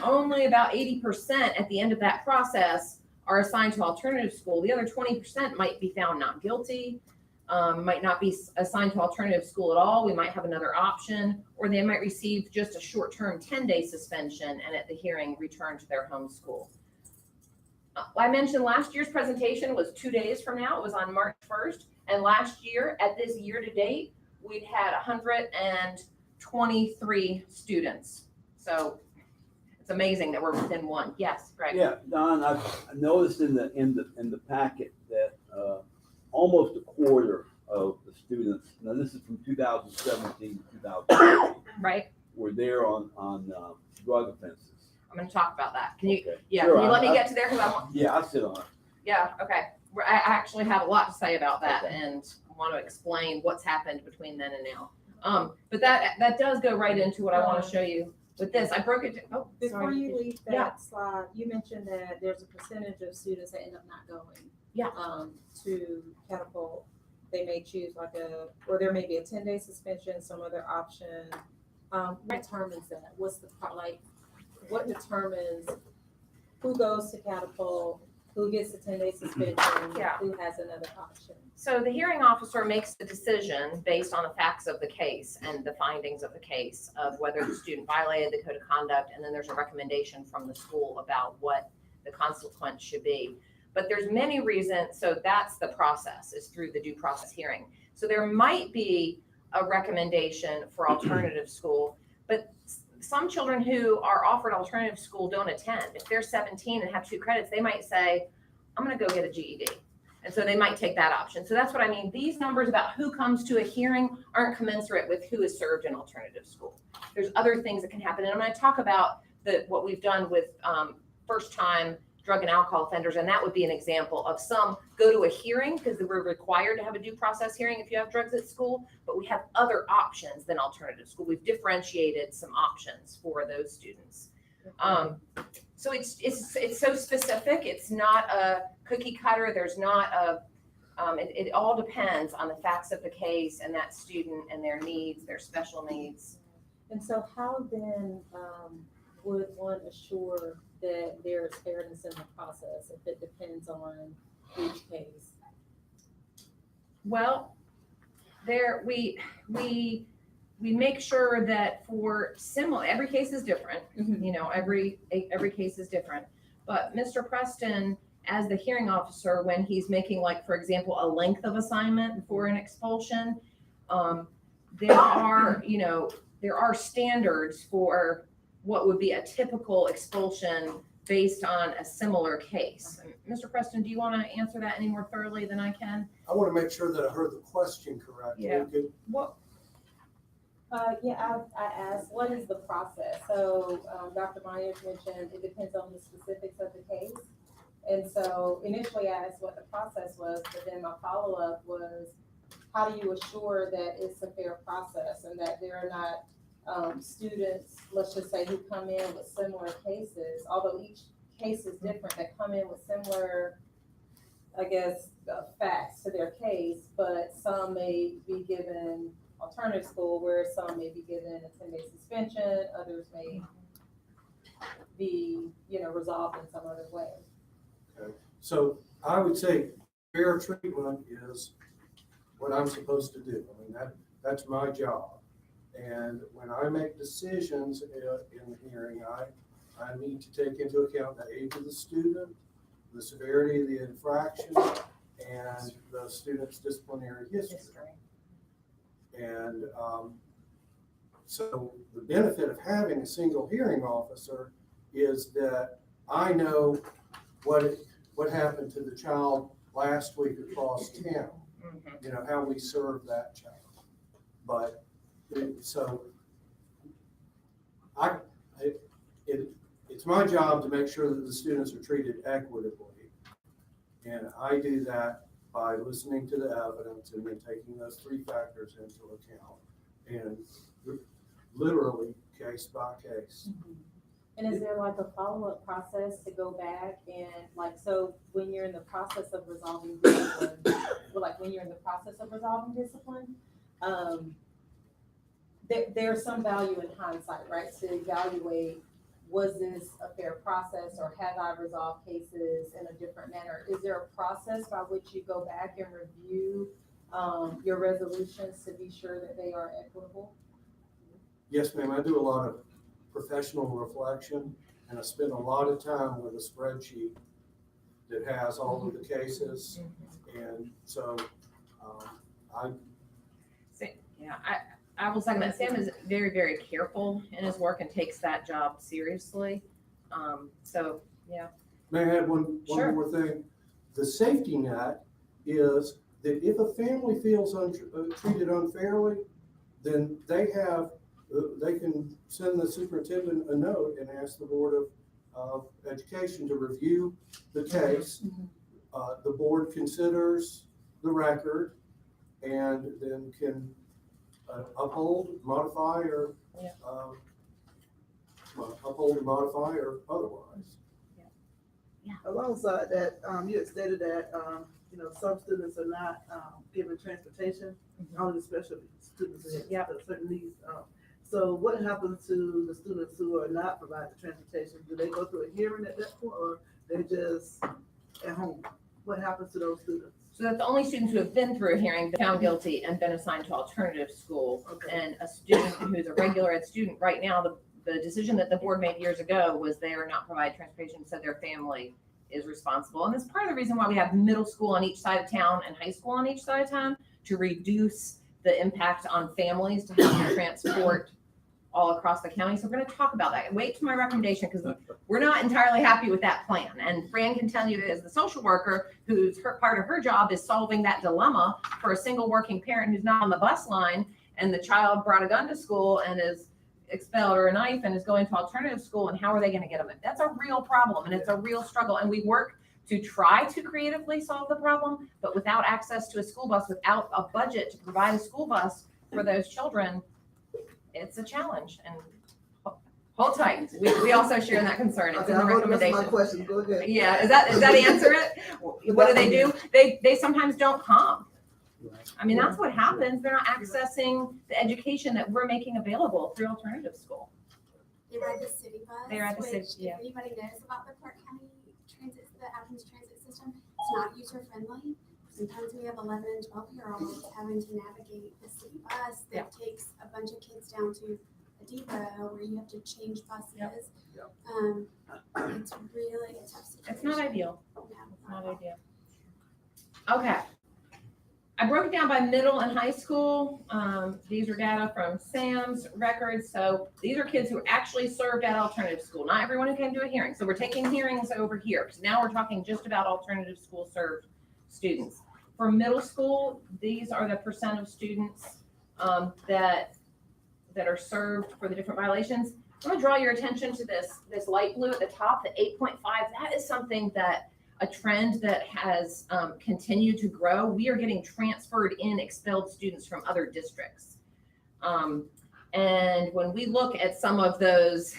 Only about 80% at the end of that process are assigned to alternative school. The other 20% might be found not guilty, might not be assigned to alternative school at all. We might have another option, or they might receive just a short-term 10-day suspension and at the hearing return to their home school. I mentioned last year's presentation was 2 days from now. It was on March 1st. And last year, at this year to date, we'd had 123 students. So it's amazing that we're within one. Yes, Greg. Yeah, Don, I've noticed in the packet that almost a quarter of the students, now this is from 2017 to 2018, right, were there on drug offenses. I'm going to talk about that. Can you? Okay. Yeah. Sure, Can you let me get to there because I want. Yeah, I'll sit on it. Yeah. Okay. I actually have a lot to say about that, Okay. and want to explain what's happened between then and now. But that does go right into what I want to show you with this. I broke it. Oh, Before sorry. you leave Yeah. that slide, you mentioned that there's a percentage of students that end up not going. Yeah. To Catapult. They may choose or there may be a 10-day suspension, some other option. What determines that? What's the what determines who goes to Catapult, who gets a 10-day suspension, Yeah. who has another option? So the hearing officer makes the decision based on the facts of the case and the findings of the case of whether the student violated the code of conduct, and then there's a recommendation from the school about what the consequence should be. But there's many reasons, so that's the process, is through the due process hearing. So there might be a recommendation for alternative school, but some children who are offered alternative school don't attend. If they're 17 and have 2 credits, they might say, I'm gonna go get a GED. And so they might take that option. So that's what I mean. These numbers about who comes to a hearing aren't commensurate with who is served in alternative school. There's other things that can happen. And I'm gonna talk about what we've done with first-time drug and alcohol offenders, and that would be an example of some go to a hearing because we're required to have a due process hearing if you have drugs at school, but we have other options than alternative school. We've differentiated some options for those students. So it's so specific. It's not a cookie cutter. There's not it all depends on the facts of the case and that student and their needs, their special needs. And so how then would one assure that there is fairness in the process if it depends on each case? Well, we make sure that for similar, every case is different. You know, every case is different. But Mr. Preston, as the hearing officer, when he's making, like, for example, a length of assignment for an expulsion, there are standards for what would be a typical expulsion based on a similar case. Mr. Preston, do you want to answer that any more thoroughly than I can? I want to make sure that I heard the question correctly. Yeah. What? I asked, what is the process? So Dr. Myers mentioned it depends on the specifics of the case. And so initially I asked what the process was, but then my follow-up was, how do you assure that it's a fair process and that there are not students, let's just say, who come in with similar cases, although each case is different, that come in with similar, I guess, facts to their case, but some may be given alternative school where some may be given a 10-day suspension, others may be, resolved in some other way. Okay. So I would say fair treatment is what I'm supposed to do. I mean, that's my job. And when I make decisions in the hearing, I need to take into account the age of the student, the severity of the infraction, and the student's disciplinary history. And so the benefit of having a single hearing officer is that I know what happened to the child last week across town, how we served that child. But it's my job to make sure that the students are treated equitably. And I do that by listening to the evidence and then taking those 3 factors into account, and literally case by case. And is there like a follow-up process to go back and so when you're in the process of resolving discipline, there's some value in hindsight, right? To evaluate, was this a fair process or have I resolved cases in a different manner? Is there a process by which you go back and review your resolutions to be sure that they are equitable? Yes, ma'am. I do a lot of professional reflection, and I spend a lot of time with a spreadsheet that has all of the cases. And so I will second that. Sam is very, very careful in his work and takes that job seriously. Yeah. May I add one Sure. more thing? The safety net is that if a family feels treated unfairly, then they can send the superintendent a note and ask the Board of Education to review the case. The board considers the record and then can uphold, modify, or, Yeah. uphold, modify, or otherwise. Alongside that, you had stated that, some students are not, given transportation, only the special students that have certain needs. So what happens to the students who are not provided transportation? Do they go through a hearing at that point, or they just at home? What happens to those students? So that's the only students who have been through a hearing, been found guilty, and been assigned to alternative school. Okay. And a student who's a regular ed student, right now, the decision that the board made years ago was they are not provided transportation, so their family is responsible. And that's part of the reason why we have middle school on each side of town and high school on each side of town, to reduce the impact on families to have to transport all across the county. So we're going to talk about that. Wait to my recommendation, because we're not entirely happy with that plan. And Fran can tell you that as the social worker, whose part of her job is solving that dilemma for a single working parent who's not on the bus line, and the child brought a gun to school and is expelled, or a knife, and is going to alternative school, and how are they going to get them in? That's a real problem, and it's a real struggle. And we work to try to creatively solve the problem, but without access to a school bus, without a budget to provide a school bus for those children, it's a challenge. And hold tight. We also share in that concern. It's in the recommendation. My question, go ahead. Yeah, does that answer it? What do? They sometimes don't come. I mean, that's what happens. They're not accessing the education that we're making available through alternative school. They ride the city bus. They ride the which, city, yeah. If anybody knows about the Clark County transit, the Athens transit system, it's not user friendly. Sometimes we have 11 and 12-year-olds having to navigate the city bus that takes a bunch of kids down to a depot where you have to change buses. It's really a tough situation. It's not ideal. No, It's not ideal. Okay. I broke it down by middle and high school. These are data from Sam's records. So these are kids who are actually served at alternative school. Not everyone who came to a hearing. So we're taking hearings over here. So now we're talking just about alternative school served students. For middle school, these are the percent of students that are served for the different violations. I'm going to draw your attention to this light blue at the top, the 8.5. That is something that a trend that has continued to grow. We are getting transferred in expelled students from other districts. And when we look at some of those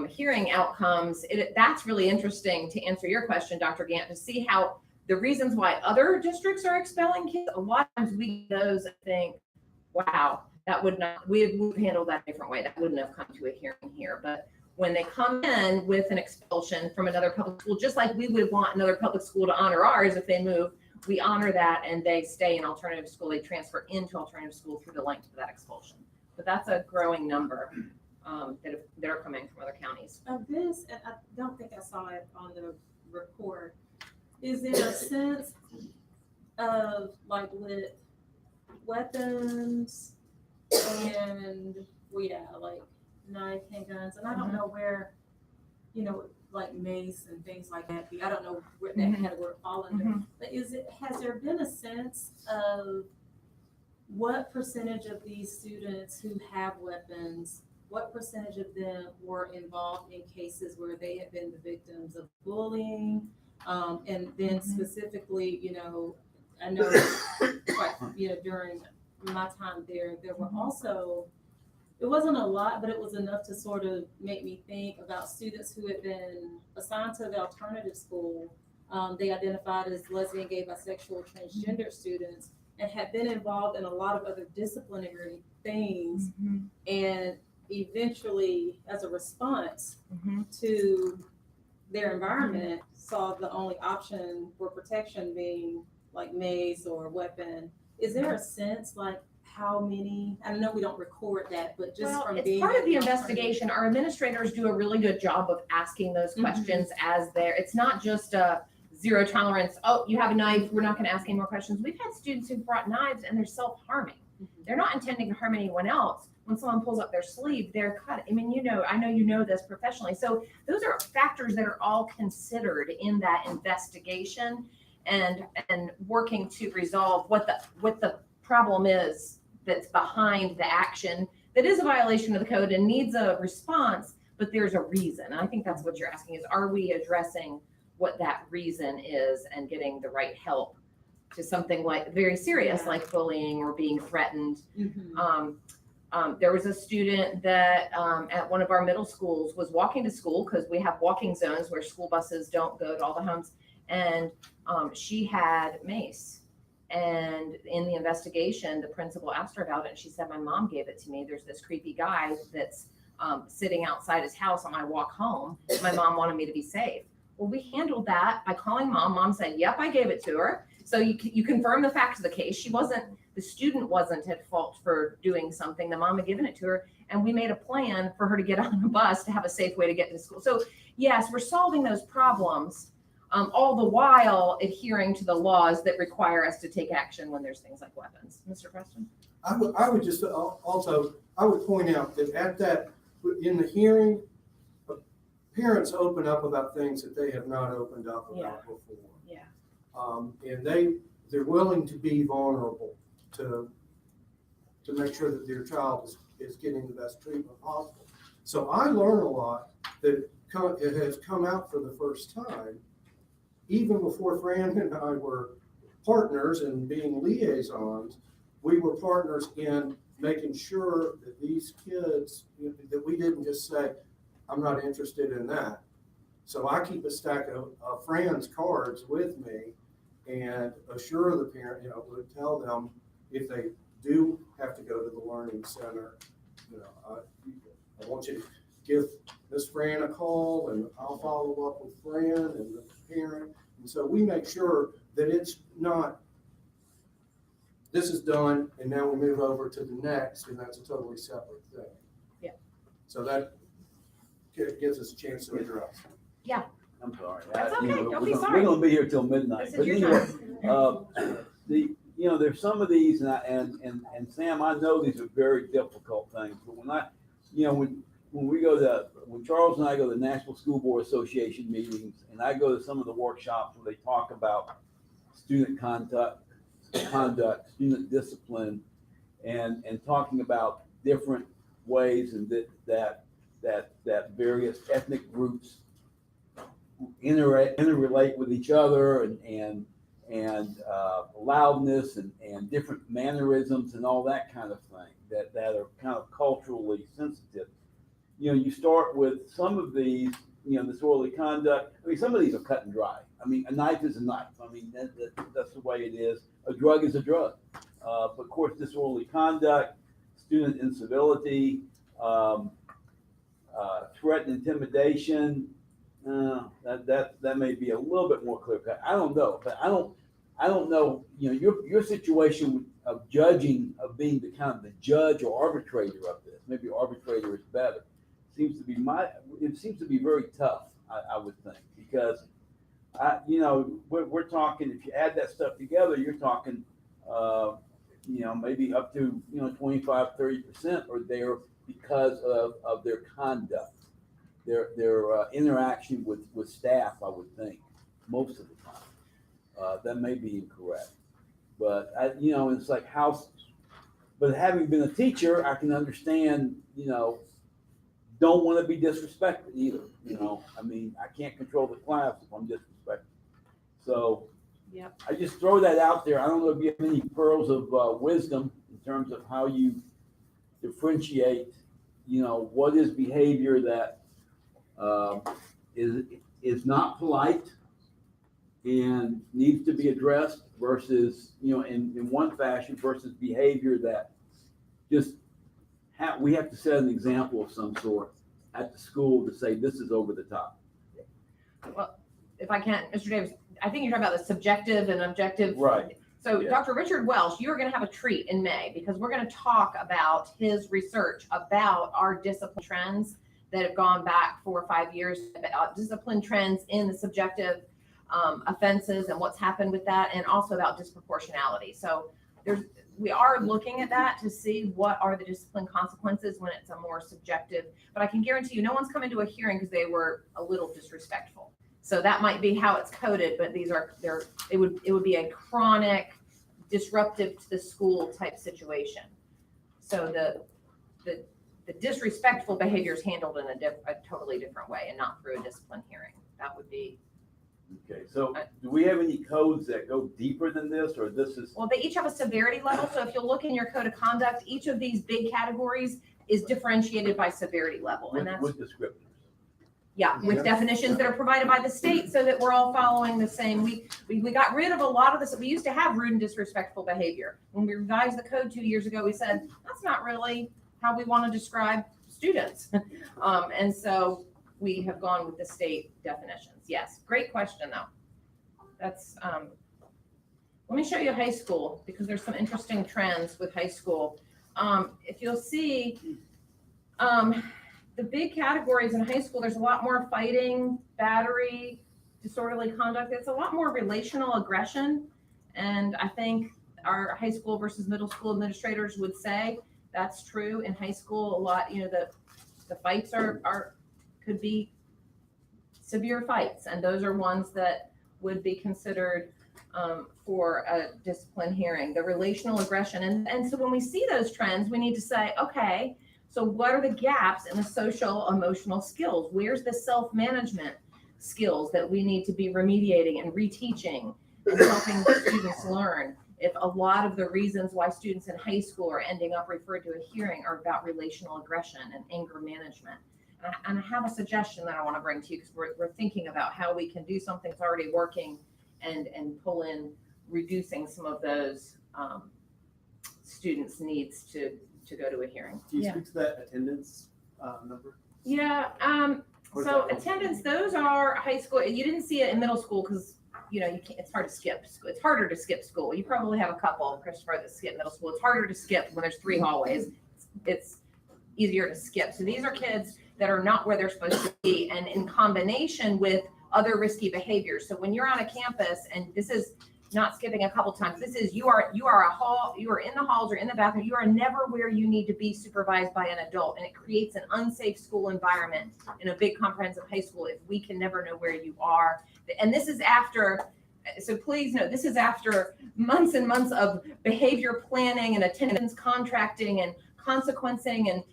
hearing outcomes, that's really interesting to answer your question, Dr. Gant, to see how the reasons why other districts are expelling kids. A lot of times we get those and think, wow, we've handled that a different way. That wouldn't have come to a hearing here. But when they come in with an expulsion from another public school, just like we would want another public school to honor ours if they move, we honor that and they stay in alternative school. They transfer into alternative school through the length of that expulsion. But that's a growing number that are coming from other counties. And I don't think I saw it on the report. Is there a sense of, like, with weapons and, like knife, handguns, and I don't know where, like mace and things like that, I don't know where that category fall under, but has there been a sense of what percentage of these students who have weapons, what percentage of them were involved in cases where they have been the victims of bullying? And then specifically, I know, during my time there were also, it wasn't a lot, but it was enough to sort of make me think about students who had been assigned to the alternative school. They identified as lesbian, gay, bisexual, transgender students, and had been involved in a lot of other disciplinary things. And eventually, as a response to their environment, saw the only option for protection being like mace or weapon. Is there a sense like how many, I know we don't record that, but just from being. It's part of the investigation. Our administrators do a really good job of asking those questions as it's not just a zero tolerance. Oh, you have a knife, we're not going to ask any more questions. We've had students who brought knives and they're self-harming. They're not intending to harm anyone else. When someone pulls up their sleeve, they're cut. I mean, I know you know this professionally. So those are factors that are all considered in that investigation and working to resolve what the problem is that's behind the action that is a violation of the code and needs a response, but there's a reason. And I think that's what you're asking is, are we addressing what that reason is and getting the right help to something like very serious, Yeah. like bullying or being threatened. Mhm. There was a student that at one of our middle schools was walking to school because we have walking zones where school buses don't go to all the homes. And she had mace. And in the investigation, the principal asked her about it. And she said, my mom gave it to me. There's this creepy guy that's sitting outside his house on my walk home. My mom wanted me to be safe. Well, we handled that by calling mom. Mom said, yep, I gave it to her. So you confirm the facts of the case. The student wasn't at fault for doing something. The mom had given it to her, and we made a plan for her to get on a bus to have a safe way to get to school. So yes, we're solving those problems, all the while adhering to the laws that require us to take action when there's things like weapons. Mr. Preston? I would just also, I would point out that in the hearing, parents open up about things that they have not opened up about before. Yeah. And they're willing to be vulnerable to make sure that their child is getting the best treatment possible. So I learn a lot that it has come out for the first time, even before Fran and I were partners and being liaisons. We were partners in making sure that these kids, that we didn't just say, I'm not interested in that. So I keep a stack of Fran's cards with me and assure the parent, would tell them if they do have to go to the learning center, I want you to give Miss Fran a call and I'll follow up with Fran and the parent. And so we make sure that it's not, this is done and now we move over to the next and that's a totally separate thing. Yeah. So that gives us a chance to address. Yeah. I'm sorry. That's okay. Don't be We're sorry. gonna be here till midnight. This is But your anyway, there's some of these, and Sam, I know these are very difficult things, but when Charles and I go to the National School Board Association meetings, and I go to some of the workshops where they talk about student conduct, student discipline, and talking about different ways and that various ethnic groups interrelate with each other and loudness and different mannerisms and all that kind of thing that are kind of culturally sensitive. You start with some of these, disorderly conduct. I mean, some of these are cut and dry. I mean, a knife is a knife. I mean, that's the way it is. A drug is a drug. But of course, disorderly conduct, student incivility, threat and intimidation, that may be a little bit more clear cut. I don't know, but I don't know. Your situation of judging, of being the kind of the judge or arbitrator of this. Maybe arbitrator is better. It seems to be very tough. I would think because we're talking. If you add that stuff together, you're talking. Maybe up to 25-30% are there because of their conduct. Their interaction with staff, I would think, most of the time. That may be incorrect, but it's like but having been a teacher, I can understand, don't want to be disrespected either. I mean, I can't control the class if I'm disrespected. So yep. I just throw that out there. I don't know if you have any pearls of wisdom in terms of how you differentiate, what is behavior that is not polite and needs to be addressed versus, in one fashion versus behavior that just we have to set an example of some sort at the school to say this is over the top. Well, if I can, Mr. Davis, I think you're talking about the subjective and objective. Right. So Yeah. Dr. Richard Welsh, you are going to have a treat in May because we're going to talk about his research about our discipline trends that have gone back 4 or 5 years, about discipline trends in the subjective offenses and what's happened with that, and also about disproportionality. So we are looking at that to see what are the discipline consequences when it's a more subjective, but I can guarantee you no one's coming to a hearing because they were a little disrespectful. So that might be how it's coded, but it would be a chronic disruptive to the school type situation. So the disrespectful behavior is handled in a totally different way and not through a discipline hearing. That would be Okay, so do we have any codes that go deeper than this, or this is? Well, they each have a severity level, so if you'll look in your code of conduct, each of these big categories is differentiated by severity level, and that's, With descriptors. yeah, with definitions that are provided by the state, so that we're all following the same. We got rid of a lot of this. We used to have rude and disrespectful behavior. When we revised the code 2 years ago, we said, that's not really how we want to describe students. And so we have gone with the state definitions. Yes, great question though. That's, let me show you high school, because there's some interesting trends with high school. If you'll see, the big categories in high school, there's a lot more fighting, battery, disorderly conduct. It's a lot more relational aggression. And I think our high school versus middle school administrators would say that's true. In high school, a lot, the fights could be severe fights. And those are ones that would be considered for a discipline hearing, the relational aggression. And so when we see those trends, we need to say, okay, so what are the gaps in the social emotional skills? Where's the self-management skills that we need to be remediating and reteaching and helping students learn? If a lot of the reasons why students in high school are ending up referred to a hearing are about relational aggression and anger management. And I have a suggestion that I want to bring to you, because we're thinking about how we can do something that's already working and pull in reducing some of those students' needs to go to a hearing. Can you speak to that attendance number? Yeah, so attendance, those are high school. You didn't see it in middle school because, you can't, it's hard to skip. It's harder to skip school. You probably have a couple, Christopher, that skip middle school. It's harder to skip when there's 3 hallways. It's easier to skip. So these are kids that are not where they're supposed to be, and in combination with other risky behaviors. So when you're on a campus, and this is not skipping a couple times, this is you are in the halls or in the bathroom, you are never where you need to be supervised by an adult, and it creates an unsafe school environment in a big comprehensive high school if we can never know where you are. And this is after, so please note, this is after months and months of behavior planning and attendance contracting and consequencing and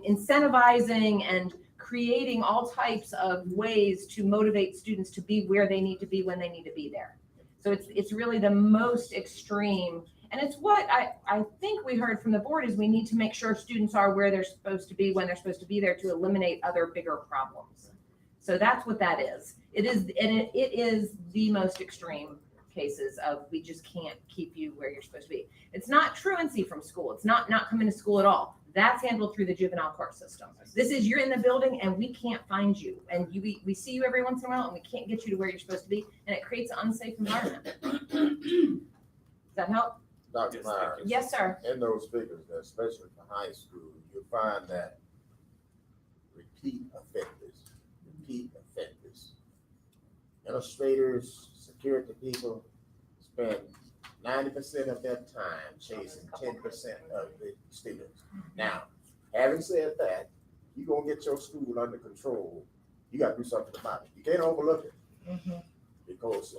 incentivizing and creating all types of ways to motivate students to be where they need to be when they need to be there. So it's really the most extreme. And it's what I think we heard from the board is we need to make sure students are where they're supposed to be when they're supposed to be there to eliminate other bigger problems. So that's what that is. It is the most extreme cases of we just can't keep you where you're supposed to be. It's not truancy from school. It's not coming to school at all. That's handled through the juvenile court system. This is you're in the building and we can't find you, and we see you every once in a while and we can't get you to where you're supposed to be, and it creates an unsafe environment. Does that help? Dr. Myers. Yes, sir. In those figures, especially for high school, you'll find that repeat offenders, illustrators, security people spend 90% of their time chasing 10% of the students. Now, having said that, you're gonna get your school under control. You gotta do something about it. You can't overlook it. Because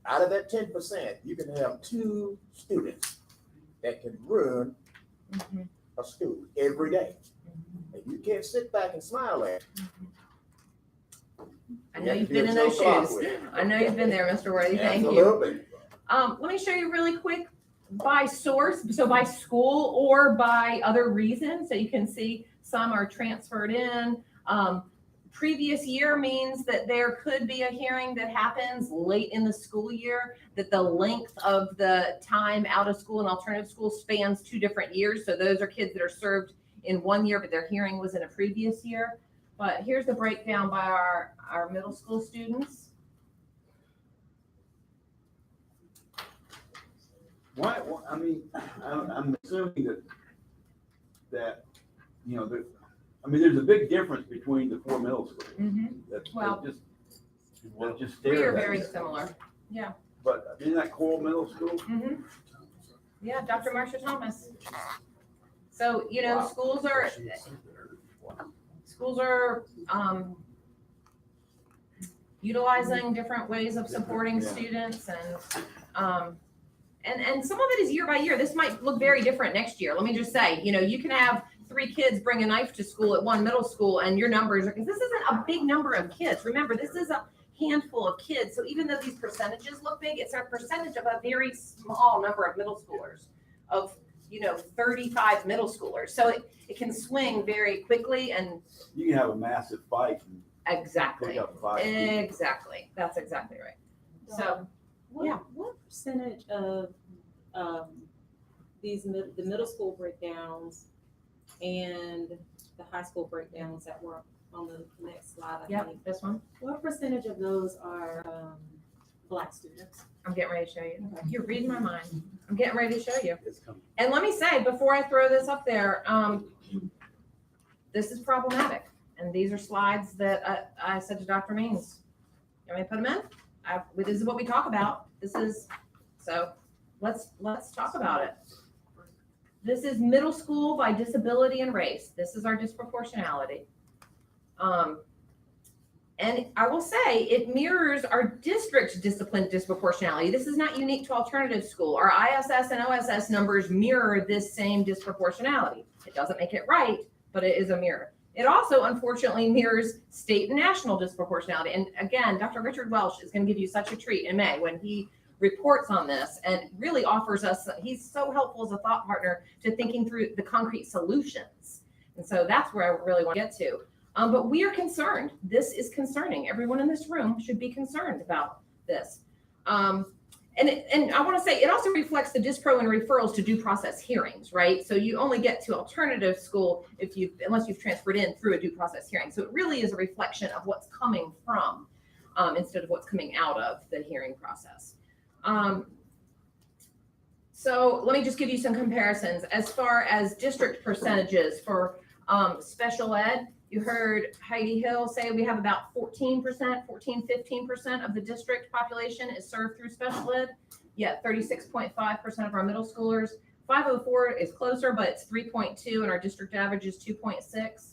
out of that 10%, you can have 2 students that can ruin a school every day. And you can't sit back and smile at it. I know you've been in those shoes. I know you've been there, Mr. Worthy. Thank you. Absolutely. Let me show you really quick by source, so by school or by other reasons. So you can see some are transferred in. Previous year means that there could be a hearing that happens late in the school year, that the length of the time out of school and alternative school spans 2 different years. So those are kids that are served in 1 year, but their hearing was in a previous year. But here's the breakdown by our middle school students. Why, I mean, I'm assuming that there's a big difference between the 4 middle schools. Well, just we are very similar. Yeah. But isn't that Coral Middle School? Yeah, Dr. Marsha Thomas. So, schools are utilizing different ways of supporting students, and some of it is year by year. This might look very different next year. Let me just say, you can have 3 kids bring a knife to school at one middle school and your numbers are, because this isn't a big number of kids. Remember, this is a handful of kids. So even though these percentages look big, it's a percentage of a very small number of middle schoolers, of 35 middle schoolers. So it can swing very quickly, and You can have a massive fight and exactly, pick up 5 people. exactly, that's exactly right. So yeah. What percentage of, the middle school breakdowns and the high school breakdowns that were on the next slide, I Yep, think, this one. what percentage of those are, Black students? I'm getting ready to show you. Okay. You're reading my mind. I'm getting ready to show you. It's coming. And let me say, before I throw this up there, this is problematic. And these are slides that I said to Dr. Means, you want me to put them in? This is what we talk about. So let's talk about it. This is middle school by disability and race. This is our disproportionality. And I will say it mirrors our district discipline disproportionality. This is not unique to alternative school. Our ISS and OSS numbers mirror this same disproportionality. It doesn't make it right, but it is a mirror. It also, unfortunately, mirrors state and national disproportionality. And again, Dr. Richard Welsh is going to give you such a treat in May when he reports on this and really offers us, he's so helpful as a thought partner to thinking through the concrete solutions. And so that's where I really want to get to. But we are concerned. This is concerning. Everyone in this room should be concerned about this. And I want to say it also reflects the dispro and referrals to due process hearings, right? So you only get to alternative school unless you've transferred in through a due process hearing. So it really is a reflection of what's coming from instead of what's coming out of the hearing process. So let me just give you some comparisons. As far as district percentages for special ed, you heard Heidi Hill say we have about 15% of the district population is served through special ed, yet 36.5% of our middle schoolers. 504 is closer, but it's 3.2, and our district average is 2.6.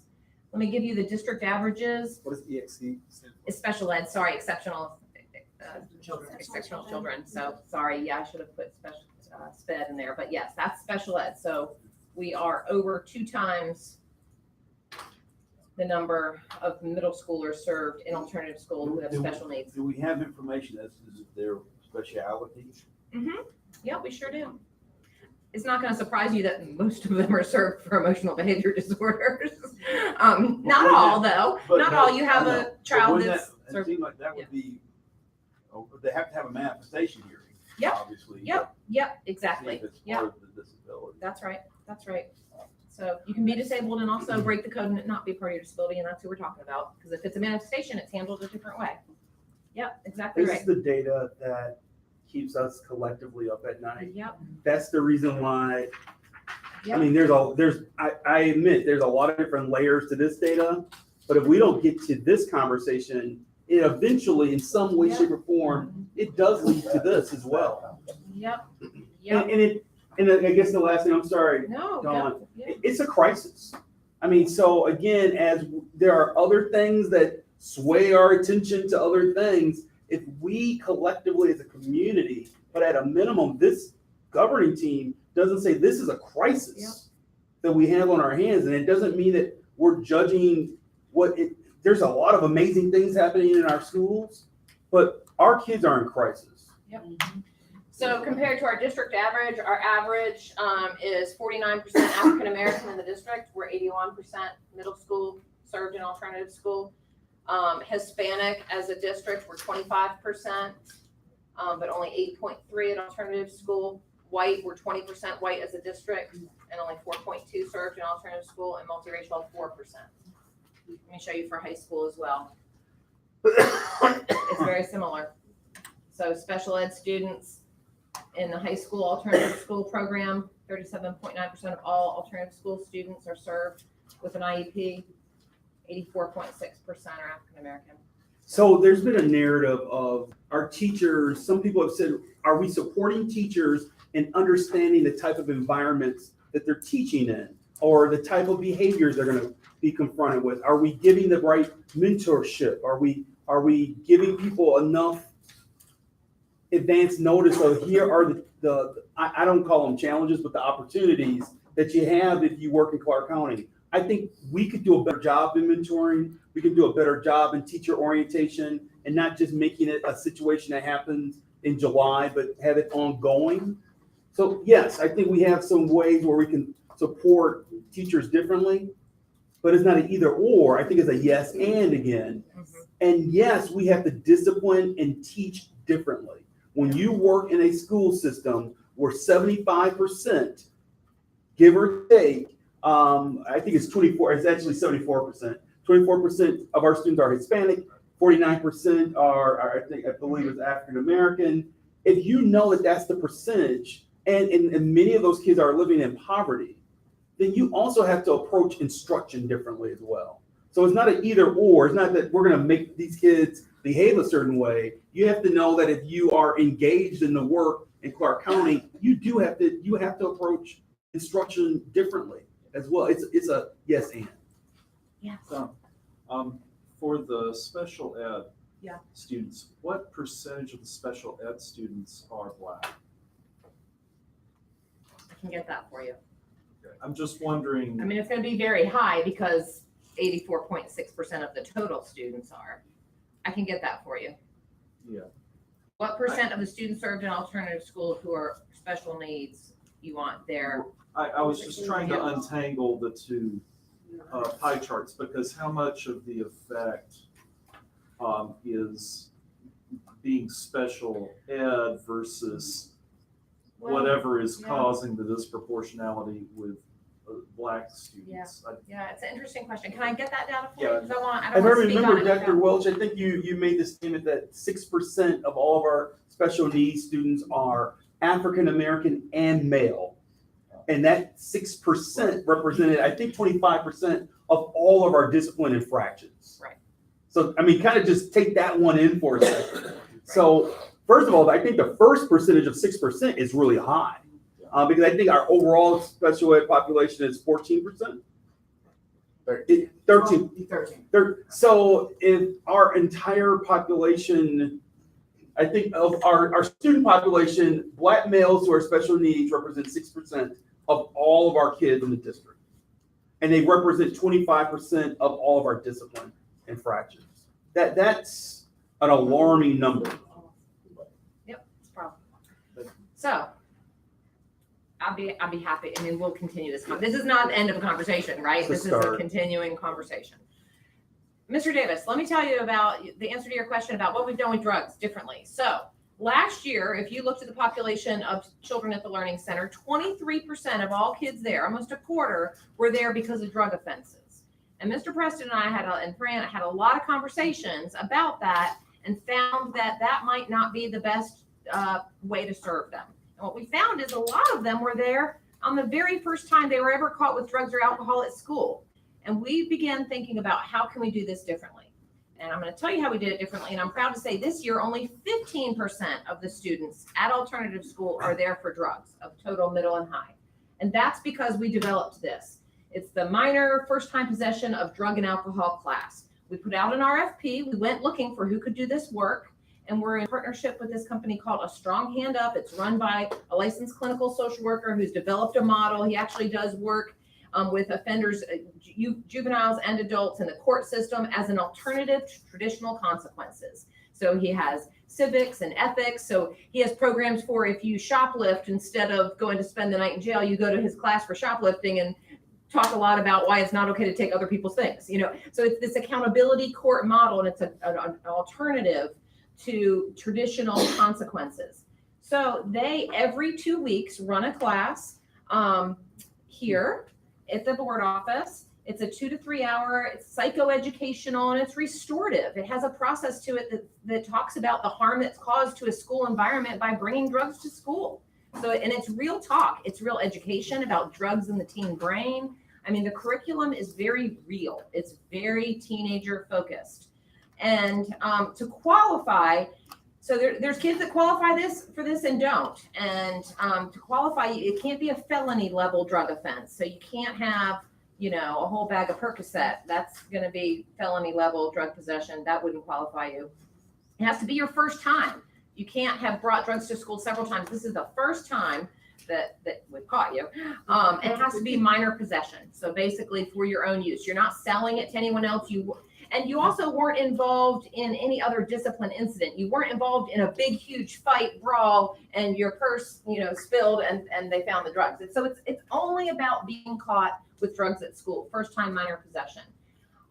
Let me give you the district averages. What is EXC? It's special ed, sorry, exceptional children. So sorry, yeah, I should have put special sped in there, but yes, that's special ed. So we are over 2 times the number of middle schoolers served in alternative school who have special needs. Do we have information as to their speciality? Mm-hmm. Yeah, we sure do. It's not going to surprise you that most of them are served for emotional behavior disorders. Not all, though. Not all. You have a child that's served. It seems like that would be, they have to have a manifestation hearing. Yep. Obviously. Yep, exactly. See if it's part of the disability. That's right. So you can be disabled and also break the code and it not be part of your disability, and that's who we're talking about. Because if it's a manifestation, it's handled a different way. Yep, exactly This right. is the data that keeps us collectively up at night. Yep. That's the reason why. Yep. I mean, I admit there's a lot of different layers to this data, but if we don't get to this conversation, it eventually, in some way, shape, or form, it does lead to this as well. Yep. And I guess the last thing, I'm sorry, No. Dawn, Yep. it's a crisis. I mean, so again, as there are other things that sway our attention to other things, if we collectively as a community, but at a minimum, this governing team doesn't say this is a crisis that we have on our hands, and it doesn't mean that we're judging there's a lot of amazing things happening in our schools, but our kids are in crisis. Yep. So compared to our district average, our average is 49% African American in the district. We're 81% middle school served in alternative school. Hispanic as a district, we're 25%, but only 8.3 at alternative school. White, we're 20% white as a district, and only 4.2 served in alternative school, and multiracial 4%. Let me show you for high school as well. It's very similar. So special ed students in the high school alternative school program, 37.9% of all alternative school students are served with an IEP. 84.6% are African American. So there's been a narrative of our teachers. Some people have said, are we supporting teachers in understanding the type of environments that they're teaching in, or the type of behaviors they're going to be confronted with? Are we giving the right mentorship? Are we giving people enough advance notice of here are I don't call them challenges, but the opportunities that you have if you work in Clark County? I think we could do a better job in mentoring. We could do a better job in teacher orientation and not just making it a situation that happens in July, but have it ongoing. So yes, I think we have some ways where we can support teachers differently, but it's not an either or. I think it's a yes and again. And yes, we have to discipline and teach differently. When you work in a school system where 75%, give or take, I think it's 24, it's actually 74%. 24% of our students are Hispanic, 49% are I believe is African American. If you know that that's the percentage, and many of those kids are living in poverty, then you also have to approach instruction differently as well. So it's not an either or. It's not that we're going to make these kids behave a certain way. You have to know that if you are engaged in the work in Clark County, you have to approach instruction differently as well. It's a yes and. Yeah. So, for the special ed Yeah. students, what percentage of the special ed students are Black? I can get that for you. I'm just wondering. I mean, it's going to be very high because 84.6% of the total students are. I can get that for you. Yeah. What percent of the students served in alternative school who are special needs you want there? I was just trying to untangle the two pie charts, because how much of the effect is being special ed versus whatever is causing the disproportionality with Black students? Yeah, it's an interesting question. Can I get that data for you? Yeah. Because I If don't I want to speak on remember, it. Dr. Welch, I think you made the statement that 6% of all of our special needs students are African American and male. And that 6% represented, I think, 25% of all of our discipline infractions. Right. So, I mean, kind of just take that one in for a second. So, first of all, I think the first percentage of 6% is really high. Because I think our overall special ed population is 14%. 13. So if our entire population, I think of our student population, Black males who are special needs represent 6% of all of our kids in the district. And they represent 25% of all of our discipline infractions. That's an alarming number. Yep, it's a problem. So I'll be happy. I mean, we'll continue this. This is not the end of a conversation, right? This is a continuing conversation. Mr. Davis, let me tell you about the answer to your question about what we've done with drugs differently. So last year, if you looked at the population of children at the Learning Center, 23% of all kids there, almost a quarter, were there because of drug offenses. And Mr. Preston and I and Fran had a lot of conversations about that and found that that might not be the best way to serve them. And what we found is a lot of them were there on the very first time they were ever caught with drugs or alcohol at school. And we began thinking about how can we do this differently? And I'm going to tell you how we did it differently. And I'm proud to say this year, only 15% of the students at alternative school are there for drugs of total, middle, and high. And that's because we developed this. It's the minor first-time possession of drug and alcohol class. We put out an RFP. We went looking for who could do this work. And we're in partnership with this company called A Strong Hand Up. It's run by a licensed clinical social worker who's developed a model. He actually does work with offenders, juveniles and adults in the court system as an alternative to traditional consequences. So he has civics and ethics. So he has programs for if you shoplift, instead of going to spend the night in jail, you go to his class for shoplifting and talk a lot about why it's not okay to take other people's things. So it's this accountability court model, and it's an alternative to traditional consequences. So they every 2 weeks run a class here at the board office. It's a 2 to 3 hour, it's psychoeducational, and it's restorative. It has a process to it that talks about the harm that's caused to a school environment by bringing drugs to school. So, and it's real talk. It's real education about drugs in the teen brain. I mean, the curriculum is very real. It's very teenager focused. And to qualify, so there's kids that qualify for this and don't. And to qualify, it can't be a felony level drug offense. So you can't have, a whole bag of Percocet. That's going to be felony level drug possession. That wouldn't qualify you. It has to be your first time. You can't have brought drugs to school several times. This is the first time that we've caught you. And it has to be minor possession. So So basically for your own use. You're not selling it to anyone else. And you also weren't involved in any other discipline incident. You weren't involved in a big, huge fight, brawl, and your purse, spilled and they found the drugs. So it's only about being caught with drugs at school, first time minor possession.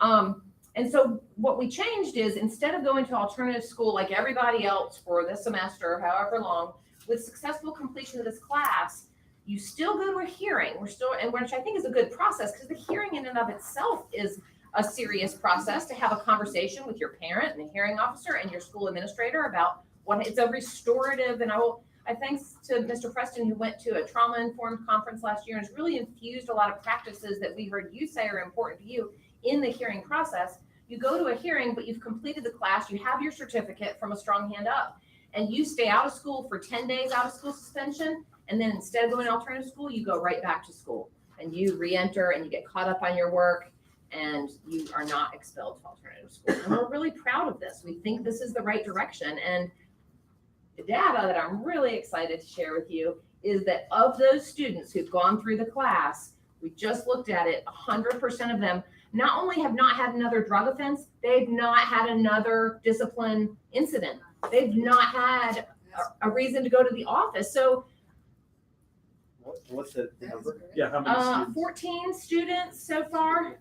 And so what we changed is instead of going to alternative school like everybody else for the semester, however long, with successful completion of this class, you still go to a hearing. Which I think is a good process because the hearing in and of itself is a serious process to have a conversation with your parent and the hearing officer and your school administrator about what it's a restorative. And I thanks to Mr. Preston who went to a trauma-informed conference last year and has really infused a lot of practices that we heard you say are important to you in the hearing process. You go to a hearing, but you've completed the class, you have your certificate from a strong hand up, and you stay out of school for 10 days out of school suspension. And then instead of going to alternative school, you go right back to school and you re-enter and you get caught up on your work and you are not expelled to alternative school. And we're really proud of this. We think this is the right direction. And the data that I'm really excited to share with you is that of those students who've gone through the class, we just looked at it, 100% of them not only have not had another drug offense, they've not had another discipline incident. They've not had a reason to go to the office. So What's the number? Yeah, how many students? 14 students so far,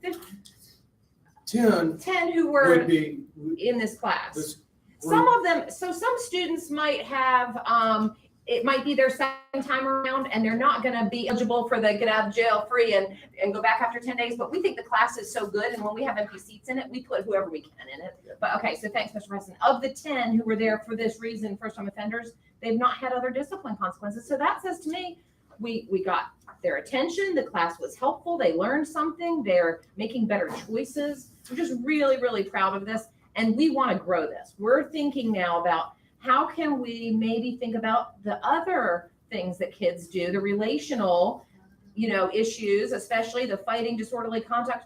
10 who were would be, in this class. this Some of them, so some students might have, it might be their second time around and they're not gonna be eligible for the get out of jail free and go back after 10 days, but we think the class is so good and when we have empty seats in it, we put whoever we can in it. But okay, so thanks, Mr. Preston. Of the 10 who were there for this reason, first time offenders, they've not had other discipline consequences. So that says to me, we got their attention, the class was helpful, they learned something, they're making better choices. I'm just really, really proud of this. And we want to grow this. We're thinking now about how can we maybe think about the other things that kids do, the relational, issues, especially the fighting, disorderly conduct.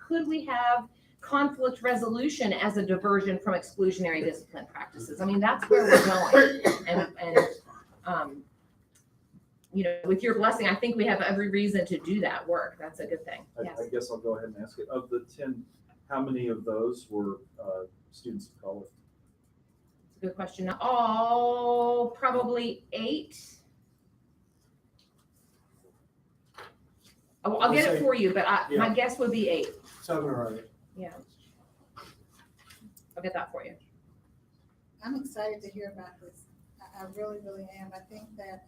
Could we have conflict resolution as a diversion from exclusionary discipline practices? I mean, that's where we're going. And with your blessing, I think we have every reason to do that work. That's a good thing. I guess I'll go ahead and ask it. Of the 10, how many of those were students of color? It's a good question. Oh, probably 8. I'll get it for you, but my guess would be 8. 7 or 8. Yeah. I'll get that for you. I'm excited to hear about this. I really, really am. I think that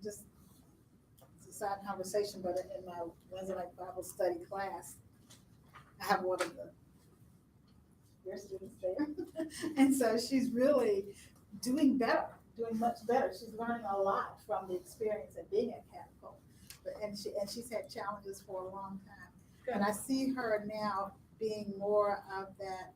just it's a side conversation, but in my Wednesday night Bible study class, I have one of your students there. And so she's really doing much better. She's learning a lot from the experience of being at Catapult. And she's had challenges for a long time. Good. And I see her now being more of that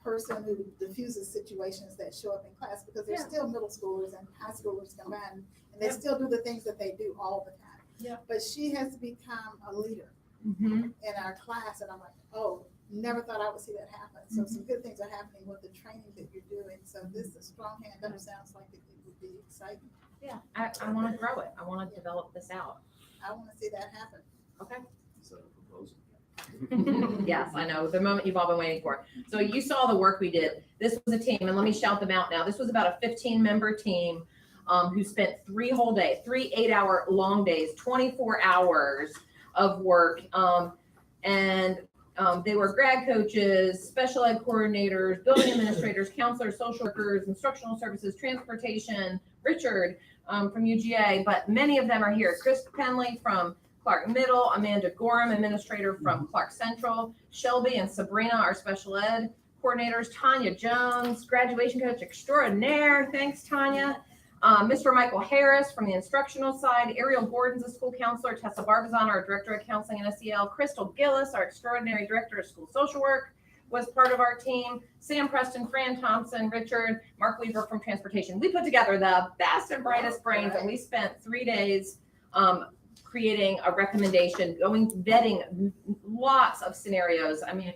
person who diffuses situations that show up in class because they're still middle schoolers and high schoolers combined, and they still do the things that they do all the time. Yeah. But she has become a leader in our class, and I'm like, oh, never thought I would see that happen. So some good things are happening with the training that you're doing. So this is a strong hand. That sounds like it would be exciting. Yeah, I want to grow it. I want to develop this out. I want to see that happen. Okay. Is that a proposal? Yes, I know, the moment you've all been waiting for. So you saw the work we did. This was a team, and let me shout them out now. This was about a 15-member team who spent 3 whole days, 3 8-hour long days, 24 hours of work. They were grad coaches, special ed coordinators, building administrators, counselors, social workers, instructional services, transportation, Richard from UGA, but many of them are here. Chris Penley from Clark Middle, Amanda Gorham, administrator from Clark Central, Shelby and Sabrina, our special ed coordinators, Tanya Jones, graduation coach extraordinaire, thanks Tanya, Mr. Michael Harris from the instructional side, Ariel Gordon's a school counselor, Tessa Barbizon, our director of counseling and SEL, Crystal Gillis, our extraordinary director of school social work, was part of our team, Sam Preston, Fran Thompson, Richard, Mark Weaver from transportation. We put together the best and brightest brains, and we spent 3 days creating a recommendation, vetting lots of scenarios. I mean,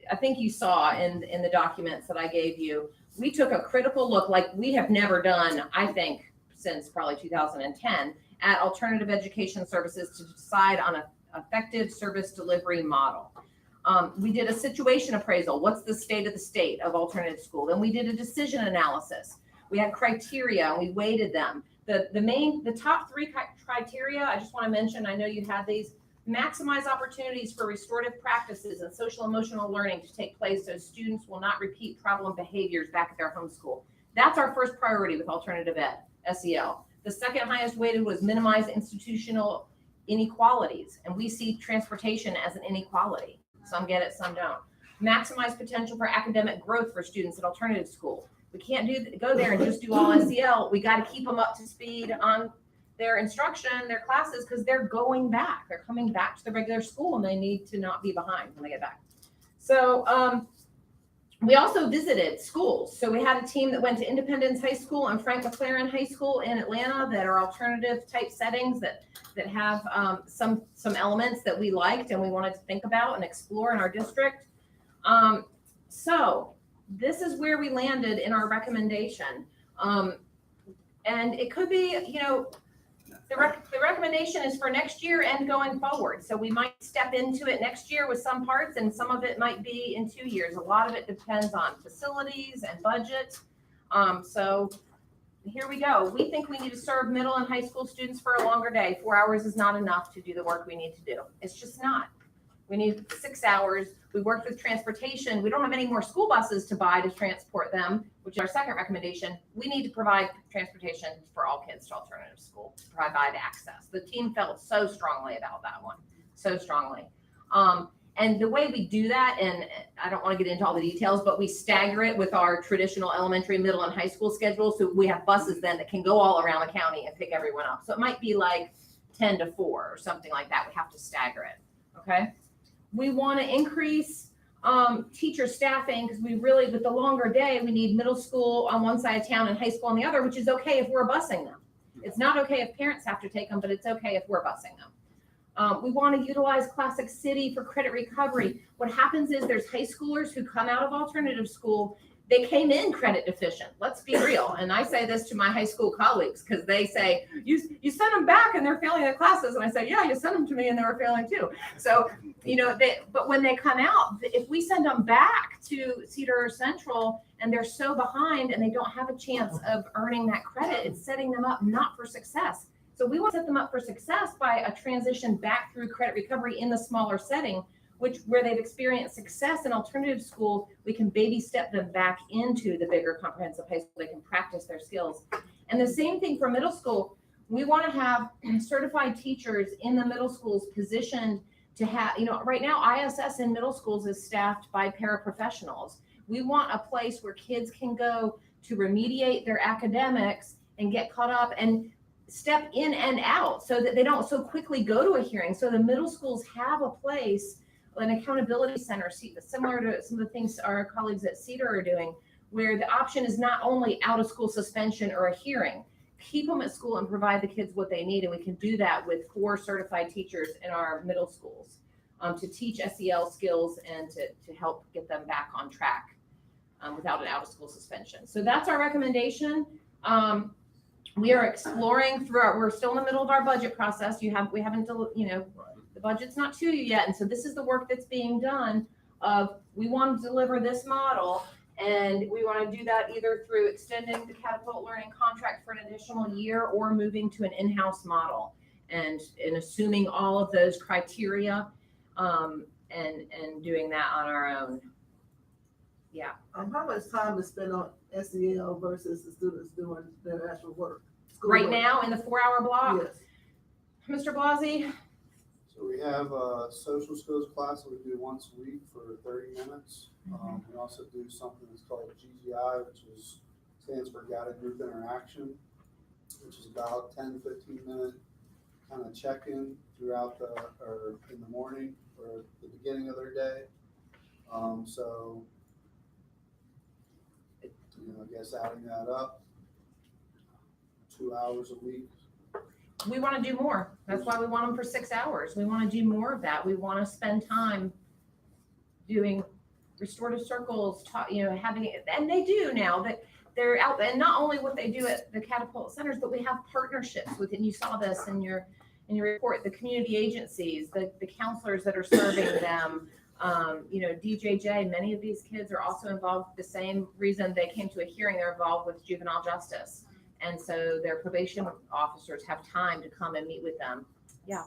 I think you saw in the documents that I gave you, we took a critical look like we have never done, I think, since probably 2010, at Alternative Education Services to decide on an effective service delivery model. We did a situation appraisal. What's the state of alternative school? Then we did a decision analysis. We had criteria and we weighted them. The top three criteria, I just want to mention, I know you had these: maximize opportunities for restorative practices and social emotional learning to take place so students will not repeat problem behaviors back at their home school. That's our first priority with alternative ed, SEL. The second highest weighted was minimize institutional inequalities, and we see transportation as an inequality. Some get it, some don't. Maximize potential for academic growth for students at alternative school. We can't go there and just do all SEL. We got to keep them up to speed on their instruction, their classes, because they're going back. They're coming back to the regular school and they need to not be behind when they get back. So we also visited schools. So we had a team that went to Independence High School and Frank McLaren High School in Atlanta that are alternative type settings that have some elements that we liked and we wanted to think about and explore in our district. So this is where we landed in our recommendation. And it could be, the recommendation is for next year and going forward. So we might step into it next year with some parts, and some of it might be in 2 years. A lot of it depends on facilities and budget. So here we go. We think we need to serve middle and high school students for a longer day. 4 hours is not enough to do the work we need to do. It's just not. We need 6 hours. We worked with transportation. We don't have any more school buses to buy to transport them, which is our second recommendation. We need to provide transportation for all kids to alternative school, to provide access. The team felt so strongly about that one, so strongly. And the way we do that, and I don't want to get into all the details, but we stagger it with our traditional elementary, middle, and high school schedule. So we have buses then that can go all around the county and pick everyone up. So it might be like 10 to 4 or something like that. We have to stagger it, okay? We want to increase teacher staffing because we really, with the longer day, we need middle school on one side of town and high school on the other, which is okay if we're busing them. It's not okay if parents have to take them, but it's okay if we're busing them. We want to utilize Classic City for credit recovery. What happens is there's high schoolers who come out of alternative school. They came in credit deficient. Let's be real. And I say this to my high school colleagues because they say, you sent them back and they're failing the classes. And I say, yeah, you sent them to me and they were failing too. So, but when they come out, if we send them back to Cedar Central and they're so behind and they don't have a chance of earning that credit, it's setting them up not for success. So we want to set them up for success by a transition back through credit recovery in the smaller setting, where they've experienced success in alternative school. We can baby step them back into the bigger comprehensive high school. They can practice their skills. And the same thing for middle school. We want to have certified teachers in the middle schools positioned to have, right now ISS in middle schools is staffed by paraprofessionals. We want a place where kids can go to remediate their academics and get caught up and step in and out so that they don't so quickly go to a hearing. So the middle schools have a place, an accountability center, similar to some of the things our colleagues at Cedar are doing, where the option is not only out of school suspension or a hearing. Keep them at school and provide the kids what they need. And we can do that with 4 certified teachers in our middle schools to teach SEL skills and to help get them back on track without an out of school suspension. So that's our recommendation. We are exploring we're still in the middle of our budget process. We haven't, the budget's not to you yet. And so this is the work that's being done we want to deliver this model, and we want to do that either through extending the Catapult Learning contract for an additional year or moving to an in-house model and assuming all of those criteria and doing that on our own. Yeah. How much time is spent on SEL versus the students doing their actual work? Right now in the 4-hour block? Yes. Mr. Blasey? So we have a social skills class that we do once a week for 30 minutes. We also do something that's called GGI, which stands for Guided Group Interaction, which is about 10, 15 minute kind of check-in throughout or in the morning or the beginning of their day. So, I guess adding that up, 2 hours a week. We want to do more. That's why we want them for 6 hours. We want to do more of that. We want to spend time doing restorative circles, having, and they do now. That they're out there, and not only what they do at the Catapult centers, but we have partnerships with, and you saw this in your report, the community agencies, the counselors that are serving them. DJJ, many of these kids are also involved. The same reason they came to a hearing, they're involved with juvenile justice. And so their probation officers have time to come and meet with them. Yeah.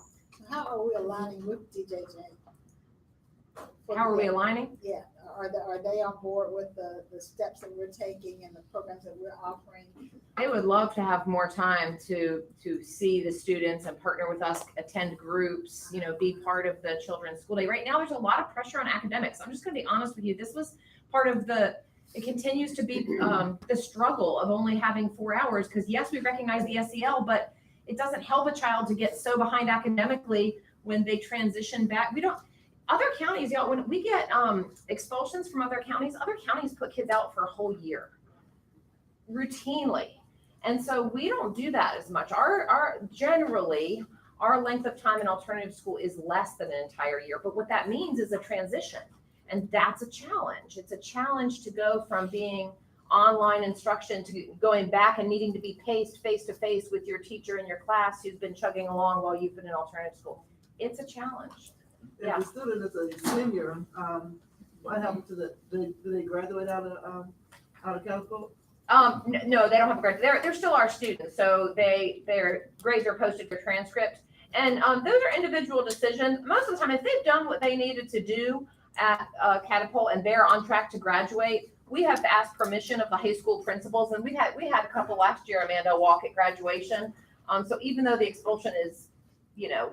How are we aligning with DJJ? How are we aligning? Yeah, are they on board with the steps that we're taking and the programs that we're offering? They would love to have more time to see the students and partner with us, attend groups, be part of the children's school day. Right now, there's a lot of pressure on academics. I'm just gonna be honest with you. This was part of it continues to be the struggle of only having 4 hours, because yes, we recognize the SEL, but it doesn't help a child to get so behind academically when they transition back. Other counties, when we get expulsions from other counties put kids out for a whole year routinely. And so we don't do that as much. Generally, our length of time in alternative school is less than an entire year. But what that means is a transition. And that's a challenge. It's a challenge to go from being online instruction to going back and needing to be paced face to face with your teacher in your class who's been chugging along while you've been in alternative school. It's a challenge. If the student is a senior, what happens to do they graduate out of Catapult? No, they don't have a grade. They're still our students, so their grades are posted for transcript, and those are individual decisions. Most of the time, if they've done what they needed to do at Catapult and they're on track to graduate, we have to ask permission of the high school principals, and we had a couple last year, Amanda, walk at graduation. So even though the expulsion is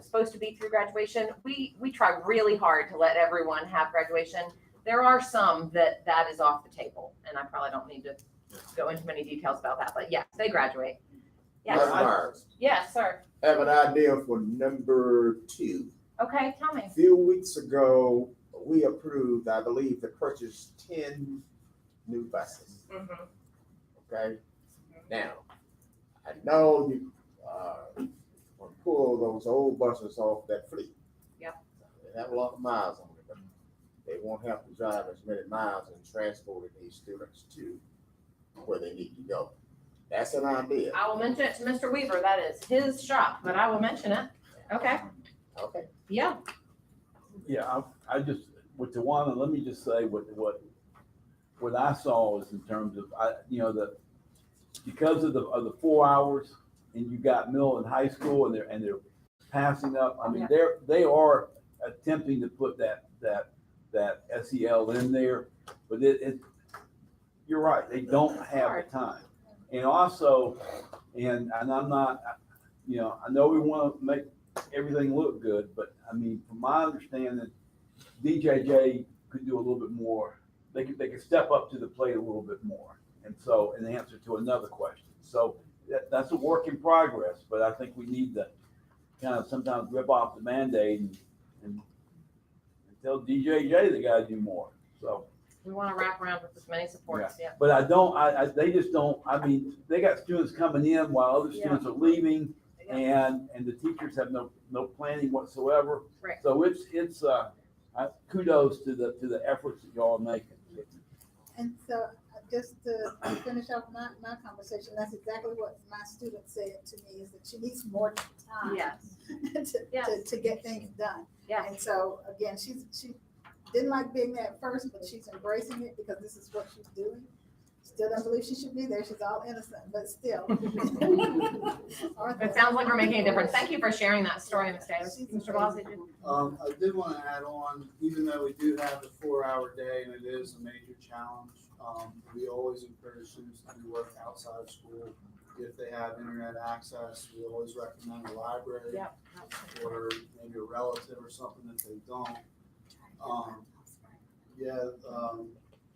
supposed to be through graduation, we try really hard to let everyone have graduation. There are some that is off the table, and I probably don't need to go into many details about that, but yes, they graduate. Yes. Mars, Yes, sir. I have an idea for number 2. Okay, tell me. A few weeks ago, we approved, I believe, to purchase 10 new buses. Mm-hmm. Okay? Now, I know you want to pull those old buses off that fleet. Yep. They have a lot of miles on them, but they won't have to drive as many miles in transporting these students to where they need to go. That's an idea. I will mention it to Mr. Weaver. That is his shop, but I will mention it. Okay. Okay. Yeah. Yeah, I just, with Tawana, let me just say what I saw is in terms of, because of the 4 hours, and you got middle and high school, and they're passing up. I mean, they are attempting to put that SEL in there, but you're right, they don't have the time. And also, and I'm not, I know we want to make everything look good, but I mean, from my understanding, DJJ could do a little bit more. They could step up to the plate a little bit more. And so, in answer to another question. So that's a work in progress, but I think we need to kind of sometimes rip off the Band-Aid and tell DJJ they gotta do more. So we want to wrap around with as many supports. Yeah. But they just don't, I mean, they got students coming in while other students are leaving, and the teachers have no planning whatsoever. Right. So it's kudos to the efforts that y'all are making. And so just to finish off my conversation, that's exactly what my student said to me, is that she needs more time. Yes. to get things done. Yeah. And so again, she didn't like being there at first, but she's embracing it because this is what she's doing. Still don't believe she should be there. She's all innocent, but still. It sounds like we're making a difference. Thank you for sharing that story, Ms. Davis. Mr. Blasey. I did want to add on, even though we do have the 4-hour day and it is a major challenge, we always encourage students to do work outside of school. If they have internet access, we always recommend a library or maybe a relative or something if they don't.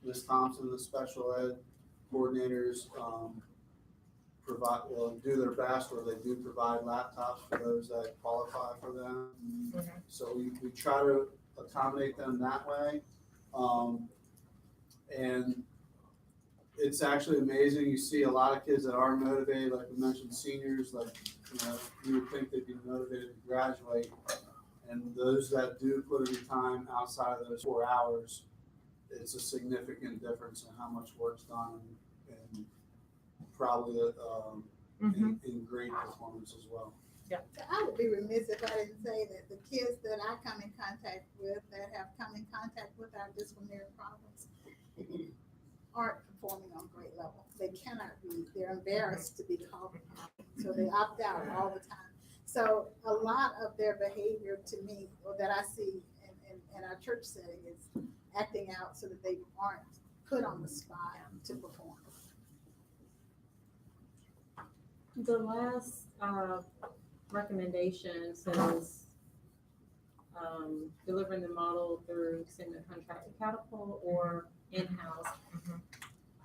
Ms. Thompson, the special ed coordinators, do their best, or they do provide laptops for those that qualify for them. Mm-hmm. So we try to accommodate them that way. And it's actually amazing. You see a lot of kids that are motivated, like we mentioned, seniors, you would think they'd be motivated to graduate. And those that do put in time outside of those 4 hours, it's a significant difference in how much work's done probably in grade performance as well. I would be remiss if I didn't say that the kids that I come in contact with, that have come in contact with our disciplinary problems, aren't performing on grade level. They cannot read. They're embarrassed to be called upon, so they opt out all the time. So a lot of their behavior to me, or that I see in our church setting, is acting out so that they aren't put on the spot to perform. The last recommendation says delivering the model through sending a contract to Catapult or in-house.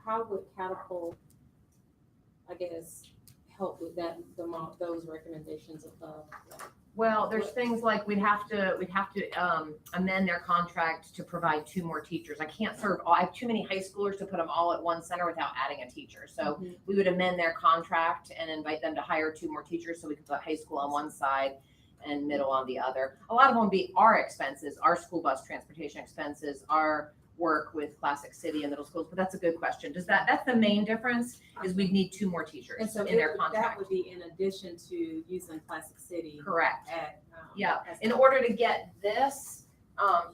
How would Catapult, I guess, help with that, those recommendations above? Well, there's things like we'd have to amend their contract to provide 2 more teachers. I can't serve all, I have too many high schoolers to put them all at one center without adding a teacher. So we would amend their contract and invite them to hire 2 more teachers so we could put high school on one side and middle on the other. A lot of them would be our expenses, our school bus transportation expenses, our work with Classic City and middle schools, but that's a good question. That's the main difference, is we'd need 2 more teachers And so in their that contract. would be in addition to using Classic City. Correct. Yeah. In order to get this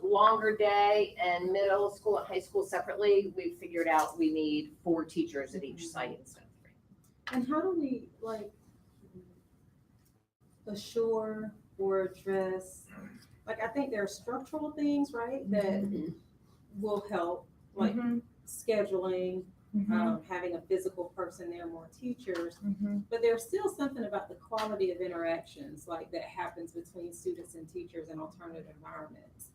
longer day and middle school and high school separately, we figured out we need 4 teachers at each site instead of 3. And how do we assure or address, I think there are structural things, right, that will help, like scheduling, having a physical person there, more teachers, but there's still something about the quality of interactions that happens between students and teachers in alternative environments.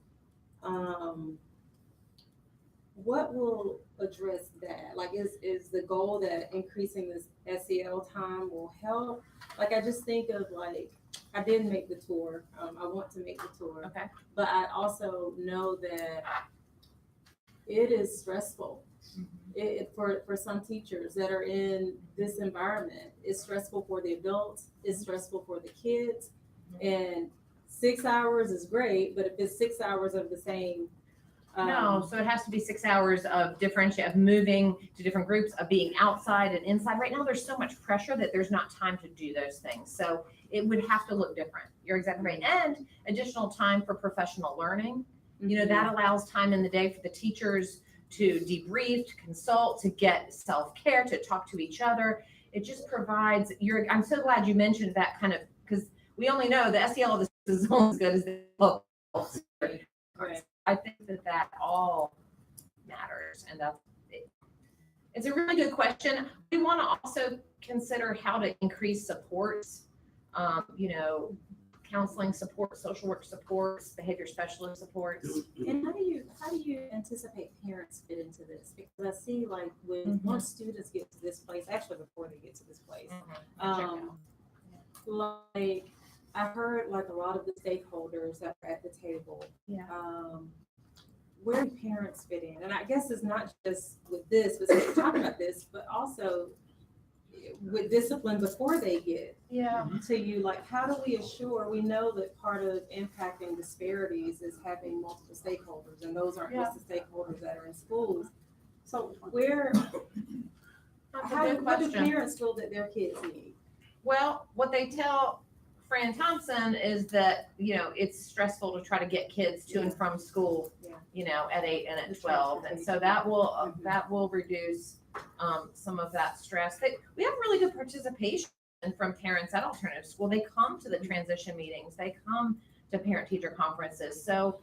What will address that? Is the goal that increasing this SEL time will help? I just think of I didn't make the tour. I want to make the tour. Okay. But I also know that it is stressful. For some teachers that are in this environment, it's stressful for the adults, it's stressful for the kids. And 6 hours is great, but if it's 6 hours of the same. No, so it has to be 6 hours of of moving to different groups, of being outside and inside. Right now, there's so much pressure that there's not time to do those things. So it would have to look different. You're exactly right. And additional time for professional learning. That allows time in the day for the teachers to debrief, to consult, to get self-care, to talk to each other. It just provides, I'm so glad you mentioned that because we only know the SEL of this is only as good as the local. Right. I think that all matters, and it's a really good question. We want to also consider how to increase supports, counseling support, social work supports, behavior specialist supports. And how do you anticipate parents fit into this? Because I see once students get to this place, actually before they get to this place, I heard a lot of the stakeholders that were at the table. Yeah. Where do parents fit in? And I guess it's not just with this, but since we're talking about this, but also with discipline before they get to you. How do we assure, we know that part of impacting disparities is having multiple stakeholders, and those aren't just the stakeholders that are in schools. So what do parents feel that their kids need? Well, what they tell Fran Thompson is that, it's stressful to try to get kids to and from school, at 8 and at 12. And so that will reduce some of that stress. We have really good participation from parents at alternative school. They come to the transition meetings. They come to parent-teacher conferences. So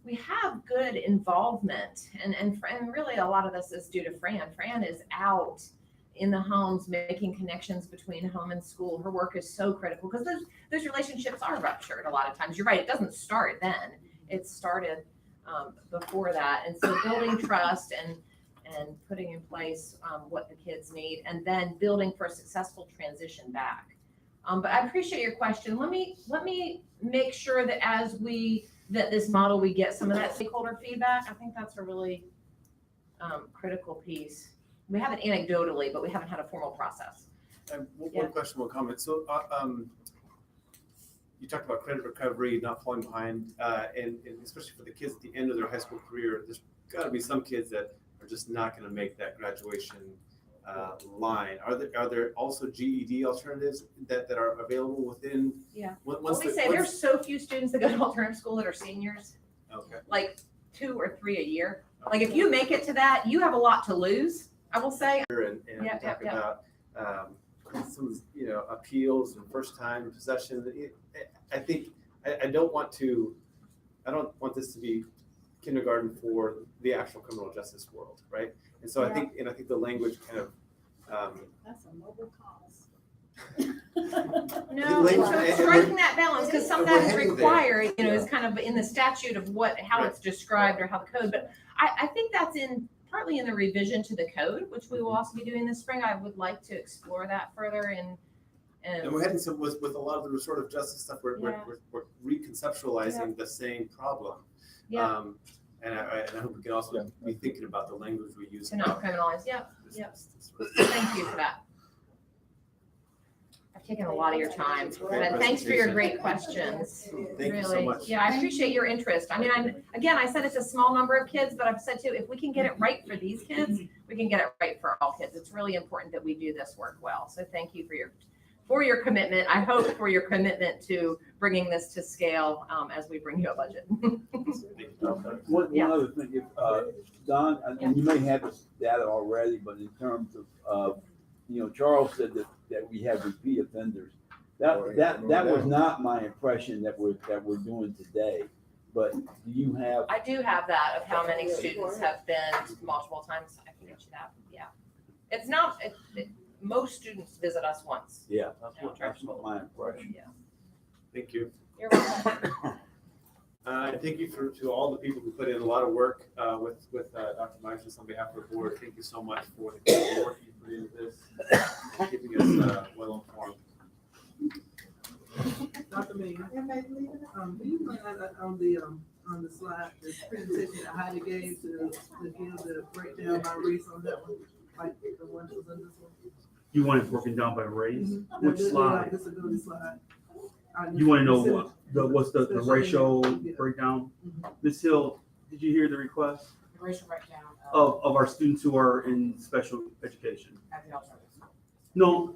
we have good involvement. And really a lot of this is due to Fran. Fran is out in the homes, making connections between home and school. Her work is so critical because those relationships are ruptured a lot of times. You're right, it doesn't start then. It started before that. And so building trust and putting in place what the kids need, and then building for a successful transition back. But I appreciate your question. Let me make sure that that this model, we get some of that stakeholder feedback. I think that's a really critical piece. We have it anecdotally, but we haven't had a formal process. One question, one comment. So you talked about credit recovery, not falling behind, and especially for the kids at the end of their high school career, there's got to be some kids that are just not going to make that graduation line. Are there also GED alternatives that are available within? Yeah. Once Let me the- say, once- there's so few students that go to alternative school that are seniors, Okay. like 2 or 3 a year. Like if you make it to that, you have a lot to lose, I will say. And Yeah, talk yeah, about some, appeals and first time possession. I think, I don't want this to be kindergarten for the actual criminal justice world, right? And so I think the language kind of, That's a noble cause. No, and so striking that balance, because some of that is required, is kind of in the statute of how it's described or how the code, but I think that's partly in the revision to the code, which we will also be doing this spring. I would like to explore that further and we're heading some with a lot of the restorative justice stuff. We're reconceptualizing the same problem. Yeah. And I hope we can also be thinking about the language we use. To not criminalize. Yep. Thank you for that. I've taken a lot of your time, but thanks for your great questions. Thank you so Really. much. Yeah, I appreciate your interest. I mean, I said it's a small number of kids, but I've said too, if we can get it right for these kids, we can get it right for all kids. It's really important that we do this work well. So thank you for your commitment. I hope for your commitment to bringing this to scale as we bring you a budget. One other thing, if, Don, and you may have this data already, but in terms of, Charles said that we have repeat offenders. That was not my impression that we're doing today. But do you have? I do have that of how many students have been multiple times. I can get you that. Yeah. It's not, most students visit us once. Yeah, that's what my impression. Yeah. Thank you. You're welcome. Thank you to all the people who put in a lot of work with Dr. Myers on behalf of the board. Thank you so much for the work you put into this, and keeping us well informed. Dr. Mayor, do you mind on the slide, the presentation that Heidi gave to give the breakdown by race on that one, like the one that was on this one? You want it broken down by race? Which slide? Disability slide. You want to know what's the racial breakdown? Ms. Hill, did you hear the request The racial breakdown of our students who are in special education? at the alternative school. No,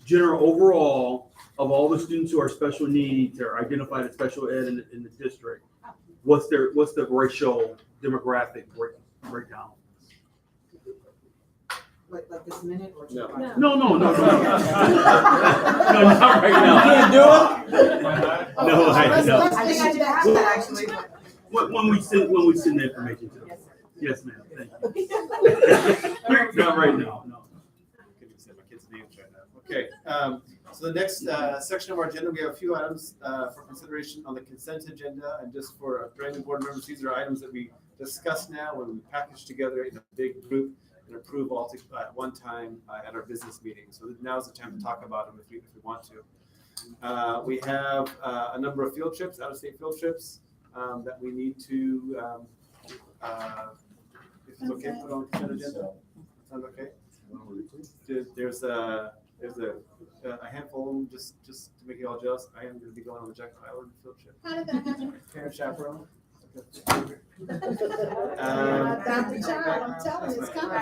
general overall of all the students who are special needs or identified as special ed in the district. What's the racial demographic breakdown? Like this minute or? No. No. No, not right now. You can't do it? No, I think I did have that actually. When we send the information to them. Yes, sir. Yes, ma'am. Thank you. Not right now, no. Couldn't even say my kids' names right now. Okay, so the next section of our agenda, we have a few items for consideration on the consent agenda, and just for brand new board members, these are items that we discuss now when we package together in a big group and approve all at one time at our business meeting. So now's the time to talk about them if we want to. We have a number of field trips, out-of-state field trips that we need to, if it's okay, put on consent agenda. Sound okay? There's a handful of them just to make you all jealous. I am going to be going on the Jekyll Island field trip. How did that happen? Parent chaperone. Dr. Child, I'm telling you, it's coming.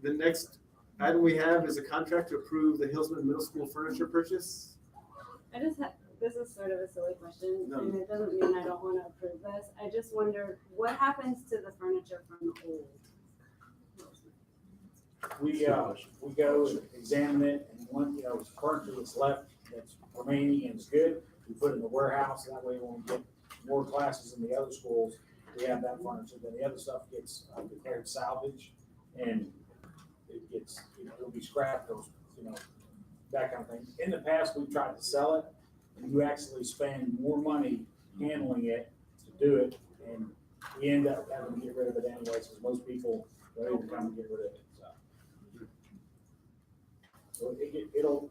The next item we have is a contract to approve the Hillsman Middle School furniture purchase. I just have, this is sort of a silly question, No. and it doesn't mean I don't want to approve this. I just wonder what happens to the furniture from the old? We go and examine it, and one, furniture that's left that's remaining and is good, we put it in the warehouse. That way, when we get more classes in the other schools, we have that furniture. Then the other stuff gets declared salvage, and it gets, it'll be scrapped or, that kind of thing. In the past, we've tried to sell it, and you actually spend more money handling it to do it, and we end up having to get rid of it anyways, because most people are able to come and get rid of it. So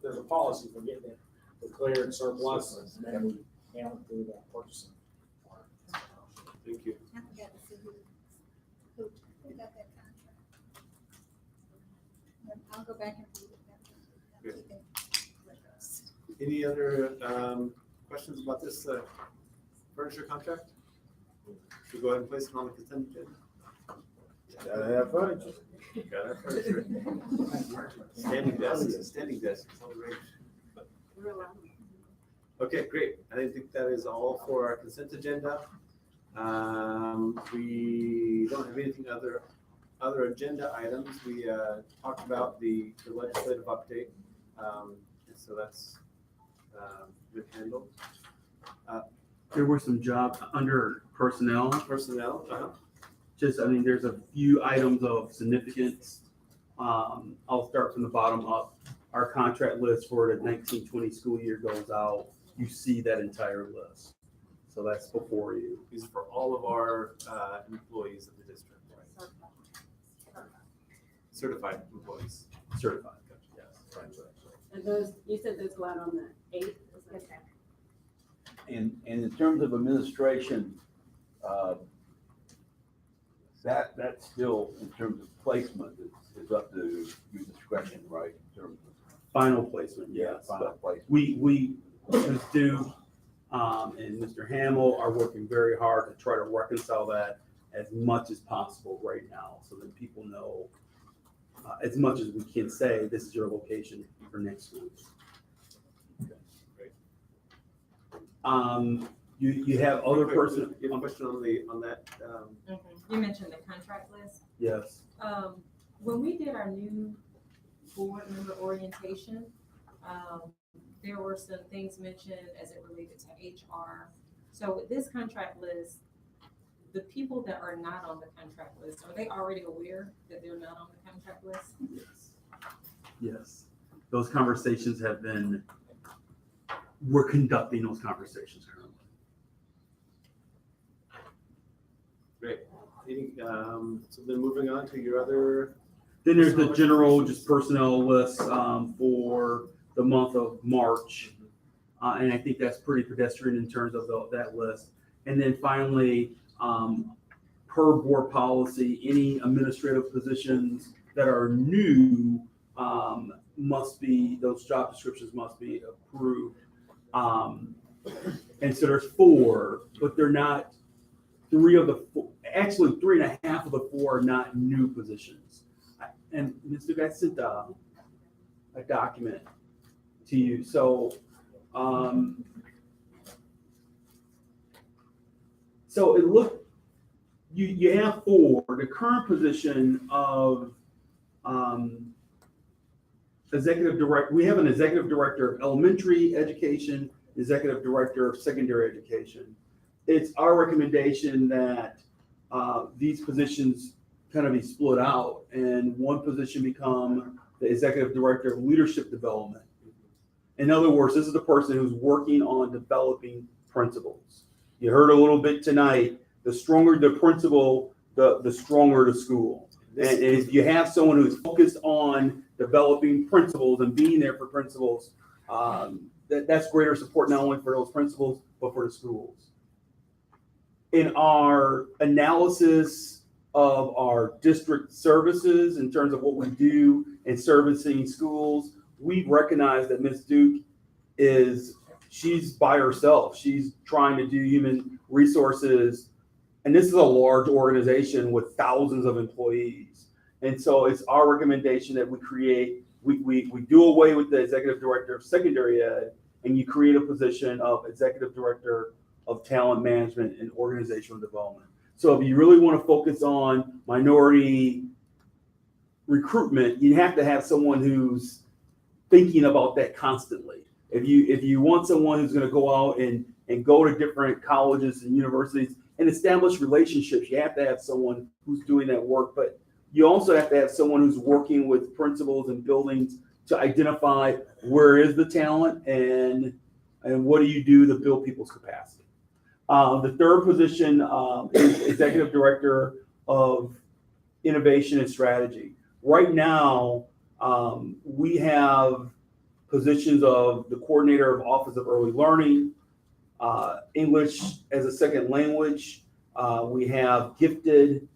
there's a policy for getting it declared surplus, and then we handle it through that purchasing. Thank you. I forgot to see who got that contract. I'll go back and read it. Any other questions about this furniture contract? we go ahead and place it on the consent agenda? Gotta have furniture. Got our furniture. Standing desks, celebration. Okay, great. I think that is all for our consent agenda. We don't have anything other agenda items. We talked about the legislative update. So that's been handled. There were some jobs under personnel. Just, I mean, there's a few items of significance. I'll start from the bottom up. Our contract list for the 1920 school year goes out. You see that entire list. So that's before you. These are for all of our employees of the district, right? Certified employees. Certified. Yes. And those, you said those go out on the 8th? And in terms of administration, that's still, in terms of placement, is up to your discretion, right? In terms of Final placement, yes. final But placement. we, Ms. Duke, and Mr. Hamill are working very hard to try to reconcile that as much as possible right now, so that people know, as much as we can say, this is your location for next week. You have other person. You have a question on that? You mentioned the contract list. Yes. When we did our new board member orientation, there were some things mentioned as it related to HR. So with this contract list, the people that are not on the contract list, are they already aware that they're not on the contract list? Yes. Yes. Those conversations have been, we're conducting those conversations currently. Great. So then moving on to your other. Then there's the general just personnel list for the month of March. And I think that's pretty pedestrian in terms of that list. And then finally, per board policy, any administrative positions that are new those job descriptions must be approved. And so there's 4, but they're not 3 of the 4, actually 3.5 of the 4 are not new positions. And Mr. Guy sent a document to you. So, so it looked, you have 4. The current position of executive director, we have an executive director of elementary education, executive director of secondary education. It's our recommendation that these positions kind of be split out and one position become the executive director of leadership development. In other words, this is the person who's working on developing principles. You heard a little bit tonight, the stronger the principal, the stronger the school. And if you have someone who's focused on developing principles and being there for principles, that's greater support not only for those principals, but for the schools. In our analysis of our district services, in terms of what we do in servicing schools, we recognize that Ms. Duke she's by herself. She's trying to do human resources. And this is a large organization with thousands of employees. And so it's our recommendation that we do away with the executive director of secondary ed, and you create a position of executive director of talent management and organizational development. So if you really want to focus on minority recruitment, you have to have someone who's thinking about that constantly. If you want someone who's going to go out and go to different colleges and universities and establish relationships, you have to have someone who's doing that work. But you also have to have someone who's working with principals and buildings to identify where is the talent and what do you do to build people's capacity. The third position is executive director of innovation and strategy. Right now, we have positions of the coordinator of Office of Early Learning, English as a second language. We have gifted,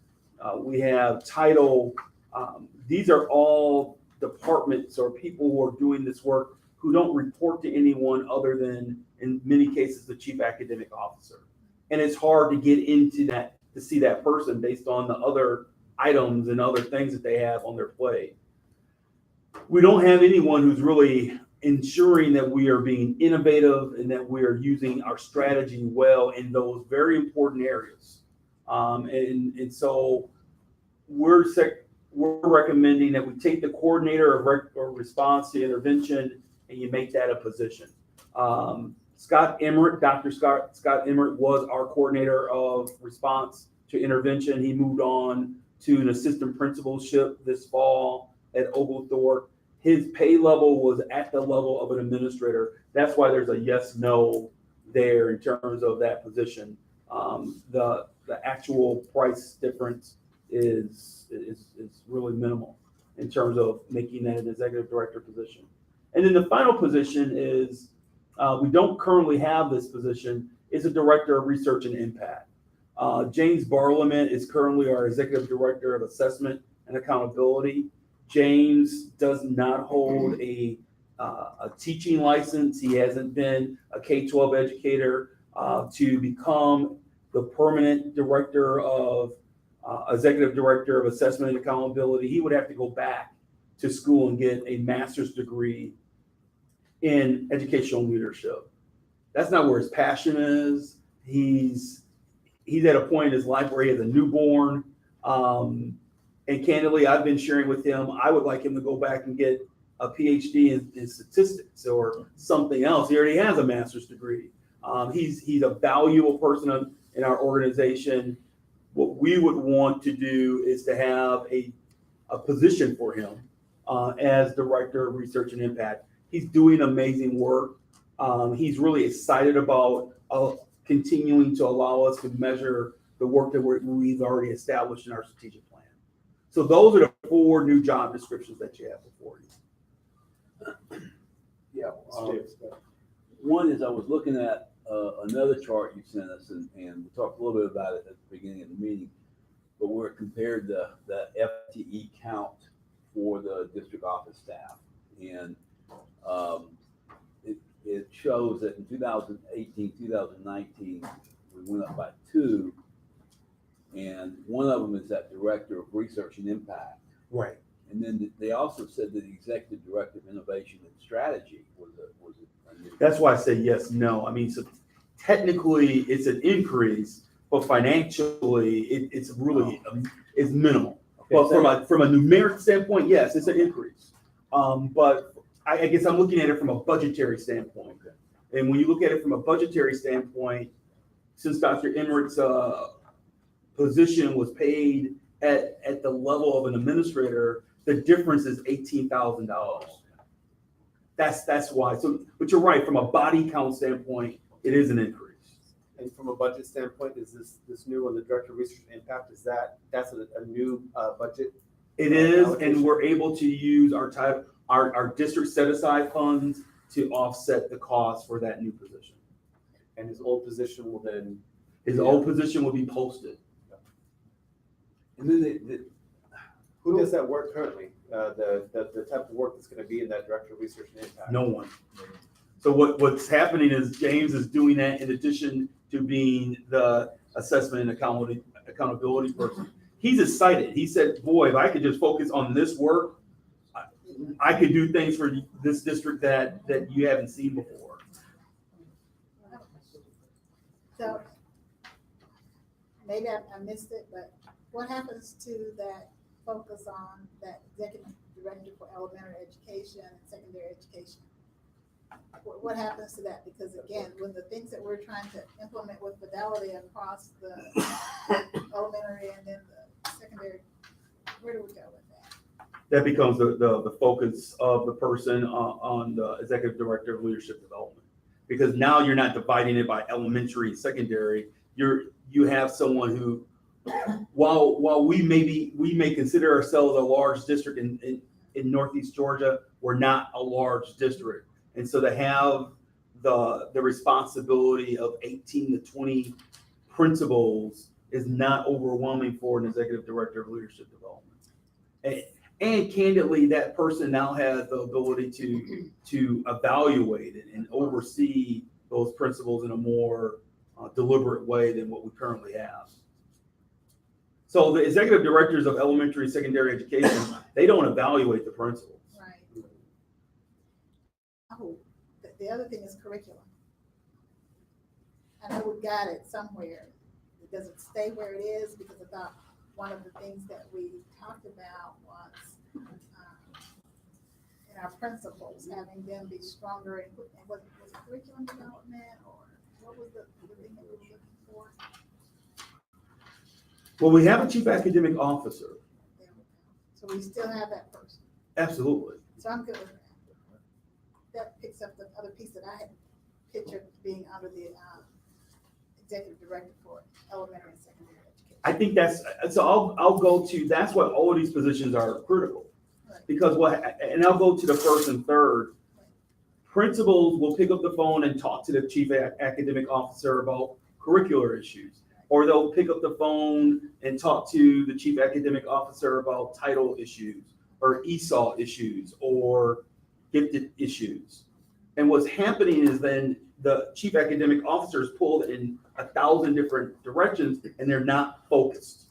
we have title. These are all departments or people who are doing this work who don't report to anyone other than, in many cases, the chief academic officer. and it's hard to get into that, to see that person based on the other items and other things that they have on their plate. We don't have anyone who's really ensuring that we are being innovative and that we are using our strategy well in those very important areas. And so we're recommending that we take the coordinator of response to intervention and you make that a position. Scott Emmert, Dr. Scott Emmert was our coordinator of response to intervention. He moved on to an assistant principalship this fall at Oglethorpe. His pay level was at the level of an administrator. That's why there's a yes/no there in terms of that position. The actual price difference is really minimal in terms of making that an executive director position. And then the final position is, we don't currently have this position, is a director of research and impact. James Barlament is currently our executive director of assessment and accountability. James does not hold a teaching license. He hasn't been a K-12 educator. To become the permanent director of executive director of assessment and accountability, he would have to go back to school and get a master's degree in educational leadership. That's not where his passion is. He's at a point in his life where he has a newborn. And candidly, I've been sharing with him, I would like him to go back and get a PhD in statistics or something else. He already has a master's degree. He's a valuable person in our organization. What we would want to do is to have a position for him as director of research and impact. He's doing amazing work. He's really excited about continuing to allow us to measure the work that we've already established in our strategic plan. So those are the 4 new job descriptions that you have before you. Yeah. One is I was looking at another chart you sent us, and we talked a little bit about it at the beginning of the meeting, but where it compared the FTE count for the district office staff. And it shows that in 2018, 2019, we went up by 2. And one of them is that director of research and impact. Right. And then they also said that the executive director of innovation and strategy was a new. That's why I say yes, no. I mean, so technically it's an increase, but financially it's really it's minimal. Okay, But from a numeric standpoint, yes, it's an increase. But I guess I'm looking at it from a budgetary standpoint. Okay. And when you look at it from a budgetary standpoint, since Dr. Emmert's position was paid at the level of an administrator, the difference is $18,000. That's why. So, but you're right, from a body count standpoint, it is an increase. And from a budget standpoint, is this new one, the director of research and impact, that's a new budget? It is, and we're able to use our district set aside funds to offset the cost for that new position. And his old position will then? His old position will be posted. And then who does that work currently? The type of work that's going to be in that director of research and impact? No one. So what's happening is James is doing that in addition to being the assessment and accountability person. He's excited. He said, boy, if I could just focus on this work, I could do things for this district that you haven't seen before. So maybe I missed it, but what happens to that focus on that executive director for elementary education and secondary education? What happens to that? Because again, when the things that we're trying to implement with fidelity across the elementary and then the secondary, where do we go with that? That becomes the focus of the person on the executive director of leadership development. Because now you're not dividing it by elementary and secondary. You have someone who, while we may consider ourselves a large district in Northeast Georgia, we're not a large district. And so to have the responsibility of 18 to 20 principals is not overwhelming for an executive director of leadership development. And candidly, that person now has the ability to evaluate it and oversee those principals in a more deliberate way than what we currently have. So the executive directors of elementary and secondary education, they don't evaluate the principals. Right. Oh, the other thing is curriculum. I know we got it somewhere. Does it stay where it is? Because I thought one of the things that we talked about was in our principals, having them be stronger in, was it curriculum development, or what was the thing that we were looking for? Well, we have a chief academic officer. So we still have that person. Absolutely. So I'm good with that. That picks up the other piece that I had pictured being under the executive director for elementary and secondary education. I think so I'll go to, that's why all of these positions are critical. Right. Because and I'll go to the first and third. Principals will pick up the phone and talk to the chief academic officer about curricular issues. Or they'll pick up the phone and talk to the chief academic officer about title issues or ESOL issues or gifted issues. And what's happening is then the chief academic officer is pulled in 1,000 different directions and they're not focused.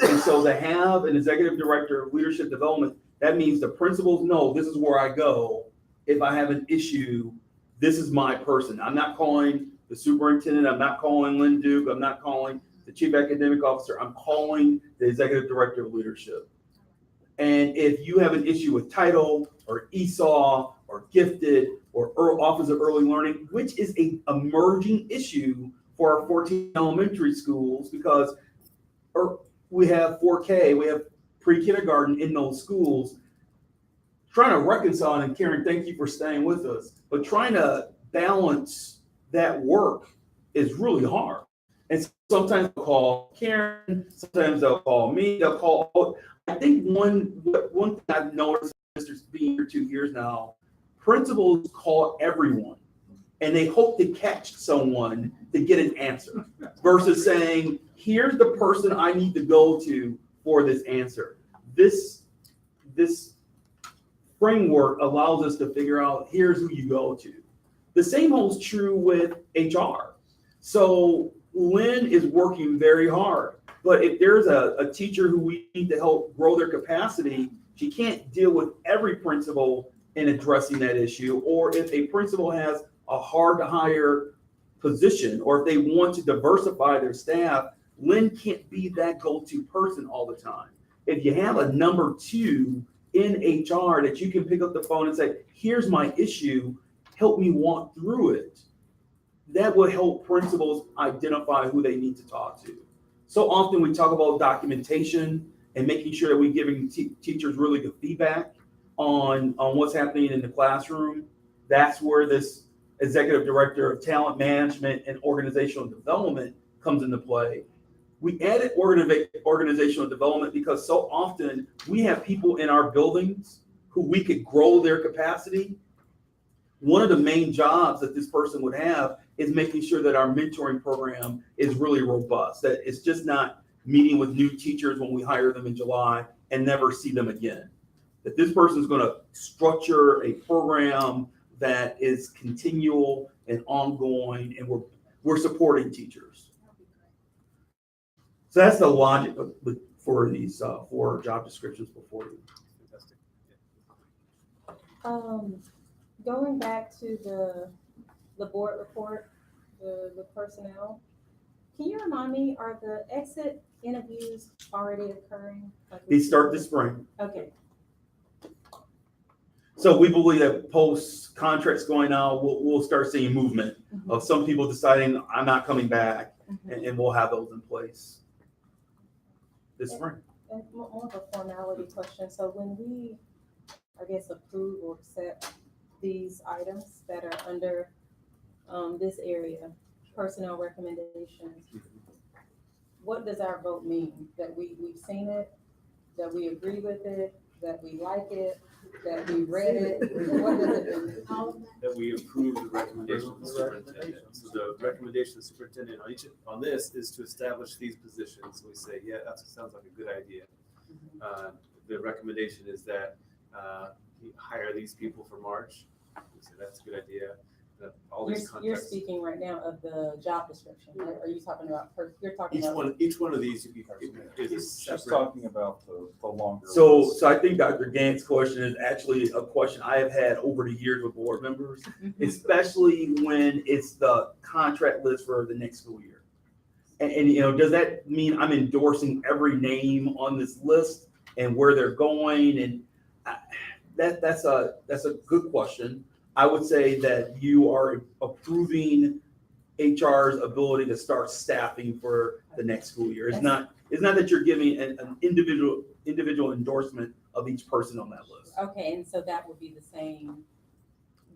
And so to have an executive director of leadership development, that means the principals know this is where I go. If I have an issue, this is my person. I'm not calling the superintendent, I'm not calling Lynn Duke, I'm not calling the chief academic officer, I'm calling the executive director of leadership. And if you have an issue with title or ESOL or gifted or Office of Early Learning, which is an emerging issue for our 14 elementary schools, because we have 4K, we have pre-kindergarten in those schools, trying to reconcile, and Karen, thank you for staying with us, but trying to balance that work is really hard. And sometimes they'll call Karen, sometimes they'll call me, they'll call. I think one thing I've noticed, Mr. being here 2 years now, principals call everyone and they hope to catch someone to get an answer versus saying, here's the person I need to go to for this answer. This framework allows us to figure out, here's who you go to. The same holds true with HR. So Lynn is working very hard, but if there's a teacher who we need to help grow their capacity, she can't deal with every principal in addressing that issue. Or if a principal has a hard to hire position, or if they want to diversify their staff, Lynn can't be that go-to person all the time. If you have a number 2 in HR that you can pick up the phone and say, here's my issue, help me walk through it, that will help principals identify who they need to talk to. So often we talk about documentation and making sure that we're giving teachers really good feedback on what's happening in the classroom. That's where this executive director of talent management and organizational development comes into play. We added organizational development because so often we have people in our buildings who we could grow their capacity. One of the main jobs that this person would have is making sure that our mentoring program is really robust, that it's just not meeting with new teachers when we hire them in July and never see them again. That this person is going to structure a program that is continual and ongoing, and we're supporting teachers. So that's the logic for these 4 job descriptions before you. Going back to the board report, the personnel, can you remind me, are the exit interviews already occurring? They start this spring. Okay. So we believe that post contracts going out, we'll start seeing movement of some people deciding I'm not coming back, and we'll have those in place this spring. And more of a formality question. So when we, I guess, approve or accept these items that are under this area, personnel recommendations, what does our vote mean? That we've seen it, that we agree with it, that we like it, that we read it? What does it mean? That we approve the recommendation of the superintendent. So the recommendation of the superintendent on this is to establish these positions. So we say, yeah, that sounds like a good idea. The recommendation is that you hire these people for March. We say that's a good idea. all You're, these you're contracts. speaking right now of the job description, right? Are you talking about, you're talking Each about? each one of these is a She's separate. talking about the longer. So, list. so I think Dr. Gant's question is actually a question I have had over the years with board members, especially when it's the contract list for the next school year. And, you know, does that mean I'm endorsing every name on this list and where they're going? And that's a good question. I would say that you are approving HR's ability to start staffing for the next school year. It's not that you're giving an individual endorsement of each person on that list. Okay, and so that would be the same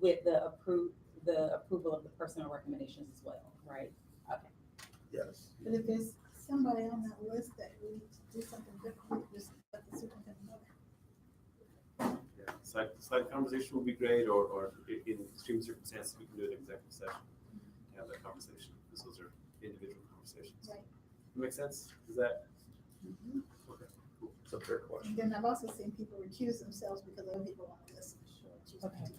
with the approval of the personnel recommendations as well, right? Okay. Yes. But if there's somebody on that list that we need to do something different, we just let the superintendent know. Yeah, side conversation will be great, or in extreme circumstances, we can do an executive session to have that conversation, because those are individual conversations. Right. Make sense? Is that? Okay, cool. It's a fair question. And then I've also seen people recuse themselves because other people on the list. Okay.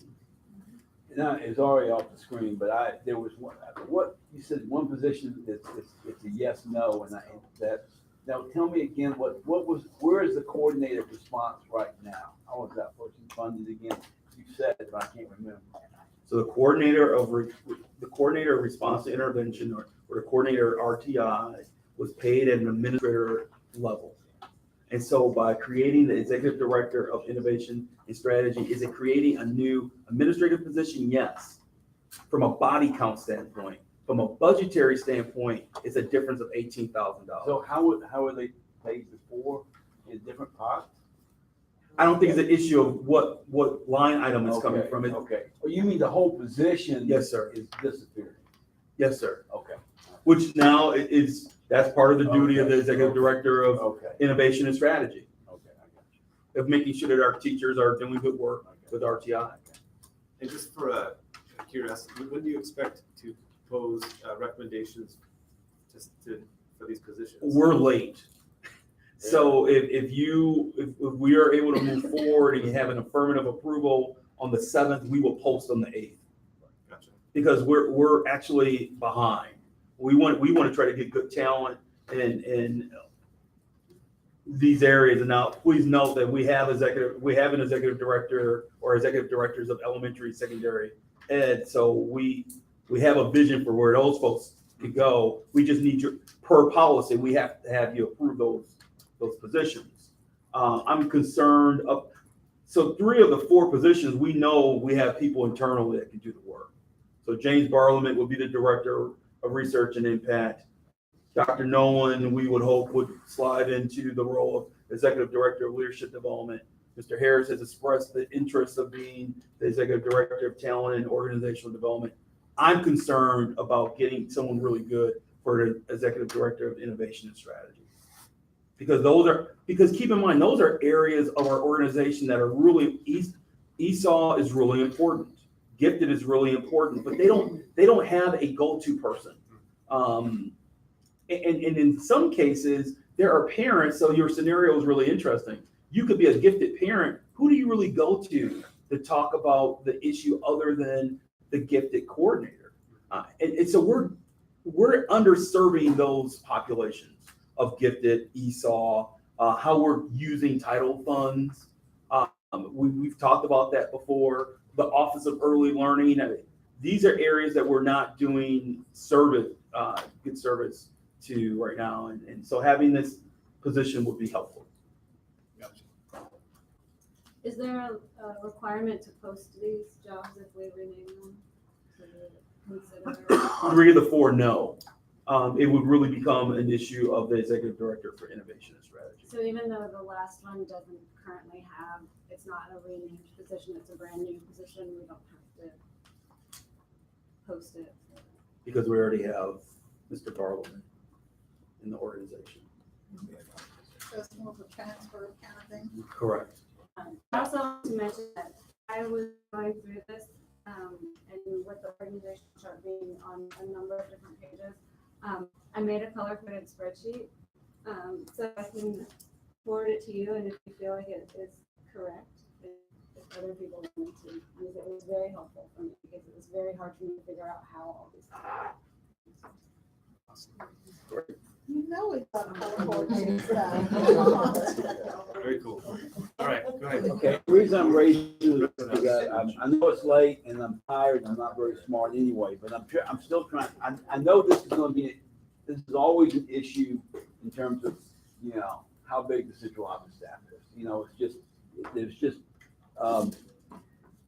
Now, it's already off the screen, but there was one, what, you said one position, it's a yes, no, and now tell me again, where is the coordinator response right now? How is that person funded again? You said it, but I can't remember. So the coordinator of response to intervention or the coordinator RTI was paid at an administrator level. And so by creating the executive director of innovation and strategy, is it creating a new administrative position? Yes. From a body count standpoint, from a budgetary standpoint, it's a difference of $18,000. So how are they paid before in different pots? I don't think it's an issue of what line item it's coming Okay, from. Okay. Oh, you mean the whole position? Yes, sir. Is disappearing? Yes, sir. Okay. Which now that's part of the duty of the executive director of Okay. innovation and strategy, Okay, I got you. of making sure that our teachers are doing good work with RTI. And just for curiosity, when do you expect to propose recommendations for these positions? We're late. So if we are able to move forward and you have an affirmative approval on the 7th, we will post on the 8th. Gotcha. Because we're actually behind. We want to try to get good talent in these areas. And now please note that we have an executive director or executive directors of elementary, secondary ed. So we have a vision for where those folks could go. We just need per policy, we have to have you approve those positions. I'm concerned so 3 of the 4 positions, we know we have people internally that can do the work. So James Barlament will be the director of research and impact. Dr. Nolan, we would hope, would slide into the role of executive director of leadership development. Mr. Harris has expressed the interest of being the executive director of talent and organizational development. I'm concerned about getting someone really good for the executive director of innovation and strategy. Because keep in mind, those are areas of our organization that are really, ESOL is really important. Gifted is really important, but they don't have a go-to person. And in some cases, there are parents, so your scenario is really interesting. You could be a gifted parent. Who do you really go to talk about the issue other than the gifted coordinator? And so we're underserving those populations of gifted, ESOL, how we're using title funds. We've talked about that before. The Office of Early Learning. These are areas that we're not doing good service to right now. And so having this position would be helpful. Is there a requirement to post these jobs if we rename them? Consider 3 of the 4, no. It would really become an issue of the executive director for innovation and strategy. So even though the last one doesn't currently have, it's not a renamed position, it's a brand new position, we don't have to post it. Because we already have Mr. Barlowman in the organization. So it's more of a transfer kind of thing. Correct. I also want to mention that I was going through this, and with the organization chart being on a number of different pages, I made a color-coded spreadsheet, so I can forward it to you, and if you feel like it is correct, if other people wanted to use it. It was very helpful for me because it was very hard for me to figure out how all these things. You know we got color stuff. Very cool. All right, go ahead. Okay, the reason I'm raising this is because I know it's late and I'm tired and I'm not very smart anyway, but I'm still trying, I know this is gonna be, this is always an issue in terms of, you know, how big the central office staff is. You know,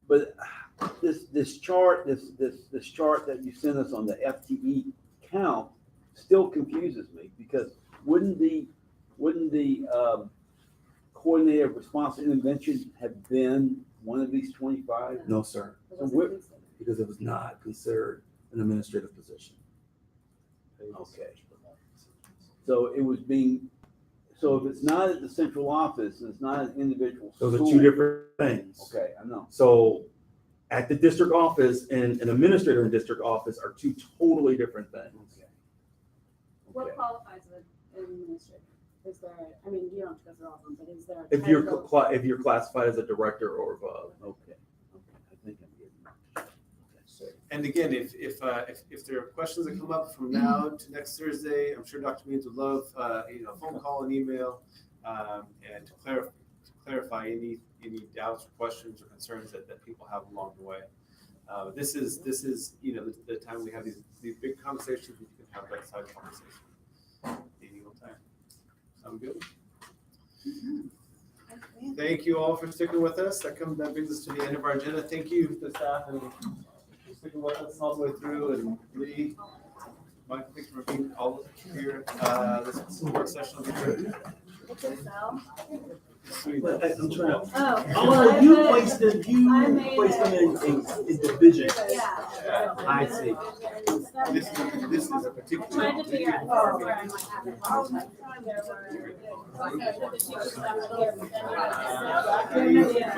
but this chart that you sent us on the FTE count still confuses me, because wouldn't the coordinator of response to intervention have been one of these 25? No, sir, So what, because it was not considered an administrative position. okay. So it was being, so if it's not at the central office, it's not an individual Those are school. two different things. Okay, I know. So at the district office and an administrator in district office are two totally different things. Okay. What Okay. qualifies an administrator? Is there, I mean, you don't have to go through all of them, but is there? a If you're, title? if you're classified as a director or above. Okay. I think I'm getting that. And again, if there are questions that come up from now to next Thursday, I'm sure Dr. Means would love, a phone call and email, and to clarify any doubts or questions or concerns that people have along the way. This is, the time we have these big conversations, we can have that side conversation. Any old time. Sound good? Thank you all for sticking with us. That brings us to the end of our agenda. Thank you to the staff and sticking with us all the way through, and Lee, Mike, thanks for being all here. This work session will be good. What's this, Al? Sweet. I'm trying. Oh. Oh, you placed them in division. Yeah. I see. This is a particular. Trying to figure out where I might have it. There were.